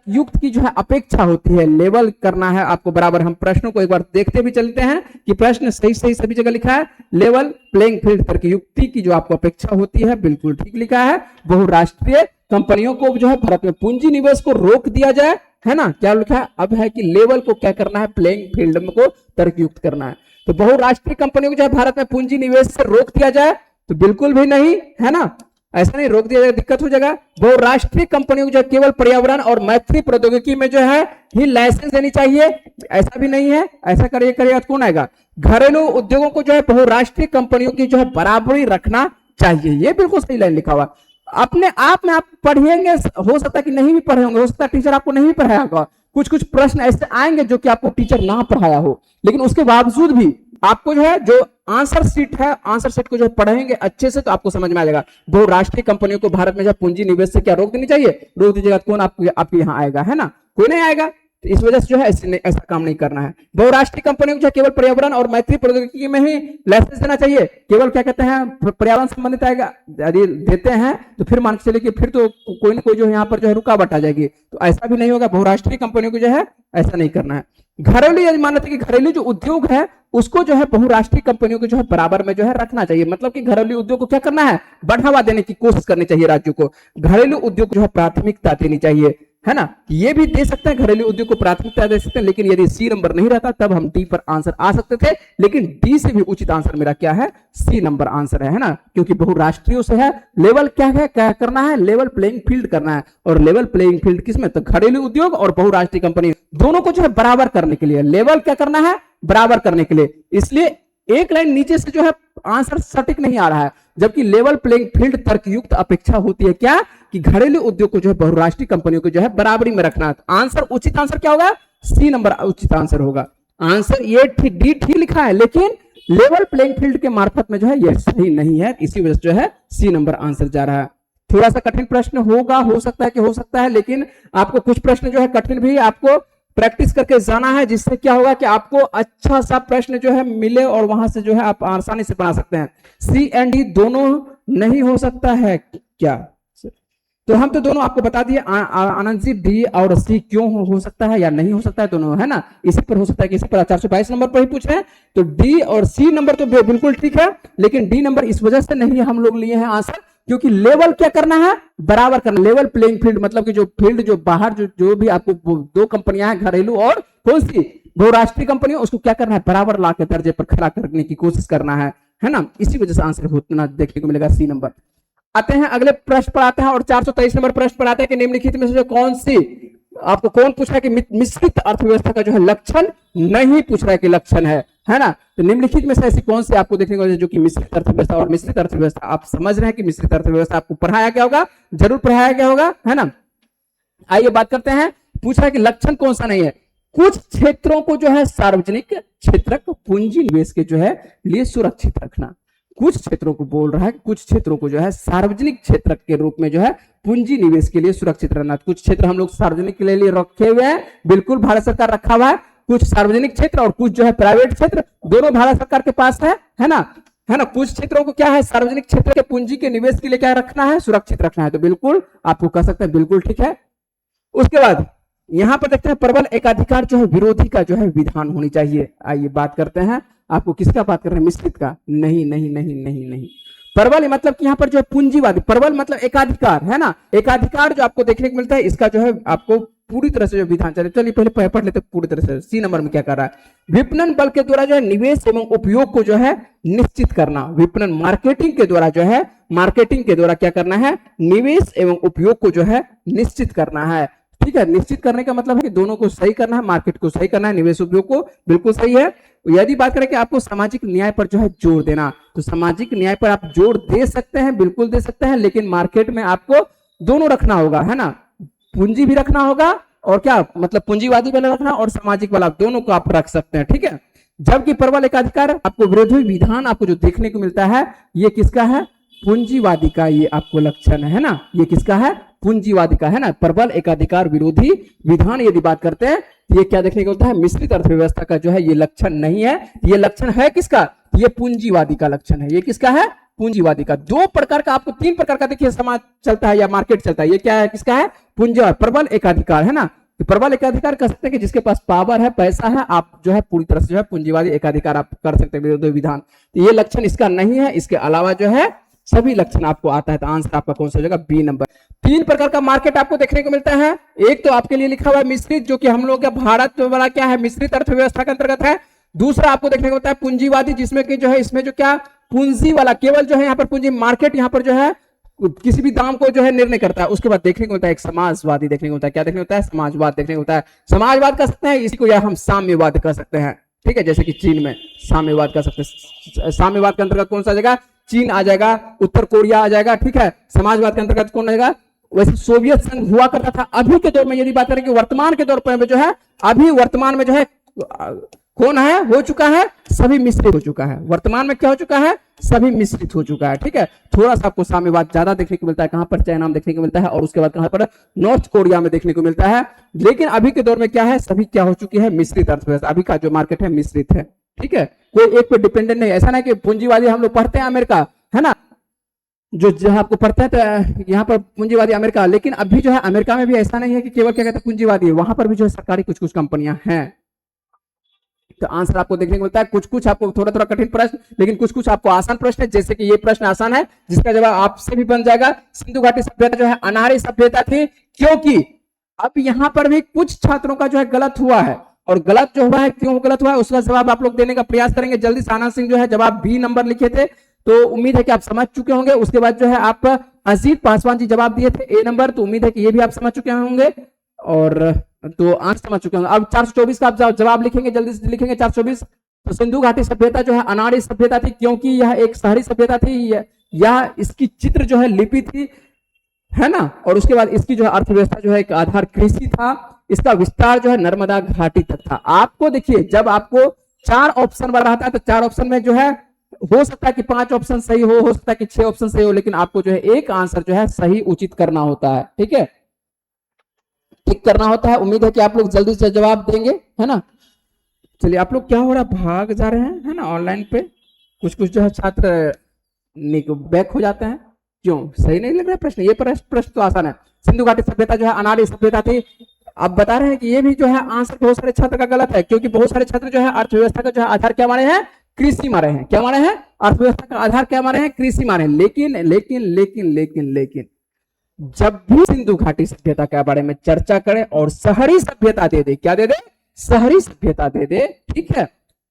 युक्त की जो है अपेक्षा होती है, लेवल करना है आपको बराबर। हम प्रश्नों को एक बार देखते भी चलते हैं कि प्रश्न सही सही सभी जगह लिखा है। लेवल प्लेइंग फील्ड पर युक्ति की जो आपको अपेक्षा होती है, बिल्कुल ठीक लिखा है। बहुराष्ट्रीय कंपनियों को जो है भारत में पूंजी निवेश को रोक दिया जाए, है ना, क्या लिखा है, अब है कि लेवल को क्या करना है, प्लेइंग फील्ड को तर्कयुक्त करना है। तो बहुराष्ट्रीय कंपनियों को जो है भारत में पूंजी निवेश से रोक दिया जाए, तो बिल्कुल भी नहीं, है ना, ऐसा नहीं, रोक दिया जाएगा दिक्कत हो जाएगा। बहुराष्ट्रीय कंपनियों को जो केवल पर्यावरण और मैत्री प्रौद्योगिकी में जो है ही लाइसेंस देनी चाहिए, ऐसा भी नहीं है। ऐसा करिएगा तो कौन आएगा। घरेलू उद्योगों को जो है बहुराष्ट्रीय कंपनियों की जो है बराबरी रखना चाहिए, ये बिल्कुल सही लाइन लिखा हुआ। अपने आप में आप पढ़ेंगे, हो सकता है कि नहीं भी पढ़े होंगे, हो सकता है टीचर आपको नहीं पढ़ाया होगा, कुछ कुछ प्रश्न ऐसे आएंगे जो कि आपको टीचर ना पढ़ाया हो, लेकिन उसके बावजूद भी आपको जो है जो आंसर शीट है, आंसर शीट को जो पढ़ेंगे अच्छे से तो आपको समझ में आ जाएगा। बहुराष्ट्रीय कंपनियों को भारत में जो पूंजी निवेश से क्या रोक देनी चाहिए, रोक दीजिएगा, कौन आपके यहाँ आएगा, है ना, कोई नहीं आएगा। तो इस वजह से जो है ऐसा काम नहीं करना है। बहुराष्ट्रीय कंपनियों को जो केवल पर्यावरण और मैत्री प्रौद्योगिकी में ही लाइसेंस देना चाहिए, केवल क्या कहते हैं पर्यावरण संबंधित आएगा, यदि देते हैं तो फिर मान के चलिए कि फिर तो कोई ना कोई जो यहाँ पर जो है रुकावट आ जाएगी, तो ऐसा भी नहीं होगा। बहुराष्ट्रीय कंपनियों को जो है ऐसा नहीं करना है। घरेलू यदि मानते कि घरेलू जो उद्योग है उसको जो है बहुराष्ट्रीय कंपनियों को जो है बराबर में जो है रखना चाहिए, मतलब कि घरेलू उद्योग को क्या करना है, बढ़ावा देने की कोशिश करनी चाहिए राज्यों को। घरेलू उद्योग जो है प्राथमिकता देनी चाहिए, है ना, ये भी दे सकते हैं, घरेलू उद्योग को प्राथमिकता दे सकते हैं, लेकिन यदि सी नंबर नहीं रहता तब हम डी पर आंसर आ सकते थे, लेकिन डी से भी उचित आंसर मेरा क्या है, सी नंबर आंसर है ना, क्योंकि बहुराष्ट्रीय से है। लेवल क्या है, क्या करना है, लेवल प्लेइंग फील्ड करना है, और लेवल प्लेइंग फील्ड किसमें, तो घरेलू उद्योग और बहुराष्ट्रीय कंपनी दोनों को जो है बराबर करने के लिए, लेवल क्या करना है, बराबर करने के लिए। इसलिए एक लाइन नीचे से जो है आंसर सटीक नहीं आ रहा है, जबकि लेवल प्लेइंग फील्ड तर्कयुक्त अपेक्षा होती है क्या, कि घरेलू उद्योग को जो है बहुराष्ट्रीय कंपनियों को जो है बराबरी में रखना है। आंसर उचित आंसर क्या होगा, सी नंबर उचित आंसर होगा। आंसर ये ठीक डी ठीक लिखा है, लेकिन लेवल प्लेइंग फील्ड के मार्फत में जो है ये सही नहीं है, इसी वजह से जो है सी नंबर आंसर जा रहा है। थोड़ा सा कठिन प्रश्न होगा, हो सकता है कि हो सकता है, लेकिन आपको कुछ प्रश्न जो है कठिन भी आपको प्रैक्टिस करके जाना है, जिससे क्या होगा कि आपको अच्छा सा प्रश्न जो है मिले और वहां से जो है आप आसानी से बना सकते हैं। सी एंड डी दोनों नहीं हो सकता है क्या, तो हम तो दोनों आपको बता दिए। आनंद जी डी और सी क्यों हो सकता है या नहीं हो सकता है, दोनों, है ना, इसी पर हो सकता है कि इसी पर 422 नंबर पर ही पूछ रहे हैं, तो डी और सी नंबर तो बिल्कुल ठीक है, लेकिन डी नंबर इस वजह से नहीं हम लोग लिए हैं आंसर, क्योंकि लेवल क्या करना है, बराबर करना। लेवल प्लेइंग फील्ड मतलब कि जो फील्ड जो बाहर जो भी आपको दो कंपनियां हैं, घरेलू और कौन सी बहुराष्ट्रीय कंपनियां, उसको क्या करना है, बराबर ला के दर्जे पर खड़ा करने की कोशिश करना है ना, इसी वजह से आंसर होना देखने को मिलेगा सी नंबर। आते हैं अगले प्रश्न पर आते हैं, और 423 नंबर प्रश्न पर आते हैं कि निम्नलिखित में से कौन सी, आपको कौन पूछ रहा है कि मिश्रित अर्थव्यवस्था का जो है लक्षण नहीं पूछ रहा है कि लक्षण है ना, तो निम्नलिखित में से ऐसी कौन सी आपको देखने को मिलेगी जो कि मिश्रित अर्थव्यवस्था, और मिश्रित अर्थव्यवस्था आप समझ रहे हैं कि मिश्रित अर्थव्यवस्था आपको पढ़ाया गया होगा, जरूर पढ़ाया गया होगा, है ना। आइए बात करते हैं, पूछ रहा है कि लक्षण कौन सा नहीं है। कुछ क्षेत्रों को जो है सार्वजनिक क्षेत्रक पूंजी निवेश के जो है लिए सुरक्षित रखना, कुछ क्षेत्रों को बोल रहा है, कुछ क्षेत्रों को जो है सार्वजनिक क्षेत्र के रूप में जो है पूंजी निवेश के लिए सुरक्षित रहना। कुछ क्षेत्र हम लोग सार्वजनिक के लिए रखे हुए हैं, बिल्कुल भारत सरकार रखा हुआ है, कुछ सार्वजनिक क्षेत्र और कुछ जो है प्राइवेट क्षेत्र, दोनों भारत सरकार के पास है ना, कुछ क्षेत्रों को क्या है, सार्वजनिक क्षेत्र के पूंजी के निवेश के लिए क्या रखना है, सुरक्षित रखना है, तो बिल्कुल आपको कह सकते हैं बिल्कुल ठीक है। उसके बाद यहां पर देखते हैं प्रबल एकाधिकार जो है विरोधी का जो है विधान होनी चाहिए। आइए बात करते हैं, आपको किसका बात कर रहे हैं, मिश्रित का, नहीं नहीं नहीं नहीं नहीं, प्रबल मतलब कि यहाँ पर जो है पूंजीवादी, प्रबल मतलब एकाधिकार है ना, एकाधिकार जो आपको देखने को मिलता है, इसका जो है आपको पूरी तरह से जो विधान चलिए पहले पढ़ लेते पूरी तरह से। सी नंबर में क्या कर रहा है, विपणन बल के द्वारा जो है निवेश एवं उपयोग को जो है निश्चित करना। विपणन मार्केटिंग के द्वारा जो है, मार्केटिंग के द्वारा क्या करना है, निवेश एवं उपयोग को जो है निश्चित करना है। ठीक है, निश्चित करने का मतलब है कि दोनों को सही करना है, मार्केट को सही करना है, निवेश उपयोग को, बिल्कुल सही है। यदि बात करें कि आपको सामाजिक न्याय पर जो है जोर देना, तो सामाजिक न्याय पर आप जोर दे सकते हैं, बिल्कुल दे सकते हैं, लेकिन मार्केट में आपको दोनों रखना होगा, है ना, पूंजी भी रखना होगा और क्या मतलब पूंजीवादी वाला रखना और सामाजिक वाला, दोनों को आप रख सकते हैं। ठीक है, जबकि प्रबल एकाधिकार आपको विरोधी विधान आपको जो देखने को मिलता है, ये किसका है, पूंजीवादी का ये आपको लक्षण है ना, ये किसका है, पूंजीवादी का है ना। प्रबल एकाधिकार विरोधी विधान यदि बात करते हैं, ये क्या देखने को मिलता है, मिश्रित अर्थव्यवस्था का जो है ये लक्षण नहीं है, ये लक्षण है किसका, ये पूंजीवादी का लक्षण है। ये किसका है, पूंजीवादी का। दो प्रकार का आपको, तीन प्रकार का देखिए समाज चलता है या मार्केट चलता है, ये क्या है, किसका है, पूंजी, प्रबल एकाधिकार है ना। तो प्रबल एकाधिकार कर सकते हैं कि जिसके पास पावर है, पैसा है, आप जो है पूरी तरह से जो है पूंजीवादी एकाधिकार आप कर सकते हैं, विरोधी विधान। तो ये लक्षण इसका नहीं है, इसके अलावा जो है सभी लक्षण आपको आता है। तो आंसर आपका कौन सा हो जाएगा, बी नंबर। तीन प्रकार का मार्केट आपको देखने को मिलता है। एक तो आपके लिए लिखा हुआ है मिश्रित, जो कि हम लोग का भारत वाला क्या है, मिश्रित अर्थव्यवस्था के अंतर्गत है। दूसरा आपको देखने को मिलता है पूंजीवादी, जिसमें कि जो है इसमें जो क्या पूंजी वाला, केवल जो है यहाँ पर पूंजी, मार्केट यहाँ पर जो है किसी भी दाम को जो है निर्णय करता है। उसके बाद देखने को मिलता है एक समाजवादी देखने को मिलता है, क्या देखने को मिलता है, समाजवाद देखने को मिलता है। समाजवाद कर सकते हैं इसी को, या हम साम्यवाद कर सकते हैं। ठीक है, जैसे कि चीन में साम्यवाद कर सकते हैं। साम्यवाद के अंतर्गत कौन सा आ जाएगा, चीन आ जाएगा, उत्तर कोरिया आ जाएगा। ठीक है, समाजवाद के अंतर्गत कौन आएगा, वैसे सोवियत संघ हुआ करता था। अभी के दौर में यदि बात करें कि वर्तमान के दौर पर जो है, अभी वर्तमान में जो है कौन है, हो चुका है, सभी मिश्रित हो चुका है। वर्तमान में क्या हो चुका है, सभी मिश्रित हो चुका है। ठीक है, थोड़ा सा आपको साम्यवाद ज्यादा देखने को मिलता है, कहां पर, चाइना में देखने को मिलता है, और उसके बाद कहां पर, नॉर्थ कोरिया में देखने को मिलता है। लेकिन अभी के दौर में क्या है, सभी क्या हो चुकी है, मिश्रित अर्थव्यवस्था। अभी का जो मार्केट है मिश्रित है। ठीक है, कोई एक पे डिपेंडेंट नहीं, ऐसा नहीं कि पूंजीवादी हम लोग पढ़ते हैं अमेरिका, है ना, जो आपको पढ़ते हैं तो यहाँ पर पूंजीवादी अमेरिका, लेकिन अभी जो है अमेरिका में भी ऐसा नहीं है कि केवल क्या कहते हैं पूंजीवादी है, वहां पर भी जो है सरकारी कुछ कुछ कंपनियां हैं। तो आंसर आपको देखने को मिलता है कुछ कुछ आपको थोड़ा थोड़ा कठिन प्रश्न, लेकिन कुछ कुछ आपको आसान प्रश्न है। जैसे कि ये प्रश्न आसान है, जिसका जवाब आपसे भी बन जाएगा। सिंधु घाटी सभ्यता जो है अनार्य सभ्यता थी, क्योंकि अब यहाँ पर भी कुछ छात्रों का जो है गलत हुआ है, और गलत जो हुआ है, क्यों गलत हुआ है, उसका जवाब आप लोग देने का प्रयास करेंगे जल्दी। साना सिंह जो है जवाब बी नंबर लिखे थे, तो उम्मीद है कि आप समझ चुके होंगे। उसके बाद जो है आप अजीत पासवान जी जवाब दिए थे ए नंबर, तो उम्मीद है कि ये भी आप समझ चुके होंगे, और तो आंसर समझ चुके होंगे। अब 424 का आप जवाब लिखेंगे, जल्दी से लिखेंगे 424। तो सिंधु घाटी सभ्यता जो है अनार्य सभ्यता थी, क्योंकि यह एक शहरी सभ्यता थी, यह इसकी चित्र जो है लिपि थी, है ना, और उसके बाद इसकी जो है अर्थव्यवस्था जो है एक आधार कृषि था, इसका विस्तार जो है नर्मदा घाटी तक था। आपको देखिए, जब आपको 4 ऑप्शन बना रहता है, तो 4 ऑप्शन में जो है हो सकता है कि 5 ऑप्शन सही हो सकता है कि 6 ऑप्शन सही हो, लेकिन आपको जो है एक आंसर जो है सही उचित करना होता है। ठीक है, टिक करना होता है। उम्मीद है कि आप लोग जल्दी से जवाब देंगे, है ना। चलिए, आप लोग क्या हो रहा है, भाग जा रहे हैं, है ना, ऑनलाइन पे कुछ कुछ जो है छात्र बैक हो जाते हैं, क्यों, सही नहीं लग रहा है प्रश्न। ये प्रश्न तो आसान है। सिंधु घाटी सभ्यता जो है अनार्य सभ्यता थी। अब बता रहे हैं कि ये भी जो है आंसर बहुत सारे छात्र का गलत है, क्योंकि बहुत सारे छात्र जो है अर्थव्यवस्था का जो है आधार क्या माने हैं, कृषि मारे हैं। क्या मारे हैं, अर्थव्यवस्था का आधार क्या मारे हैं, कृषि मारे हैं। लेकिन लेकिन लेकिन लेकिन लेकिन जब भी सिंधु घाटी सभ्यता के बारे में चर्चा करें और शहरी सभ्यता दे दे, क्या दे दे, शहरी सभ्यता दे दे, ठीक है,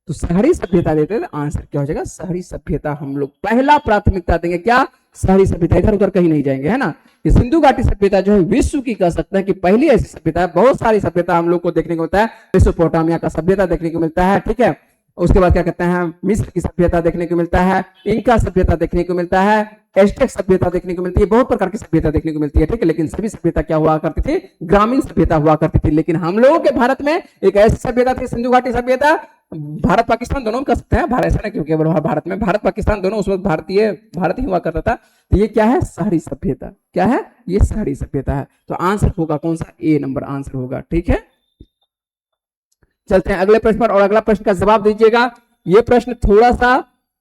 तो शहरी सभ्यता देते हैं, आंसर क्या हो जाएगा, शहरी सभ्यता हम लोग पहला प्राथमिकता देंगे। क्या, शहरी सभ्यता, इधर उधर कहीं नहीं जाएंगे, है ना। ये सिंधु घाटी सभ्यता जो है विश्व की कह सकते हैं कि पहली ऐसी सभ्यता है। बहुत सारी सभ्यता हम लोग को देखने को मिलता है, मेसोपोटामिया का सभ्यता देखने को मिलता है, ठीक है। उसके बाद क्या कहते हैं, मिस्र की सभ्यता देखने को मिलता है, इंका सभ्यता देखने को मिलता है, एस्टेक सभ्यता देखने को मिलती है, बहुत प्रकार की सभ्यता देखने को मिलती है, ठीक है। लेकिन सभी सभ्यता क्या हुआ करती थी, ग्रामीण सभ्यता हुआ करती थी। लेकिन हम लोगों के भारत में एक ऐसी सभ्यता थी, सिंधु घाटी सभ्यता, भारत पाकिस्तान दोनों कर सकते हैं, भारत ऐसा नहीं क्योंकि भारत में भारत पाकिस्तान दोनों उस वक्त भारत ही हुआ करता था। तो ये क्या है, शहरी सभ्यता, क्या है, ये शहरी सभ्यता है। तो आंसर होगा कौन सा, ए नंबर आंसर होगा, ठीक है। चलते हैं अगले प्रश्न पर, और अगला प्रश्न का जवाब दीजिएगा। ये प्रश्न थोड़ा सा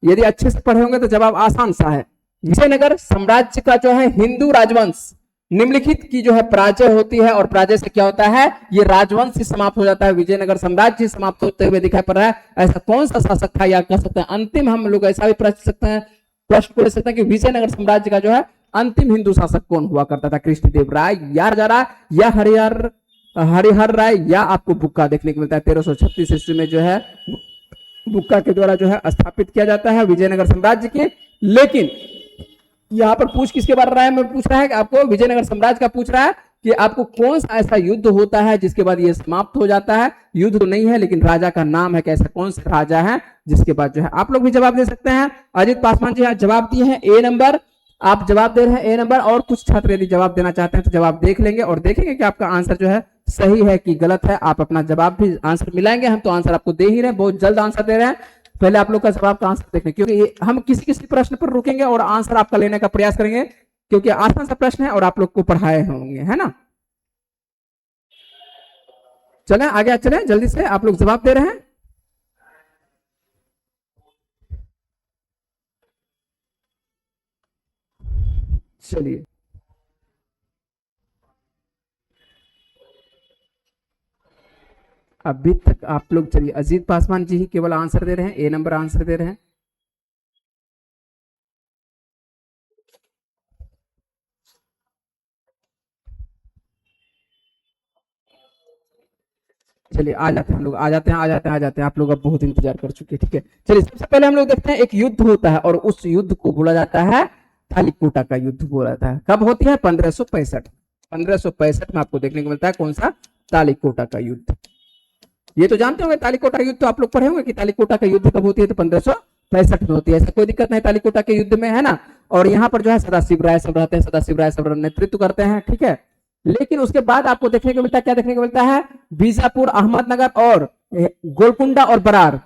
यदि अच्छे से पढ़े होंगे तो जवाब आसान सा है। विजयनगर साम्राज्य का जो है हिंदू राजवंश निम्नलिखित की जो है पराजय होती है, और पराजय से क्या होता है, ये राजवंश ही समाप्त हो जाता है, विजयनगर साम्राज्य समाप्त होते हुए दिखाई पड़ रहा है। ऐसा कौन सा शासक था, या कह सकते हैं अंतिम, हम लोग ऐसा भी पूछ सकते हैं प्रश्न को ले सकते हैं कि विजयनगर साम्राज्य का जो है अंतिम हिंदू शासक कौन हुआ करता था, कृष्णदेव राय या राजा राय या हरिहर राय या आपको बुक्का देखने को मिलता है। 1336 ईस्वी में जो है बुक्का के द्वारा जो है स्थापित किया जाता है विजयनगर साम्राज्य के। लेकिन यहाँ पर पूछ किसके बारे में पूछ रहा है कि आपको विजयनगर साम्राज्य का पूछ रहा है कि आपको कौन सा ऐसा युद्ध होता है जिसके बाद ये समाप्त हो जाता है। युद्ध तो नहीं है लेकिन राजा का नाम है कि ऐसा कौन सा राजा है जिसके बाद जो है। आप लोग भी जवाब दे सकते हैं। अजीत पासवान जी जवाब दिए हैं ए नंबर, आप जवाब दे रहे हैं ए नंबर। और कुछ छात्र यदि जवाब देना चाहते हैं तो जवाब देख लेंगे और देखेंगे कि आपका आंसर जो है सही है कि गलत है। आप अपना जवाब भी आंसर मिलाएंगे। हम तो आंसर आपको दे ही रहे हैं, बहुत जल्द आंसर दे रहे हैं। पहले आप लोग का जवाब का आंसर देखने, क्योंकि हम किसी किसी प्रश्न पर रुकेंगे और आंसर आपका लेने का प्रयास करेंगे, क्योंकि आसान सा प्रश्न है और आप लोग को पढ़ाए होंगे, है ना। चलें आगे चलें, जल्दी से आप लोग जवाब दे रहे हैं। चलिए अभी तक आप लोग, चलिए अजीत पासवान जी ही केवल आंसर दे रहे हैं, ए नंबर आंसर दे रहे हैं। चलिए आ जाते हैं हम लोग, आ जाते हैं। आप लोग अब बहुत इंतजार कर चुके हैं, ठीक है। चलिए सबसे पहले हम लोग देखते हैं, एक युद्ध होता है और उस युद्ध को बोला जाता है तालिकोटा का युद्ध बोला जाता है। कब होती है? 1565 में आपको देखने को मिलता है कौन सा? तालिकोटा का युद्ध। ये तो जानते होंगे तालिकोटा का युद्ध, तो आप लोग पढ़े होंगे कि तालिकोटा का युद्ध कब होती है, तो 1565 में होती है। ऐसा कोई दिक्कत नहीं तालिकोटा के युद्ध में, है ना। और यहाँ पर जो है सदाशिव राय सब रहते हैं, सदाशिव राय सब नेतृत्व करते हैं, ठीक है। लेकिन उसके बाद आपको देखने को मिलता है, क्या देखने को मिलता है? बीजापुर, अहमदनगर और गोलकुंडा और बरार।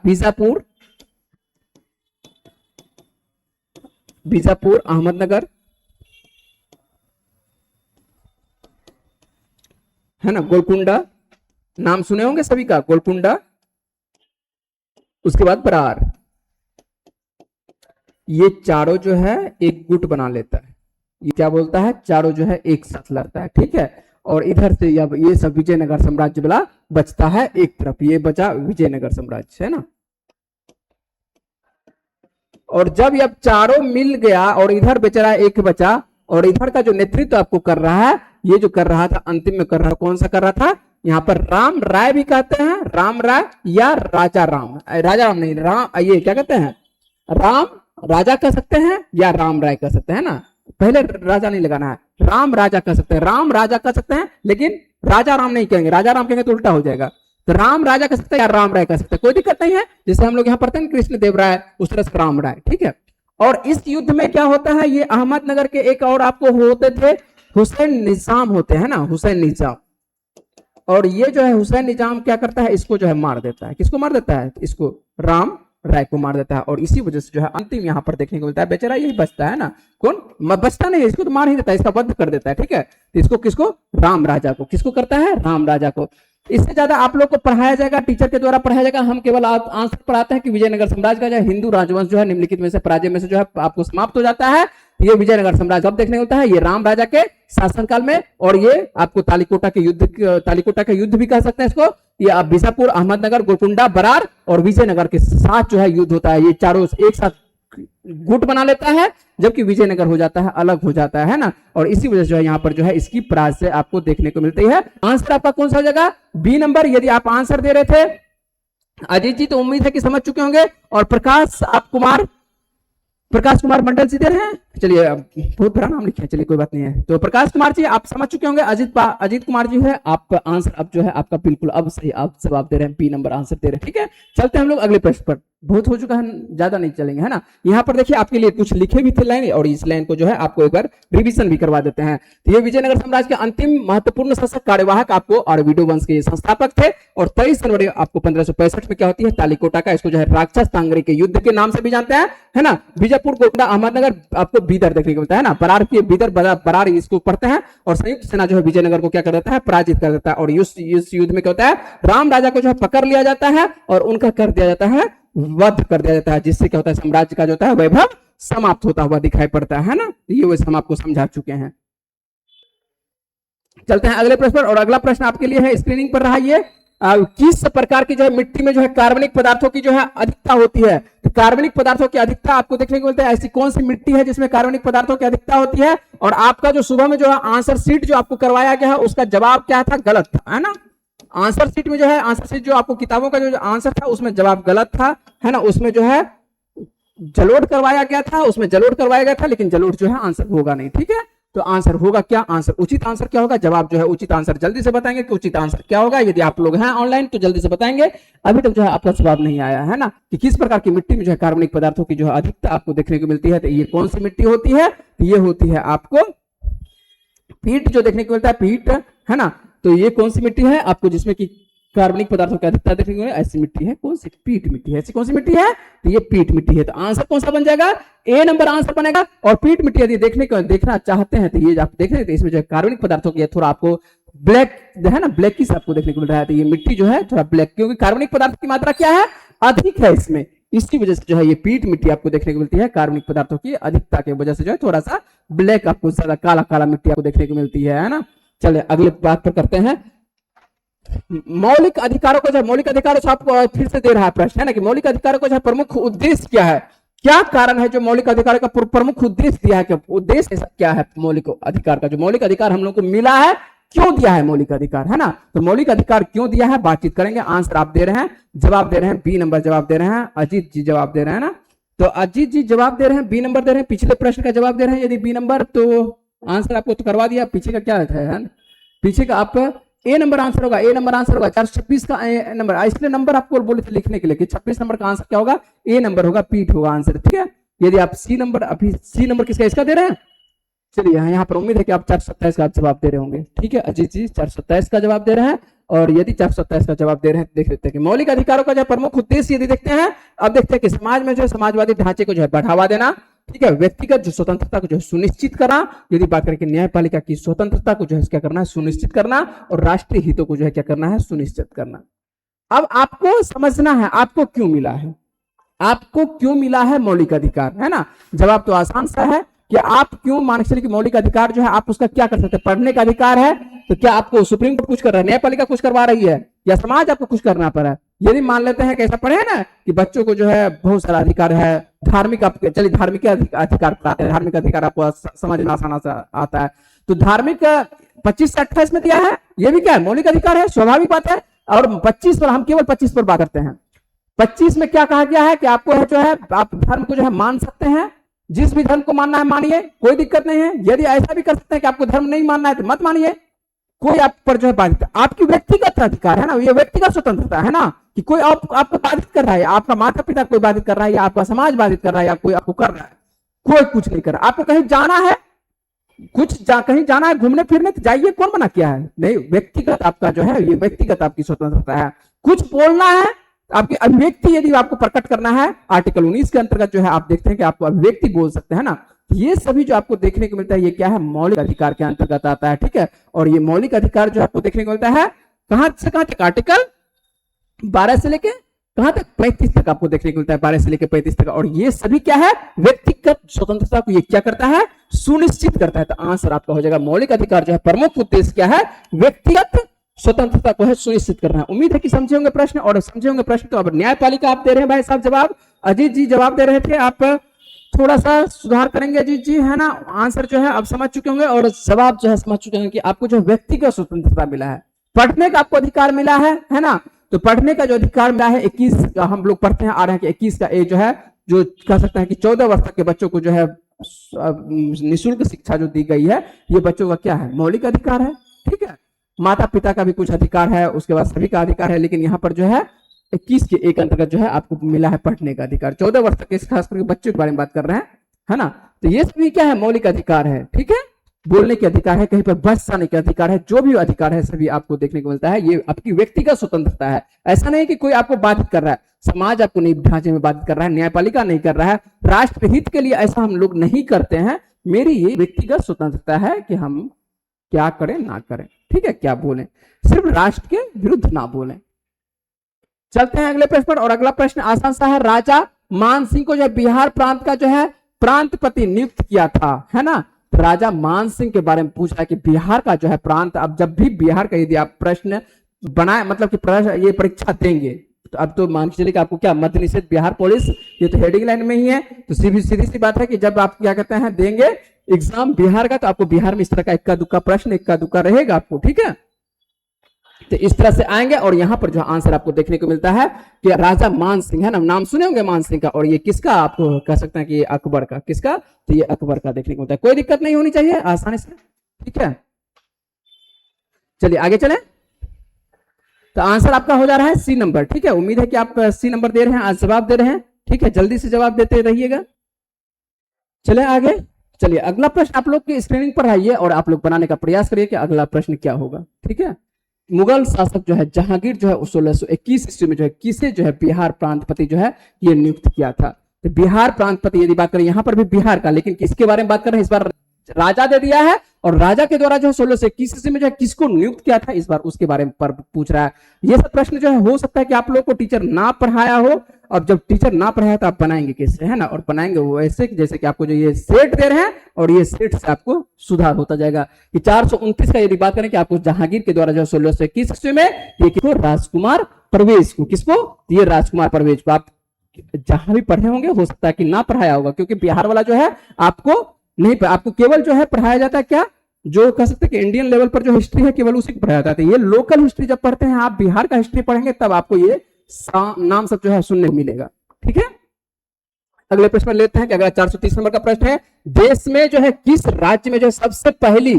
बीजापुर, अहमदनगर, है ना, गोलकुंडा, नाम सुने होंगे सभी का, गोलकुंडा, उसके बाद बरार। ये चारों जो है एक गुट बना लेता है। ये क्या बोलता है? चारों जो है एक साथ लड़ता है, ठीक है। और इधर से ये सब विजयनगर साम्राज्य वाला बचता है एक तरफ, ये बचा विजयनगर साम्राज्य, है ना। और जब ये चारों मिल गया और इधर बेचारा एक बचा, और इधर का जो नेतृत्व आपको कर रहा है, ये जो कर रहा था अंतिम में कर रहा, कौन सा कर रहा था? यहाँ पर राम राय भी कहते हैं, राम राय या राजा राम, राजा राम नहीं, राम, ये क्या कहते हैं? राम राजा कह सकते हैं या राम राय कह सकते हैं ना। पहले राजा नहीं लगाना है, राम राजा कह सकते हैं, राम राजा कह सकते हैं, लेकिन राजा राम नहीं कहेंगे, राजा राम कहेंगे तो उल्टा हो जाएगा। तो राम राजा कह सकते हैं या राम राय कह सकते हैं, कोई दिक्कत नहीं है। जैसे हम लोग यहाँ पढ़ते हैं कृष्ण देव राय, उस तरह से राम राय, ठीक है। और इस युद्ध में क्या होता है? ये अहमदनगर के एक और आपको होते थे हुसैन निजाम होते हैं ना, हुसैन निजाम। और ये जो है हुसैन निजाम क्या करता है? इसको जो है मार देता है। किसको मार देता है? इसको, राम राय को मार देता है। और इसी वजह से जो है अंतिम यहाँ पर देखने को मिलता है, बेचारा यही बचता है ना। कौन बचता नहीं है, इसको तो मार ही देता है, इसका वध कर देता है, ठीक है। तो इसको किसको? राम राजा को। किसको करता है? राम राजा को। इससे ज्यादा आप लोग को पढ़ाया जाएगा, टीचर के द्वारा पढ़ाया जाएगा। हम केवल आंसर पढ़ाते हैं कि विजयनगर साम्राज्य का जो हिंदू राजवंश जो है निम्नलिखित में से पराजय में से जो है आपको समाप्त हो जाता है। ये विजयनगर साम्राज्य कब देखने को मिलता है? ये राम राजा के शासनकाल में। और ये आपको तालिकोटा के युद्ध भी कह सकते हैं इसको। ये बीजापुर, अहमदनगर, गोलकुंडा, बरार और विजयनगर के साथ जो है युद्ध होता है। ये चारों एक साथ गुट बना लेता है, जबकि विजयनगर हो जाता है, अलग हो जाता है ना। और इसी वजह से जो है यहाँ पर जो है इसकी पराजय आपको देखने को मिलती है। आंसर आपका कौन सा हो जाएगा? B number. यदि आप आंसर दे रहे थे अजीत जी, तो उम्मीद है कि समझ चुके होंगे। और प्रकाश कुमार मंडल जी दे रहे हैं। चलिए, बहुत बड़ा नाम लिखे हैं, चलिए कोई बात नहीं है। तो प्रकाश कुमार जी आप समझ चुके होंगे। अजीत कुमार जी है, आपका आंसर अब जो है आपका बिल्कुल अब सही, आप जवाब दे रहे हैं, बी नंबर आंसर दे रहे हैं, ठीक है। चलते हैं हम लोग अगले प्रश्न पर, बहुत हो चुका है, ज्यादा नहीं चलेंगे, है ना। यहाँ पर देखिए आपके लिए कुछ लिखे भी थे लाइन, और इस लाइन को जो है आपको एक बार रिवीजन भी करवा देते हैं। तो ये विजयनगर साम्राज्य के अंतिम महत्वपूर्ण शासक कार्यवाहक आपको अरविडो वंश के संस्थापक थे। और 23 जनवरी आपको 1565 में क्या होती है? तालिकोटा का, इसको जो है राक्षस तांगरी के युद्ध के नाम से भी जानते हैं, है ना। बीजापुर, गोलकुंडा, अहमदनगर आपको बीदर देखने को मिलता है ना। बरार के बीदर, बरार इसको पढ़ते हैं। और संयुक्त सेना जो है विजयनगर को क्या कर देता है? पराजित कर देता है। और इस युद्ध में क्या होता है? राम राजा को जो है पकड़ लिया जाता है और उनका कर दिया जाता है, वध कर दिया जाता है, जिससे क्या होता है? साम्राज्य का जो होता है वैभव समाप्त होता हुआ दिखाई पड़ता है ना। ये वैसे हम आपको समझा चुके हैं। चलते हैं अगले प्रश्न पर। और अगला प्रश्न आपके लिए है, स्क्रीनिंग पर रहा ये, किस प्रकार की जो है मिट्टी में जो है कार्बनिक पदार्थों की जो है अधिकता होती है। तो कार्बनिक पदार्थों की अधिकता आपको देखने को मिलता है। ऐसी कौन सी मिट्टी है जिसमें कार्बनिक पदार्थों की अधिकता होती है। और आपका जो सुबह में जो है आंसर शीट जो आपको करवाया गया है उसका जवाब क्या था, गलत था, है ना। आंसर शीट में जो है, आंसर शीट जो आपको किताबों का जो आंसर था उसमें जवाब गलत था, है ना। उसमें जो है जलोढ़ करवाया गया था, उसमें जलोढ़ करवाया गया था, लेकिन जलोढ़ जो है आंसर होगा नहीं, ठीक है। तो आंसर होगा क्या, आंसर उचित आंसर क्या होगा, जवाब जो है उचित आंसर जल्दी से बताएंगे कि उचित आंसर क्या होगा। यदि आप लोग हैं ऑनलाइन तो जल्दी से बताएंगे। अभी तक जो है आपका जवाब नहीं आया है ना, कि किस प्रकार की मिट्टी में जो है कार्बनिक पदार्थों की जो है अधिकता आपको देखने को मिलती है। तो ये कौन सी मिट्टी होती है, तो ये होती है आपको पीट जो देखने को मिलता है, पीट, है ना। तो ये कौन सी मिट्टी है आपको जिसमें की कार्बनिक पदार्थों की अधिकता देखने को मिले, ऐसी मिट्टी है कौन सी, पीट मिट्टी है। ऐसी कौन सी मिट्टी है, तो ये पीट मिट्टी है। तो आंसर कौन सा बन जाएगा, ए नंबर आंसर बनेगा। और पीट मिट्टी यदि देखना चाहते हैं तो ये आप देख रहे हैं, इसमें जो कार्बनिक पदार्थों की थोड़ा आपको ब्लैक है ना, ब्लैक किस आपको देखने को मिल रहा है। तो ये मिट्टी जो है थोड़ा ब्लैक, क्योंकि कार्बनिक पदार्थ की मात्रा क्या है, अधिक है इसमें, इसकी वजह से जो है ये पीट मिट्टी आपको देखने को मिलती है। कार्बनिक पदार्थों की अधिकता की वजह से जो है थोड़ा सा ब्लैक आपको ज्यादा काला काला मिट्टी आपको देखने को मिलती है ना। चलिए अगले बात पर करते हैं। मौलिक अधिकारों को, मौलिक अधिकारों से आपको फिर से दे रहा है प्रश्न, है ना, कि मौलिक अधिकारों का प्रमुख उद्देश्य क्या है, क्या कारण है जो मौलिक अधिकारों का प्रमुख उद्देश्य दिया है, कि उद्देश्य ऐसा क्या है मौलिक अधिकार का, जो मौलिक अधिकार हम लोग को मिला है, क्यों दिया है मौलिक अधिकार, है ना। तो मौलिक अधिकार क्यों दिया है बातचीत करेंगे। आंसर आप दे रहे हैं, जवाब दे रहे हैं बी नंबर जवाब दे रहे हैं, अजीत जी जवाब दे रहे हैं ना। तो अजीत जी जवाब दे रहे हैं, बी नंबर दे रहे हैं, पिछले प्रश्न का जवाब दे रहे हैं यदि बी नंबर, तो आंसर आपको तो करवा दिया। पीछे का क्या है, पीछे का आप ए नंबर आंसर होगा, ए नंबर आंसर होगा 426 का ए नंबर, इसलिए नंबर आपको बोले थे लिखने के लिए कि 26 नंबर का आंसर क्या होगा, ए नंबर होगा, पीठ होगा आंसर, ठीक है। यदि आप सी नंबर, अभी सी नंबर किसका, इसका दे रहे हैं। चलिए यहाँ पर उम्मीद है कि आप 427 का जवाब दे रहे होंगे, ठीक है। अजीत जी 427 का जवाब दे रहे हैं। और यदि 427 का जवाब दे रहे हैं, देख लेते हैं कि मौलिक अधिकारों का जो प्रमुख उद्देश्य यदि देखते हैं, अब देखते हैं कि समाज में जो है समाजवादी ढांचे को जो है बढ़ावा देना, ठीक है, व्यक्तिगत जो स्वतंत्रता को जो है सुनिश्चित करना, यदि बात करें कि न्यायपालिका की स्वतंत्रता को जो है क्या करना है, सुनिश्चित करना, और राष्ट्रीय हितों को जो है क्या करना है, सुनिश्चित करना। अब आपको समझना है आपको क्यों मिला है, आपको क्यों मिला है मौलिक अधिकार, है ना। जवाब तो आसान सा है कि आप क्यों मानक की मौलिक अधिकार जो है आप उसका क्या कर सकते हैं, पढ़ने का अधिकार है। तो क्या आपको सुप्रीम कोर्ट कुछ कर रहा है, न्यायपालिका कुछ करवा रही है, या समाज आपको कुछ करना पड़ा है। यदि मान लेते हैं कि ऐसा पढ़े ना कि बच्चों को जो है बहुत सारा अधिकार है, धार्मिक, चलिए धार्मिक अधिकार, धार्मिक अधिकार आपको समझ में आसान आता है। तो धार्मिक 25 से 28 में दिया है, ये भी क्या है, मौलिक अधिकार है, स्वाभाविक बात है। और 25 पर, हम केवल 25 पर बात करते हैं। 25 में क्या कहा गया है कि आपको जो है आप धर्म को जो है मान सकते हैं, जिस भी धर्म को मानना है मानिए, कोई दिक्कत नहीं है। यदि ऐसा भी कर सकते हैं कि आपको धर्म नहीं मानना है तो मत मानिए, कोई आप पर जो है बाधित, आपकी व्यक्तिगत अधिकार है ना, ये व्यक्तिगत स्वतंत्रता है ना, कि कोई आपको बाधित कर रहा है, आपका माता पिता कोई बाधित कर रहा है, या आपका समाज बाधित कर रहा है, या कोई आपको कर रहा है, कोई कुछ नहीं कर रहा। आपको कहीं जाना है, कहीं जाना है घूमने फिरने, तो जाइए, कौन मना किया है, नहीं, व्यक्तिगत आपका जो है ये व्यक्तिगत आपकी स्वतंत्रता है। कुछ बोलना है, आपकी अभिव्यक्ति यदि आपको प्रकट करना है, आर्टिकल 19 के अंतर्गत जो है आप देखते हैं कि आपको अभिव्यक्ति बोल सकते हैं ना। ये सभी जो आपको देखने को मिलता है ये क्या है, मौलिक अधिकार के अंतर्गत आता है, ठीक है। और ये मौलिक अधिकार जो आपको देखने को मिलता है कहां से कहां तक, आर्टिकल 12 से लेके कहां तक, 35 तक आपको देखने को मिलता है, 12 से लेकर 35 तक। और ये सभी क्या है, व्यक्तिगत स्वतंत्रता को ये क्या करता है, सुनिश्चित करता है। तो आंसर आपका हो जाएगा मौलिक अधिकार जो है प्रमुख उद्देश्य क्या है, व्यक्तिगत स्वतंत्रता को है सुनिश्चित करना है। उम्मीद है कि समझे होंगे प्रश्न, और समझे होंगे प्रश्न। तो अब न्यायपालिका आप दे रहे हैं भाई साहब जवाब, अजीत जी जवाब दे रहे थे, आप थोड़ा सा सुधार करेंगे अजीत जी, है ना। आंसर जो है आप समझ चुके होंगे और जवाब जो है समझ चुके होंगे कि आपको जो व्यक्तिगत स्वतंत्रता मिला है, पढ़ने का आपको अधिकार मिला है ना। तो पढ़ने का जो अधिकार मिला है 21 का हम लोग पढ़ते हैं आ रहे हैं कि 21 का एज जो है, जो कह सकते हैं कि 14 वर्ष तक के बच्चों को जो है निःशुल्क शिक्षा जो दी गई है, ये बच्चों का क्या है, मौलिक अधिकार है, ठीक है। माता पिता का भी कुछ अधिकार है, उसके बाद सभी का अधिकार है, लेकिन यहाँ पर जो है 21 के एक अंतर्गत जो है आपको मिला है पढ़ने का अधिकार। 14 वर्ष तक के खास करके बच्चों के बारे में बात कर रहे हैं, है ना। तो ये सभी क्या है, मौलिक अधिकार है, ठीक है। बोलने के अधिकार है, कहीं पर बस जाने के अधिकार है, जो भी अधिकार है सभी आपको देखने को मिलता है। ये आपकी व्यक्तिगत स्वतंत्रता है, ऐसा नहीं कि कोई आपको बाधित कर रहा है, समाज आपको नहीं ढांचे में बाधित कर रहा है, न्यायपालिका नहीं कर रहा है, राष्ट्रहित के लिए ऐसा हम लोग नहीं करते हैं। मेरी ये व्यक्तिगत स्वतंत्रता है कि हम क्या करें ना करें, ठीक है, क्या बोलें, सिर्फ राष्ट्र के विरुद्ध ना बोलें। चलते हैं अगले प्रश्न पर, और अगला प्रश्न आसान सा है। राजा मान सिंह को जो बिहार प्रांत का जो है प्रांतपति नियुक्त किया था, है ना। राजा मान सिंह के बारे में पूछ रहा है कि बिहार का जो है प्रांत, अब जब भी बिहार का यदि आप प्रश्न बनाए, मतलब कि ये परीक्षा देंगे। तो अब तो मान के चलिए कि आपको क्या मद्य निषेध बिहार पुलिस, ये तो हेडिंग लाइन में ही है। तो सीधी सी बात है कि जब आप क्या कहते हैं देंगे एग्जाम बिहार का, तो आपको बिहार में इस तरह का इक्का दुक्का प्रश्न, इक्का दुक्का रहेगा आपको, ठीक है। तो इस तरह से आएंगे और यहां पर जो आंसर आपको देखने को मिलता है कि राजा मान सिंह, है ना, नाम सुने होंगे मान सिंह का, और ये किसका आपको कह सकते हैं कि ये अकबर का, किसका, तो ये अकबर का देखने को मिलता है। कोई दिक्कत नहीं होनी चाहिए, आसानी से, ठीक है। चलिए आगे चलें। तो आंसर आपका हो जा रहा है सी नंबर, ठीक है। उम्मीद है कि आप सी नंबर दे रहे हैं, आज जवाब दे रहे हैं, ठीक है। जल्दी से जवाब देते रहिएगा। चले आगे। चलिए अगला प्रश्न आप लोग की स्क्रीनिंग पर आइए और आप लोग बनाने का प्रयास करिए कि अगला प्रश्न क्या होगा, ठीक है। मुगल शासक जो है जहांगीर जो है 1621 ईस्वी में जो है किसे जो है बिहार प्रांतपति जो है ये नियुक्त किया था। तो बिहार प्रांतपति यदि बात करें यहां पर भी बिहार का, लेकिन किसके बारे में बात कर रहे हैं, इस बार राजा दे दिया है और राजा के द्वारा जो है 1621 ईस्वी में जो है किसको नियुक्त किया था, इस बार उसके बारे में पर पूछ रहा है। ये सब प्रश्न जो है हो सकता है कि आप लोगों को टीचर ना पढ़ाया हो। अब जब टीचर ना पढ़ाया तो आप बनाएंगे कैसे, है ना, और बनाएंगे वो ऐसे जैसे कि आपको जो ये सेट दे रहे हैं और ये सेट से आपको सुधार होता जाएगा। कि 429 का यदि बात करें कि आपको जहांगीर के द्वारा जो है 1621 ईस्वी में ये किसको, राजकुमार परवेज को, किसको, ये राजकुमार परवेज को। आप जहां भी पढ़े होंगे हो सकता है कि ना पढ़ाया होगा, क्योंकि बिहार वाला जो है आपको नहीं, आपको केवल जो है पढ़ाया जाता है क्या, जो कह सकते हैं कि इंडियन लेवल पर जो हिस्ट्री है केवल उसी को पढ़ाया जाता है। ये लोकल हिस्ट्री जब पढ़ते हैं आप, बिहार का हिस्ट्री पढ़ेंगे तब आपको ये नाम सब जो है सुनने को मिलेगा, ठीक है। अगले प्रश्न लेते हैं कि अगला 430 नंबर का प्रश्न है, देश में जो है किस राज्य में जो है सबसे पहली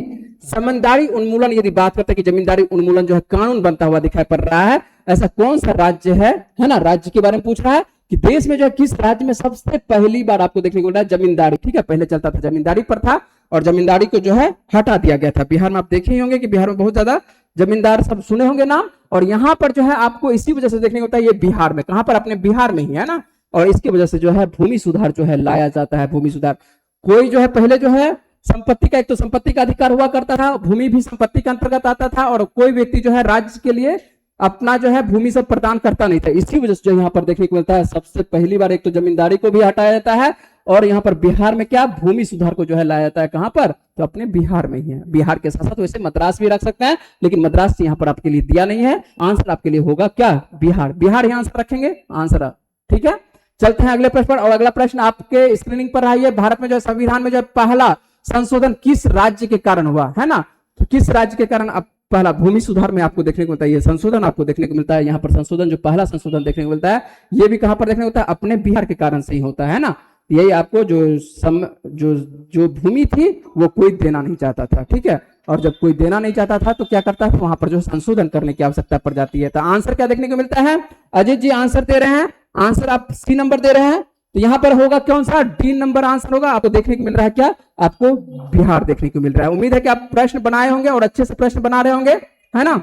जमींदारी उन्मूलन, यदि बात करते हैं कि जमींदारी उन्मूलन जो है कानून बनता हुआ दिखाई पड़ रहा है, ऐसा कौन सा राज्य है ना, राज्य के बारे में पूछ रहा है कि देश में जो है किस राज्य में सबसे पहली बार आपको देखने को मिला जमींदारी, ठीक है। पहले चलता था जमींदारी पर था और जमींदारी को जो है हटा दिया गया था। बिहार में आप देखे ही होंगे कि बिहार में बहुत ज्यादा जमींदार सब सुने होंगे नाम, और यहां पर जो है आपको इसी वजह से देखने को होता है ये बिहार में, कहां पर, अपने बिहार में ही, है ना। और इसकी वजह से जो है भूमि सुधार जो है लाया जाता है। भूमि सुधार कोई जो है पहले जो है संपत्ति का, एक तो संपत्ति का अधिकार हुआ करता था, भूमि भी संपत्ति के अंतर्गत आता था, और कोई व्यक्ति जो है राज्य के लिए अपना जो है भूमि सब प्रदान करता नहीं था। इसी वजह से जो यहाँ पर देखने को मिलता है सबसे पहली बार एक तो जमींदारी को भी हटाया जाता है, और यहाँ पर बिहार में क्या, भूमि सुधार को जो है लाया जाता है। कहां पर, तो अपने बिहार में ही है। बिहार के साथ साथ वैसे मद्रास भी रख सकते हैं, लेकिन मद्रास यहाँ पर आपके लिए दिया नहीं है। आंसर आपके लिए होगा क्या, बिहार, बिहार ही आंसर रखेंगे आंसर, ठीक है। चलते हैं अगले प्रश्न पर, और अगला प्रश्न आपके स्क्रीनिंग पर आइए। भारत में जो संविधान में जो पहला संशोधन किस राज्य के कारण हुआ, है ना, तो किस राज्य के कारण अब पहला भूमि सुधार में आपको देखने को मिलता है ये संशोधन आपको देखने को मिलता है। यहाँ पर संशोधन जो पहला संशोधन देखने को मिलता है ये भी कहां पर देखने को मिलता है, अपने बिहार के कारण से ही होता है ना। यही आपको जो भूमि थी वो कोई देना नहीं चाहता था, ठीक है। और जब कोई देना नहीं चाहता था तो क्या करता है, वहां पर जो संशोधन करने की आवश्यकता पड़ जाती है। तो आंसर क्या देखने को मिलता है, अजीत जी आंसर दे रहे हैं, आंसर आप सी नंबर दे रहे हैं, तो यहां पर होगा कौन सा, डी नंबर आंसर होगा। आपको देखने को मिल रहा है क्या, आपको बिहार देखने को मिल रहा है। उम्मीद है कि आप प्रश्न बनाए होंगे और अच्छे से प्रश्न बना रहे होंगे, है ना।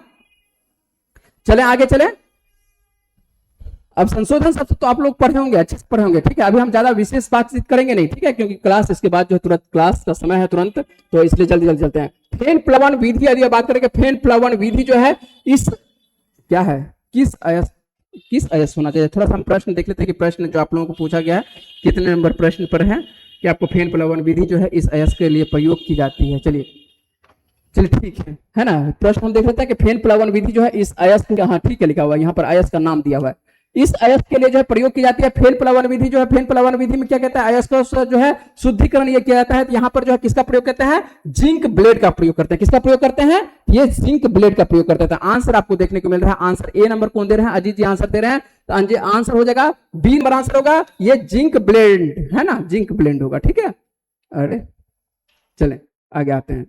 चले आगे चले। अब संशोधन सब तो आप लोग पढ़े होंगे, अच्छे से पढ़े होंगे, ठीक है। अभी हम ज्यादा विशेष बातचीत करेंगे नहीं, ठीक है, क्योंकि क्लास इसके बाद जो तुरंत क्लास का समय है तुरंत, तो इसलिए जल्दी जल्दी चलते हैं। फेन प्लवन विधि यदि बात करेंगे, फेन प्लवन विधि जो है इस क्या है, किस अयस होना चाहिए। थोड़ा सा हम प्रश्न देख लेते हैं कि प्रश्न जो आप लोगों को पूछा गया है कितने नंबर प्रश्न पर है कि आपको फेन प्लवन विधि जो है इस अयस के लिए प्रयोग की जाती है। चलिए ठीक है ना। प्रश्न हम देख लेते हैं कि फेन प्लवन विधि जो है इस अयस, हाँ ठीक है लिखा हुआ है यहाँ पर, अयस का नाम दिया हुआ है, इस अयस्क के लिए जो है प्रयोग की जाती है। फेन प्लवन विधि जो है, फेन प्लवन विधि में क्या कहता है, अयस्क का जो है शुद्धिकरण ये किया जाता है। तो यहाँ पर जो है किसका प्रयोग करते हैं, जिंक ब्लेड का प्रयोग करते हैं। किसका प्रयोग करते हैं, ये जिंक ब्लेड का प्रयोग करते हैं। आंसर आपको देखने को मिल रहा है, आंसर ए नंबर कौन दे रहे हैं, अजीत जी आंसर दे रहे हैं, तो आंसर हो जाएगा बी नंबर आंसर होगा, ये जिंक ब्लेड है ना, जिंक ब्लेंड होगा, ठीक है। अरे चले आगे आते हैं।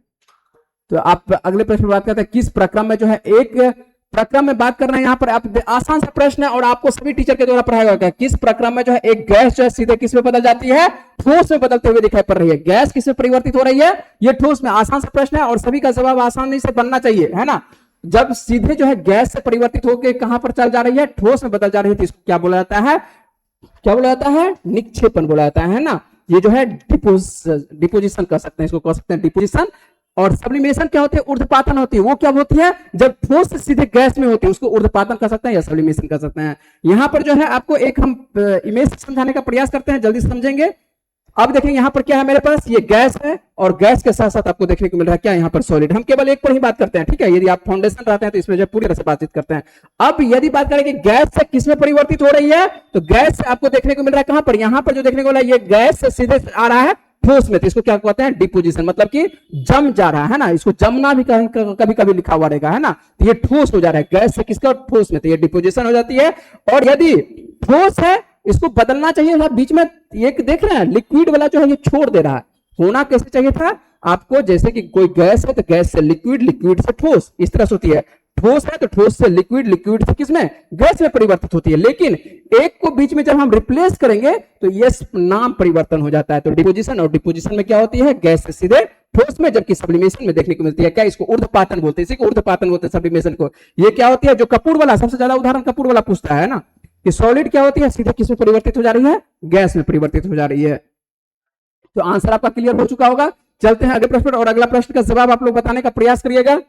तो आप अगले प्रश्न में बात करते हैं किस प्रक्रम में जो है, एक प्रक्रम में बात कर रहे हैं यहाँ पर, आप आसान सा प्रश्न है और आपको सभी टीचर के द्वारा पढ़ाया गया। किस प्रक्रम में जो है एक गैस जो है सीधे किस में बदल जाती है, ठोस में बदलते हुए दिखाई पड़ रही है। गैस किस में परिवर्तित हो रही है, ये ठोस में। आसान सा प्रश्न है और सभी का जवाब आसानी से बनना चाहिए, है ना। जब सीधे जो है गैस से परिवर्तित होकर कहां पर चल जा रही है, ठोस में बदल जा रही है, तो इसको क्या बोला जाता है, क्या बोला जाता है, निक्षेपण बोला जाता है ना। ये जो है डिपोजिशन कर सकते हैं, इसको कह सकते हैं डिपोजिशन। और सब्लिमेशन क्या होती है, ऊर्ध्वपातन होती है। वो क्या होती है, जब ठोस से सीधे गैस में होती है उसको ऊर्ध्वपातन कर सकते हैं या सब्लिमेशन कर सकते हैं। यहां पर जो है आपको एक हम इमेज समझाने का प्रयास करते हैं, जल्दी समझेंगे। अब देखेंगे यहां पर क्या है, मेरे पास ये गैस है, और गैस के साथ साथ आपको देखने को मिल रहा है क्या यहाँ पर सॉलिड। हम केवल एक पर ही बात करते हैं, ठीक है। यदि आप फाउंडेशन रहते हैं तो इसमें जो पूरी तरह से बातचीत करते हैं। अब यदि बात करें कि गैस से किसमें परिवर्तित हो रही है, तो गैस से आपको देखने को मिल रहा है कहां पर, यहां पर जो देखने को मिल रहा है ये गैस से सीधे आ रहा है ठोस में, तो इसको क्या कहते हैं, डिपोजिशन, मतलब कि जम जा रहा है ना। इसको जमना भी कभी कभी लिखा हुआ रहेगा, है ना। तो ये ठोस हो जा रहा है गैस से किसका, ठोस में, तो ये डिपोजिशन हो जाती है। और यदि ठोस है इसको बदलना चाहिए, बीच में एक देख रहे हैं लिक्विड वाला जो है ये छोड़ दे रहा है, होना कैसे चाहिए था आपको, जैसे कि कोई गैस है तो गैस से लिक्विड, लिक्विड से ठोस, इस तरह से होती है। ठोस है तो ठोस से लिक्विड, लिक्विड से किसमें, गैस में परिवर्तित होती है। लेकिन एक को बीच में जब हम रिप्लेस करेंगे तो ये नाम परिवर्तन हो जाता है। तो डिपोजिशन, और डिपोजिशन में क्या होती है, गैस से सीधे ठोस में, जबकि सब्लिमेशन में देखने को मिलती है क्या, इसको ऊर्ध्वपातन बोलते हैं, इसी को ऊर्ध्वपातन बोलते हैं सब्लिमेशन को। ये क्या होती है, जो कपूर वाला सबसे ज्यादा उदाहरण कपूर वाला पूछता है ना, कि सॉलिड क्या होती है, सीधे किसमें परिवर्तित हो जा रही है, गैस में परिवर्तित हो जा रही है। तो आंसर आपका क्लियर हो चुका होगा। चलते हैं अगले प्रश्न पर, और अगला प्रश्न का जवाब आप लोग बताने का प्रयास करिएगा।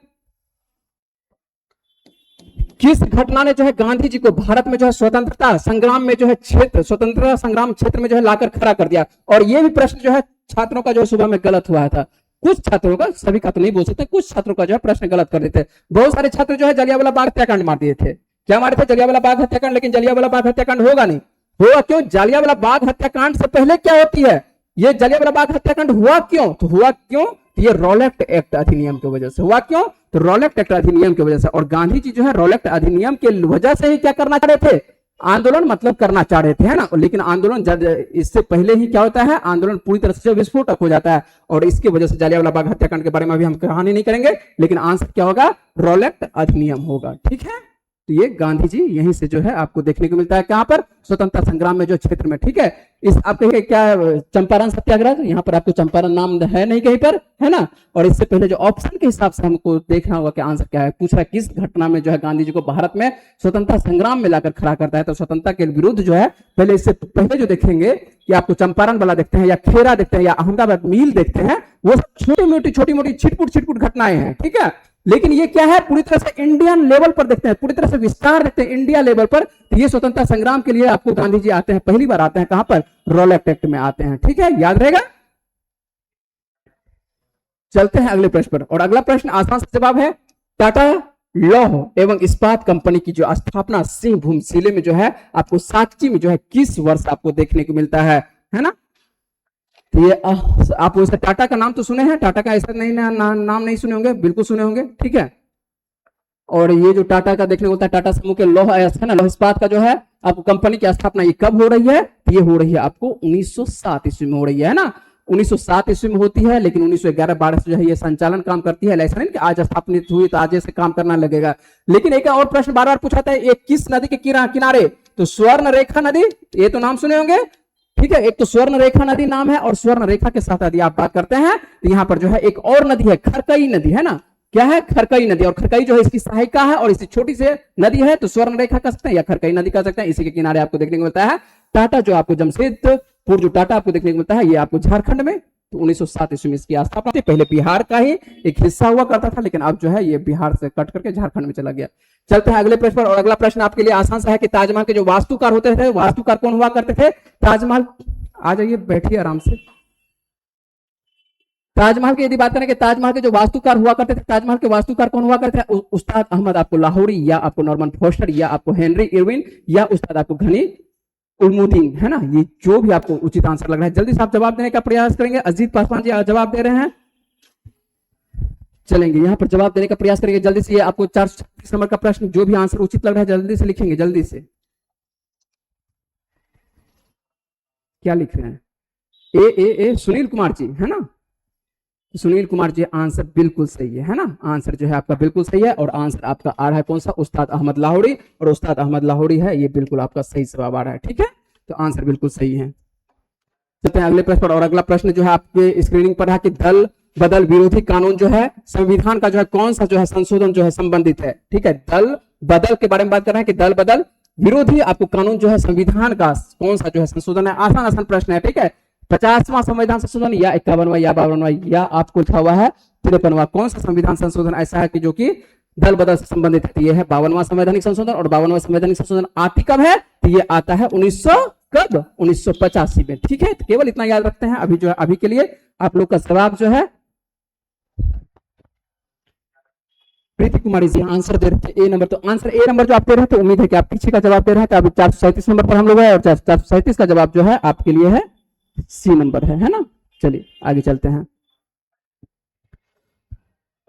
किस घटना ने जो है गांधी जी को भारत में जो है स्वतंत्रता संग्राम में जो है क्षेत्र, स्वतंत्रता संग्राम क्षेत्र में जो है लाकर खड़ा कर दिया। और ये भी प्रश्न जो है छात्रों का जो है सुबह में गलत हुआ था, कुछ छात्रों का, सभी का तो नहीं बोल सकते, कुछ छात्रों का जो है प्रश्न गलत कर देते। बहुत सारे छात्र जो है जलियांवाला बाग हत्याकांड मार दिए थे। क्या मारे थे, जलियांवाला बाग हत्याकांड। लेकिन जलियांवाला बाग हत्याकांड होगा नहीं, होगा क्यों, जलियांवाला बाग हत्याकांड से पहले क्या होती है, ये जलियांवाला बाग हत्याकांड हुआ क्यों, तो हुआ क्यों, ये रॉलेट एक्ट अधिनियम की वजह से हुआ। क्यों, तो रॉलेट एक्ट अधिनियम की वजह से। और गांधी जी जो है रॉलेट अधिनियम के वजह से ही क्या करना चाह रहे थे, आंदोलन मतलब करना चाह रहे थे, है ना। लेकिन आंदोलन इससे पहले ही क्या होता है, आंदोलन पूरी तरह से विस्फोटक हो जाता है, और इसकी वजह से जलियांवाला बाग हत्याकांड के बारे में भी हम कहानी नहीं करेंगे। लेकिन आंसर क्या होगा, रॉलेट अधिनियम होगा, ठीक है। तो ये गांधी जी यहीं से जो है आपको देखने को मिलता है, कहां पर, स्वतंत्रता संग्राम में जो क्षेत्र में, ठीक है। इस आप कहेंगे क्या चंपारण सत्याग्रह, तो यहाँ पर आपको चंपारण नाम है नहीं कहीं पर, है ना। और इससे पहले जो ऑप्शन के हिसाब से हमको देखना होगा कि आंसर क्या है। पूछ रहा है किस घटना में जो है गांधी जी को भारत में स्वतंत्रता संग्राम में लाकर खड़ा करता है, तो स्वतंत्रता के विरुद्ध जो है पहले, इससे पहले जो देखेंगे कि आपको चंपारण वाला देखते हैं, या खेरा देखते हैं, या अहमदाबाद मील देखते हैं, वो छोटी मोटी छिटपुट घटनाएं हैं, ठीक है। लेकिन ये क्या है, पूरी तरह से इंडियन लेवल पर देखते हैं, पूरी तरह से विस्तार देखते हैं इंडिया लेवल पर। तो ये स्वतंत्रता संग्राम के लिए आपको गांधी जी आते हैं, पहली बार आते हैं कहां पर, रॉलेट एक्ट में आते हैं, ठीक है, याद रहेगा। चलते हैं अगले प्रश्न पर, और अगला प्रश्न आसान सा जवाब है, टाटा लौह एवं इस्पात कंपनी की जो स्थापना सिंहभूम जिले में जो है आपको सांची में जो है किस वर्ष आपको देखने को मिलता है ना। ये आप वैसे टाटा का नाम तो सुने हैं, टाटा का ऐसा नहीं नाम नहीं सुने होंगे, बिल्कुल सुने होंगे, ठीक है। और ये जो टाटा का देखने को मिलता है, टाटा समूह के लौह है ना, लौह इस्पात का जो है आपको कंपनी की स्थापना ये कब हो रही है, ये हो रही है आपको 1907 ईस्वी में हो रही है ना। 1907 ईस्वी में होती है, लेकिन 1911-12 से जो है ये संचालन काम करती है। ऐसा नहीं कि आज स्थापित हुई तो आज से काम करना लगेगा। लेकिन एक और प्रश्न बार बार पूछा था, ये किस नदी के किनारे, तो स्वर्ण रेखा नदी, ये तो नाम सुने होंगे, ठीक है। एक तो स्वर्ण रेखा नदी नाम है, और स्वर्ण रेखा के साथ यदि आप बात करते हैं तो यहाँ पर जो है एक और नदी है, खरकई नदी, है ना। क्या है, खरकई नदी, और खरकई जो है इसकी सहायिका है, और इसी छोटी से नदी है, तो स्वर्ण रेखा कह सकते हैं या खरकई नदी कह सकते हैं। इसी के किनारे आपको देखने को मिलता है टाटा, जो आपको जमशेदपुर जो टाटा आपको देखने को मिलता है, ये आपको झारखंड में, तो 1907 ईस्वी में इसकी स्थापना। पहले बिहार का ही एक हिस्सा हुआ करता था, लेकिन अब जो है ये बिहार से कट करके झारखंड में चला गया। चलते हैं अगले प्रश्न पर, और अगला प्रश्न आपके लिए आसान सा है कि ताजमहल के जो वास्तुकार होते थे, वास्तुकार कौन हुआ करते थे, ताजमहल, आ जाइए बैठिए आराम से। ताजमहल की यदि बात करें कि ताजमहल के जो वास्तुकार हुआ करते थे, ताजमहल के वास्तुकार कौन हुआ करते थे, उस्ताद अहमद आपको लाहौरी, या आपको नॉर्मन फोस्टर, या आपको हेनरी इरविन, या उस्ताद आपको घनी उलमुद्दीन, है ना। ये जो भी आपको उचित आंसर लग रहा है, जल्दी से आप जवाब देने का प्रयास करेंगे। अजीत पासवान जी जवाब दे रहे हैं, चलेंगे यहाँ पर जवाब देने का प्रयास करेंगे जल्दी से। ये आपको 436 नंबर का प्रश्न, जो भी आंसर उचित लग रहा है जल्दी से लिखेंगे, जल्दी से। क्या लिख रहे हैं, ए सुनील कुमार जी, है ना। सुनील कुमार जी आंसर बिल्कुल सही है ना। आंसर जो है आपका बिल्कुल सही है, और आंसर आपका आ रहा है कौन सा, उस्ताद अहमद लाहौरी, और उस्ताद अहमद लाहौरी है, ये बिल्कुल आपका सही जवाब आ रहा है, ठीक है। तो आंसर बिल्कुल सही है। चलते हैं अगले प्रश्न पर, और अगला प्रश्न जो है आपके स्क्रीनिंग पर है कि दल बदल विरोधी कानून जो है संविधान का जो है कौन सा जो है संशोधन जो है संबंधित है, ठीक है। दल बदल के बारे में बात कर रहे हैं कि दल बदल विरोधी आपको कानून जो है संविधान का कौन सा जो है संशोधन है। आसान प्रश्न है, ठीक है। 50वां संविधान संशोधन, या 51वां, या 52वां, या आपको लिखा हुआ है 53वां। कौन सा संविधान संशोधन ऐसा है कि जो कि दल बदल से संबंधित है, ये है 52वां संवैधानिक संशोधन। और 52वां संवैधानिक संशोधन आती कब है, तो ये आता है 1900 कब? 1985 में। ठीक है, तो केवल इतना याद रखते हैं। अभी जो है, अभी के लिए आप लोग का जवाब जो है प्रीति कुमारी जी आंसर दे रहे थे ए नंबर। तो आंसर ए नंबर जो आप दे रहे थे, उम्मीद है कि आप पीछे का जवाब दे रहे हैं। तो अभी 437 नंबर पर हम लोग है, और 437 का जवाब जो है आपके लिए है सी नंबर है ना। चलिए आगे चलते हैं,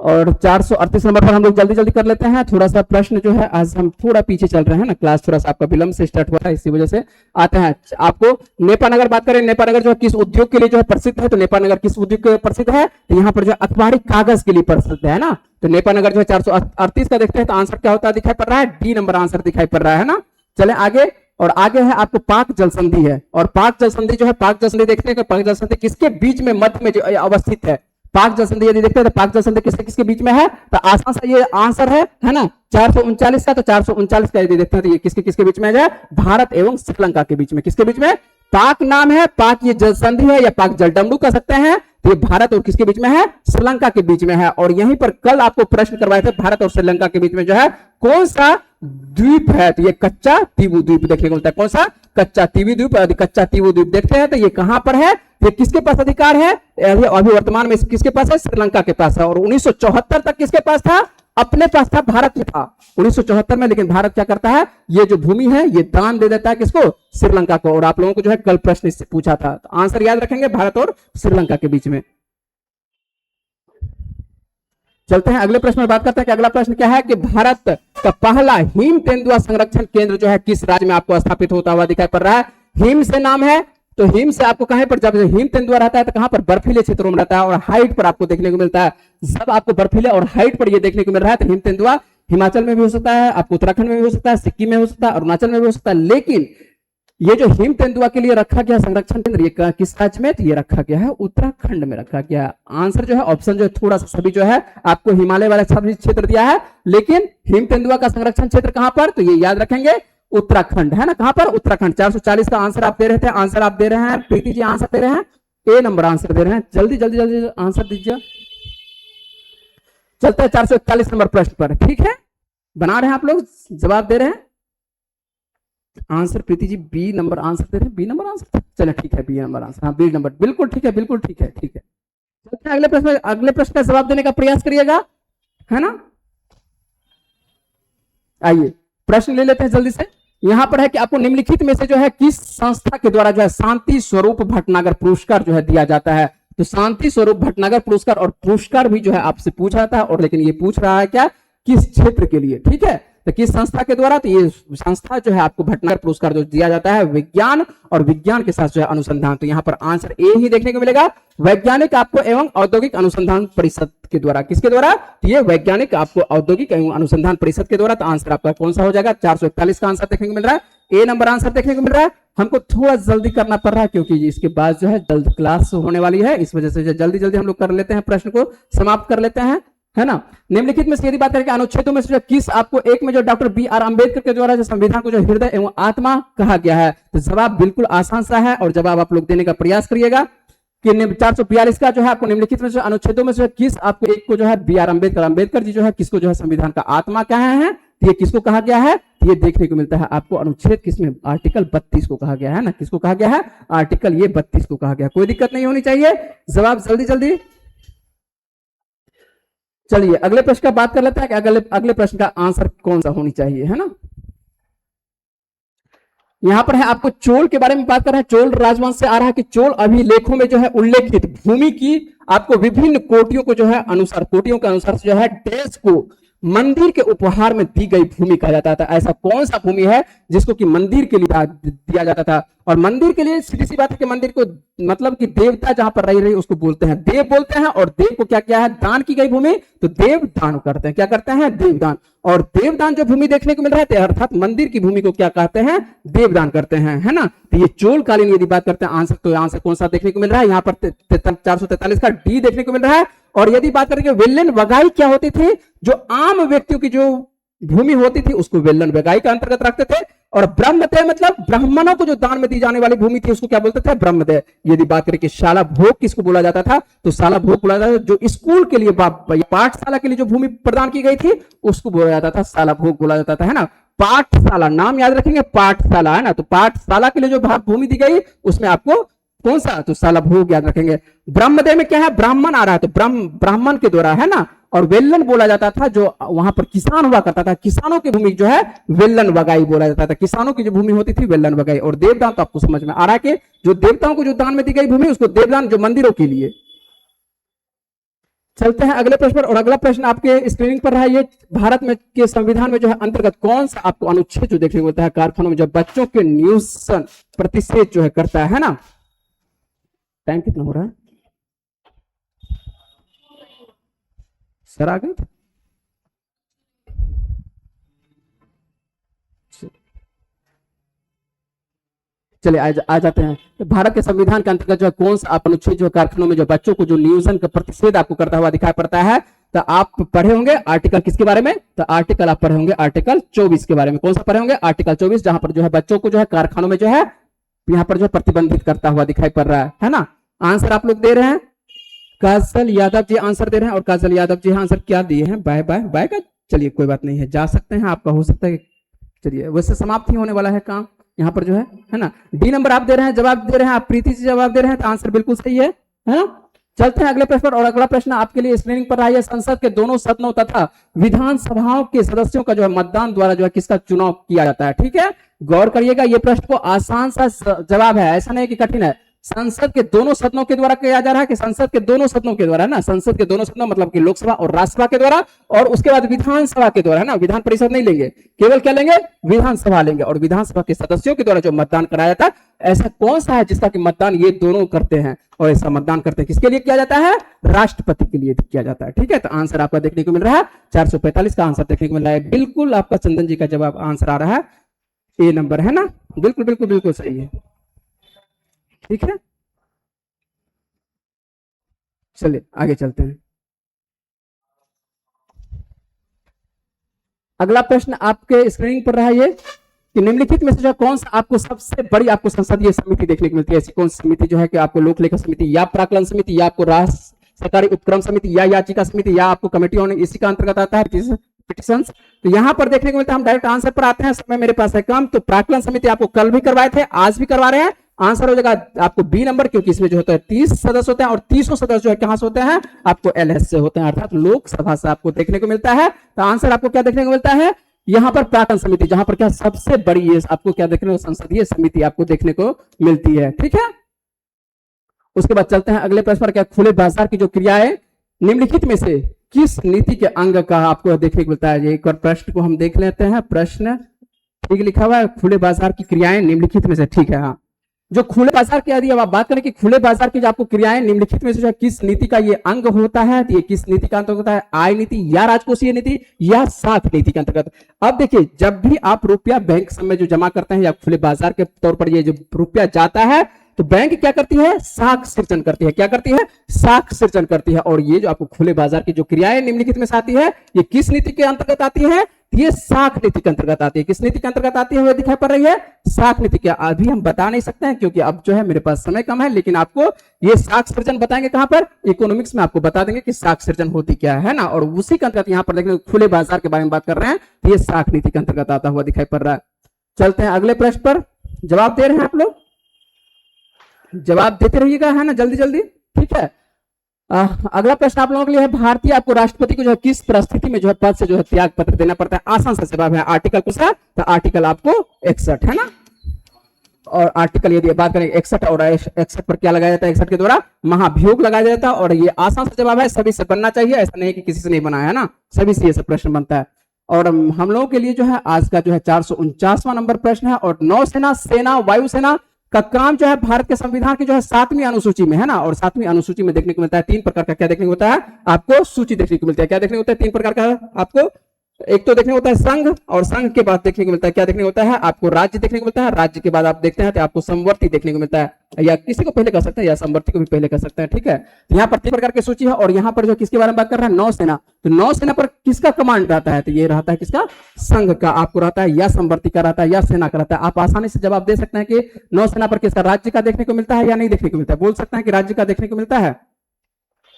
और 438 नंबर पर हम लोग जल्दी जल्दी कर लेते हैं। थोड़ा सा प्रश्न जो है, आज हम थोड़ा पीछे चल रहे हैं ना, क्लास थोड़ा सा आपका विलंब से स्टार्ट हुआ है, इसी वजह से आते हैं। आपको नेपानगर बात करें, नेपानगर जो है किस उद्योग के लिए जो है प्रसिद्ध है? तो नेपानगर किस उद्योग के लिए प्रसिद्ध है? तो यहाँ पर जो है अखबारी कागज के लिए प्रसिद्ध है ना। तो नेपानगर जो है 438 का देखते हैं, तो आंसर क्या होता है दिखाई पड़ रहा है? डी नंबर आंसर दिखाई पड़ रहा है ना। चले आगे, और आगे है आपको पाक जल संधि है, और पाक जल संधि जो है, पाक जल संधि देखते हैं कि पाक जल संधि किसके बीच में, मध्य में जो अवस्थित है। पाक जल संधि यदि देखते हैं तो पाक जल संधि किसके किसके बीच में है? तो आसान सा ये आंसर है ना 439 का। तो 439 का यदि देखते हैं तो ये किसके किसके बीच में है? भारत एवं श्रीलंका के बीच में। किसके बीच में? पाक नाम है, पाक ये जल संधि है या पाक जलडमरू कह सकते हैं। तो ये भारत और किसके बीच में है? श्रीलंका के बीच में है। और यहीं पर कल आपको प्रश्न करवाए थे, भारत और श्रीलंका के बीच में जो है कौन सा द्वीप है? तो ये कच्चा तीवू द्वीप देखने को मिलता है। कौन सा? कच्चा तीवू द्वीप। यदि कच्चा तीवू द्वीप देखते हैं तो ये कहां पर है? ये किसके पास अधिकार है? अभी वर्तमान में किसके पास है? श्रीलंका के पास है। और 1974 तक किसके पास था? अपने पास था, भारत में था 1974 में। लेकिन भारत क्या करता है? ये जो भूमि है ये दान दे देता है किसको? श्रीलंका को। और आप लोगों को जो है कल प्रश्न इससे पूछा था, तो आंसर याद रखेंगे, भारत और श्रीलंका के बीच में। चलते हैं अगले प्रश्न में बात करते हैं कि अगला प्रश्न क्या है कि भारत का पहला हिम तेंदुआ संरक्षण केंद्र जो है किस राज्य में आपको स्थापित होता हुआ दिखाई पड़ रहा है? हिम से नाम है, तो हिम से आपको कहां पर? जब हिम तेंदुआ रहता है तो कहां पर? बर्फीले क्षेत्रों में रहता है, और हाइट पर आपको देखने को मिलता है। जब आपको बर्फीले और हाइट पर ये देखने को मिल रहा है, तो हिम तेंदुआ हिमाचल में भी हो सकता है, आपको उत्तराखंड में भी हो सकता है, सिक्किम में हो सकता है, अरुणाचल में भी हो सकता है। लेकिन ये जो हिम तेंदुआ के लिए रखा गया संरक्षण केंद्र, ये किस राज्य में? तो ये रखा गया है उत्तराखंड में रखा गया है। आंसर जो है ऑप्शन जो है थोड़ा सा सभी जो है आपको हिमालय वाला सभी क्षेत्र दिया है, लेकिन हिम तेंदुआ का संरक्षण क्षेत्र कहां पर? तो ये याद रखेंगे उत्तराखंड है ना। कहां पर? उत्तराखंड। 440 का आंसर आप दे रहे थे, आंसर आप दे रहे हैं प्रीति जी, आंसर दे रहे हैं ए नंबर आंसर दे रहे हैं। जल्दी जल्दी जल्दी आंसर दीजिए। चलते हैं 441 नंबर प्रश्न पर। ठीक है, बना रहे हैं आप लोग, जवाब दे रहे हैं। Answer Preeti G B number answer दे रहे हैं, बी नंबर आंसर। चलो ठीक है, बी नंबर आंसर, हाँ बी नंबर, बिल्कुल ठीक है, बिल्कुल ठीक है, ठीक है। चलते हैं अगले प्रश्न, अगले प्रश्न का जवाब देने का प्रयास करिएगा, है ना। आइए प्रश्न ले लेते हैं जल्दी से। यहां पर है कि आपको निम्नलिखित में से जो है किस संस्था के द्वारा जो है शांति स्वरूप भटनागर पुरस्कार जो है दिया जाता है? तो शांति स्वरूप भटनागर पुरस्कार, और पुरस्कार भी जो है आपसे पूछा था, और लेकिन ये पूछ रहा है क्या? किस क्षेत्र के लिए? ठीक है, तो किस संस्था के द्वारा? तो ये संस्था जो है आपको भटनागर पुरस्कार जो दिया जाता है विज्ञान, और विज्ञान के साथ जो है अनुसंधान। तो यहाँ पर आंसर ए ही देखने को मिलेगा, वैज्ञानिक आपको एवं औद्योगिक अनुसंधान परिषद के द्वारा। किसके द्वारा? तो ये वैज्ञानिक आपको औद्योगिक एवं अनुसंधान परिषद के द्वारा। तो आंसर आपका कौन सा हो जाएगा? 441 का आंसर देखने को मिल रहा है, ए नंबर आंसर देखने को मिल रहा है। हमको थोड़ा जल्दी करना पड़ रहा है क्योंकि इसके बाद जो है जल्द क्लास होने वाली है, इस वजह से जल्दी जल्दी हम लोग कर लेते हैं, प्रश्न को समाप्त कर लेते हैं, है ना। निम्नलिखित में से यदि बात करें अनुच्छेदों में से किस आपको एक में जो डॉक्टर बी आर अम्बेडकर के द्वारा जो संविधान को जो हृदय एवं आत्मा कहा गया है? तो जवाब बिल्कुल आसान सा है, और जवाब आप लोग देने का प्रयास करिएगा कि 442 का जो है आपको निम्नलिखित में से अनुच्छेदों में से किस आपको एक को जो है बी आर अम्बेडकर जी जो है किसको जो है संविधान का आत्मा कहा है? ये किसको कहा गया है? ये देखने को मिलता है आपको अनुच्छेद किसमें? आर्टिकल 32 को कहा गया है ना। किसको कहा गया है? आर्टिकल ये 32 को कहा गया। कोई दिक्कत नहीं होनी चाहिए, जवाब जल्दी जल्दी। चलिए अगले प्रश्न का बात कर लेते हैं कि अगले प्रश्न का आंसर कौन सा होनी चाहिए, है ना। यहां पर है आपको चोल के बारे में बात कर रहे हैं, चोल राजवंश से आ रहा है कि चोल अभिलेखों में जो है उल्लेखित भूमि की आपको विभिन्न कोटियों को जो है अनुसार, कोटियों के अनुसार जो है देश को मंदिर के उपहार में दी गई भूमि कहा जाता था। ऐसा कौन सा भूमि है जिसको कि मंदिर के लिए दिया जाता था? और मंदिर के लिए सीधी सी बात है कि मंदिर को मतलब कि देवता जहां पर रही उसको बोलते हैं देव बोलते हैं, और देव को क्या किया है? दान की गई भूमि, तो देव दान करते हैं। क्या करते हैं? देवदान। और देवदान जो भूमि देखने को मिल रहा है अर्थात मंदिर की भूमि को क्या कहते हैं? देवदान करते हैं, है ना। तो ये चोल कालीन यदि बात करते हैं आंसर, तो आंसर कौन सा देखने को मिल रहा है? यहाँ पर 443 का डी देखने को मिल रहा है। और यदि बात करें वेल्लन वगाई क्या होती थी? जो आम व्यक्तियों की जो भूमि होती थी उसको वेल्लन वगाई का अंतर्गत रखते थे। और ब्रह्मदेव मतलब ब्राह्मणों को जो दान में दी जाने वाली भूमि थी उसको क्या बोलते थे? ब्रह्मदेव। यदि बात करें कि शाला भोग किसको बोला जाता था? तो शाला भोग बोला जाता था जो स्कूल के लिए पाठशाला के लिए जो भूमि प्रदान की गई थी उसको बोला जाता था शाला भोग बोला जाता था, है ना। पाठशाला, नाम याद रखेंगे, पाठशाला है ना, तो पाठशाला के लिए जो भूमि दी गई उसमें आपको कौन सा, तो शाला भोग याद रखेंगे। ब्रह्मदेव में क्या है, ब्राह्मण आ रहा है, तो ब्राह्मण के द्वारा है ना, और वेल्लन बोला जाता था, जो वहां पर किसान हुआ करता था, किसानों की भूमि जो है वेल्लन वगाई बोला जाता था, किसानों की जो भूमि होती थी वेल्लन वगाई। और देवदान तो आपको समझ में आ रहा है कि जो देवताओं को जो दान में दी गई भूमि उसको देवदान, जो मंदिरों के लिए। चलते हैं अगले प्रश्न पर, और अगला प्रश्न आपके स्क्रीनिंग पर रहा है, ये भारत में के संविधान में जो है अंतर्गत कौन सा आपको अनुच्छेद जो देखने को मिलता है, कारखानों में जो बच्चों के न्यूसन प्रतिषेध जो है करता है ना। टाइम कितना हो रहा है सर, आ गए? चलिए आ जाते हैं। तो भारत के संविधान के अंतर्गत जो है कौन सा अनुच्छेद जो कारखानों में जो बच्चों को जो नियोजन का प्रतिषेध आपको करता हुआ दिखाई पड़ता है, तो आप पढ़े होंगे आर्टिकल किसके बारे में, तो आर्टिकल आप पढ़े होंगे आर्टिकल 24 के बारे में। कौन सा पढ़े होंगे, आर्टिकल 24, जहां पर जो है बच्चों को जो है कारखानों में जो है यहाँ पर जो प्रतिबंधित करता हुआ दिखाई पड़ रहा है ना। आंसर आप लोग दे रहे हैं, काजल यादव जी आंसर दे रहे हैं, और काजल यादव जी आंसर क्या दिए हैं, बाय बाय बाय का। चलिए कोई बात नहीं है, जा सकते हैं, आपका हो सकता है। चलिए वैसे समाप्त ही होने वाला है काम यहाँ पर जो है ना। डी नंबर आप दे रहे हैं, जवाब दे रहे हैं आप, प्रीति जी जवाब दे रहे हैं, तो आंसर बिल्कुल सही है ना। चलते हैं अगले प्रश्न पर, और अगला प्रश्न आपके लिए स्क्रीनिंग पर रहा है, संसद के दोनों सदनों तथा विधानसभाओं के सदस्यों का जो है मतदान द्वारा जो है किसका चुनाव किया जाता है। ठीक है, गौर करिएगा, ये प्रश्न को आसान सा जवाब है, ऐसा नहीं कि कठिन है। संसद के दोनों सदनों के द्वारा किया जा रहा है, कि संसद के दोनों सदनों के द्वारा ना, संसद के दोनों सदनों मतलब कि लोकसभा और राज्यसभा के द्वारा, और उसके बाद विधानसभा के द्वारा है ना, विधान परिषद नहीं लेंगे, केवल क्या लेंगे, विधानसभा लेंगे, और विधानसभा के सदस्यों के द्वारा जो मतदान कराया जाता है। ऐसा कौन सा है जिसका कि मतदान ये दोनों करते हैं, और ऐसा मतदान करते हैं किसके लिए किया जाता है, राष्ट्रपति के लिए किया जाता है। ठीक है, तो आंसर आपका देखने को मिल रहा है 445 का आंसर देखने को मिल रहा है, बिल्कुल आपका चंदन जी का जवाब आंसर आ रहा है, ए नंबर है ना, बिल्कुल बिल्कुल बिल्कुल सही है। ठीक है, चलिए आगे चलते हैं। अगला प्रश्न आपके स्क्रीनिंग पर रहा है, ये कि निम्नलिखित में से जो कौन सा आपको सबसे बड़ी आपको संसदीय समिति देखने को मिलती है, ऐसी कौन सी समिति जो है कि आपको लोक लेखा समिति, या प्राक्कलन समिति, या आपको राष्ट्र सरकारी उपक्रम समिति, या याचिका समिति, या आपको कमेटी ऑन, इसी का अंतर्गत आता है पिटिशंस। तो यहां पर देखने को मिलता है, हम डायरेक्ट आंसर पर आते हैं, समय मेरे पास है कम। तो प्राक्कलन समिति आपको कल भी करवाए थे, आज भी करवा रहे हैं, आंसर हो जाएगा आपको बी नंबर, क्योंकि इसमें जो होता है 30 सदस्य होते हैं, और 30 सदस्य जो है कहां से होते हैं, आपको एलएस से होते हैं, अर्थात लोकसभा से आपको देखने को मिलता है। तो आंसर आपको क्या देखने को मिलता है, यहां पर प्राक्कलन समिति, जहां पर क्या सबसे बड़ी ये आपको क्या देखने को, संसदीय समिति आपको देखने को मिलती है। ठीक है, उसके बाद चलते हैं अगले प्रश्न पर, क्या खुले बाजार की जो क्रियाएं निम्नलिखित में से किस नीति के अंग का आपको देखने को मिलता है। एक और प्रश्न को हम देख लेते हैं, प्रश्न ठीक लिखा हुआ है, खुले बाजार की क्रियाएं निम्नलिखित में से, ठीक है, हाँ, जो खुले बाजार की यदि आप बात करें कि खुले बाजार की जो आपको क्रियाएं निम्नलिखित में से जो किस नीति का ये अंग होता है, तो ये किस नीति का अंतर्गत होता है, आय नीति, या राजकोषीय नीति, या साख नीति के अंतर्गत। अब देखिए, जब भी आप रुपया बैंक में जो जमा करते हैं, या खुले बाजार के तौर पर ये जो रुपया जाता है, तो बैंक क्या करती है, साख सृजन करती है, क्या करती है, साख सृजन करती है। और ये जो आपको खुले बाजार की जो क्रियाएं निम्नलिखित में से आती है, ये किस नीति के अंतर्गत आती है, ये साख नीति के अंतर्गत आती है। किस नीति के अंतर्गत आती है वो दिखाई पड़ रही है, साख नीति के। अभी हम बता नहीं सकते हैं क्योंकि अब जो है मेरे पास समय कम है, लेकिन आपको ये साख सृजन बताएंगे कहां पर, इकोनॉमिक्स में आपको बता देंगे कि साख सृजन होती क्या है ना। और उसी के अंतर्गत यहाँ पर देखने खुले बाजार के बारे में बात कर रहे हैं, तो ये साख नीति के अंतर्गत आता हुआ दिखाई पड़ रहा है। चलते हैं अगले प्रश्न पर, जवाब दे रहे हैं आप लोग, जवाब देते रहिएगा है ना, जल्दी जल्दी। ठीक है, अगला प्रश्न आप लोगों के लिए है, भारतीय आपको राष्ट्रपति को जो है किस परिस्थिति में जो है पद से जो है त्याग पत्र देना पड़ता है। आसान सा जवाब है आर्टिकल कुछ है, तो आर्टिकल आपको 61 है ना। और आर्टिकल यदि बात करें 61 और 61 पर क्या लगाया जाता है, 61 के द्वारा महाभियोग लगाया जाता है। और ये आसान सा जवाब है, सभी से बनना चाहिए, ऐसा नहीं कि किसी से नहीं बना है ना, सभी से ये प्रश्न बनता है। और हम लोगों के लिए जो है आज का जो है 449वां नंबर प्रश्न है। और नौसेना, सेना, वायुसेना का काम जो है भारत के संविधान की जो है 7वीं अनुसूची में है ना। और 7वीं अनुसूची में देखने को मिलता है 3 प्रकार का क्या देखने को मिलता है, आपको सूची देखने को मिलता है। क्या देखने को मिलता है, 3 प्रकार का आपको, एक तो देखने को होता है संघ, और संघ के बाद देखने को मिलता है क्या देखने को होता है, आपको राज्य देखने को मिलता है। राज्य के बाद आप देखते हैं तो आपको संवर्ती देखने को मिलता है, या किसी को पहले कर सकते हैं या संवर्ती को भी पहले कर सकते हैं। ठीक है, यहाँ पर 3 प्रकार की सूची है। और यहाँ पर जो किसके बारे में बात कर रहा है, नौसेना, तो नौसेना पर किसका कमांड रहता है, तो ये रहता है किसका, संघ का आपको रहता है, या संवर्ती का रहता है, या सेना का रहता है। आप आसानी से जवाब दे सकते हैं कि नौसेना पर किसका, राज्य का देखने को मिलता है या नहीं देखने को मिलता है। बोल सकते हैं कि राज्य का देखने को मिलता है,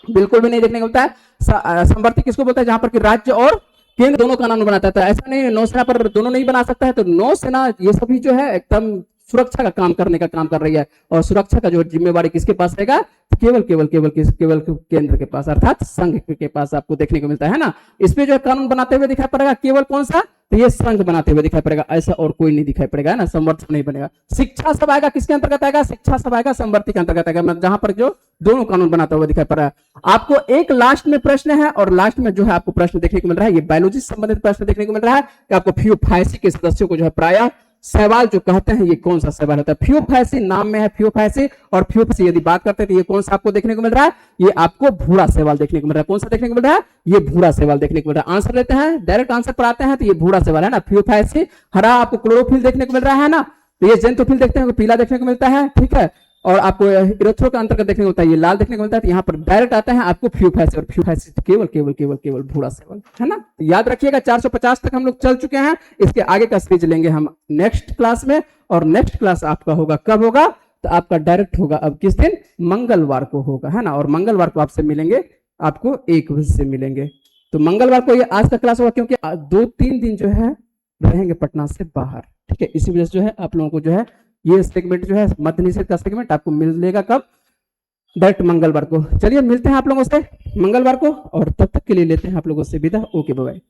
बिल्कुल भी नहीं देखने को मिलता है। संवर्ती किसको बोलता है, जहां पर कि राज्य और केंद्र दोनों का कानून बनाता है। तो ऐसा नहीं नौसेना पर दोनों नहीं बना सकता है, तो नौसेना ये सभी जो है एकदम सुरक्षा का काम करने का काम कर रही है, और सुरक्षा का जो जिम्मेवारी किसके पास रहेगा, केवल केवल केवल केवल केंद्र के पास अर्थात संघ के पास आपको देखने को मिलता है ना। इस पे जो है कानून बनाते हुए दिखाई पड़ेगा केवल कौन सा, तो ये संघ बनाते हुए दिखाई पड़ेगा, ऐसा और कोई नहीं दिखाई पड़ेगा, है ना, संवर्धन नहीं बनेगा। शिक्षा सब आएगा किसके अंतर्गत आएगा, शिक्षा सब आएगा संवर्ती के अंतर्गत आएगा, जहां पर जो दोनों कानून बनाता हुआ दिखाई पड़ रहा है। आपको एक लास्ट में प्रश्न है, और लास्ट में जो है आपको प्रश्न देखने को मिल रहा है, ये बायोलॉजी से संबंधित प्रश्न देखने को मिल रहा है कि आपको फ्यूफाइसी के सदस्यों को जो है प्राय सवाल जो कहते हैं ये कौन सा सवाल होता है। फ्यूफाइसी नाम में है फ्यूफाइसी, और फ्यूफाइसी यदि बात करते हैं तो ये कौन सा आपको देखने को मिल रहा है, ये आपको भूरा सवाल देखने को मिल रहा है। कौन सा देखने को मिल रहा है, ये भूरा सवाल देखने को मिल रहा है। आंसर लेते हैं, डायरेक्ट आंसर पर आते हैं, तो ये भूरा सवाल है ना, फ्यूफाइसी। हरा आपको क्लोरोफिल देखने को मिल रहा है ना, तो ये जेंथोफिल देखते हैं पीला देखने को मिलता है, ठीक है। और आपको इरेथ्रो का अंतर्गत देखने को मिलता है, ये लाल देखने को मिलता है। तो यहाँ पर डायरेक्ट आता है आपको फ्यूफाइसी, और फ्यूफाइसी केवल केवल केवल केवल भूरा सेवल है ना। तो याद रखिएगा 450 तक हम लोग चल चुके हैं, इसके आगे का सीरीज लेंगे हम नेक्स्ट क्लास में। और नेक्स्ट क्लास आपका होगा कब होगा, तो आपका डायरेक्ट होगा अब किस दिन, मंगलवार को होगा, है ना। और मंगलवार को आपसे मिलेंगे, आपको 1 बजे से मिलेंगे। तो मंगलवार को ये आज का क्लास होगा, क्योंकि 2-3 दिन जो है रहेंगे पटना से बाहर, ठीक है। इसी वजह से जो है आप लोगों को जो है ये सेगमेंट जो है मध्य निषेध का सेगमेंट आपको मिलेगा कब, डायरेक्ट मंगलवार को। चलिए मिलते हैं आप लोगों से मंगलवार को, और तब तक के लिए लेते हैं आप लोगों से विदा। Okay bye.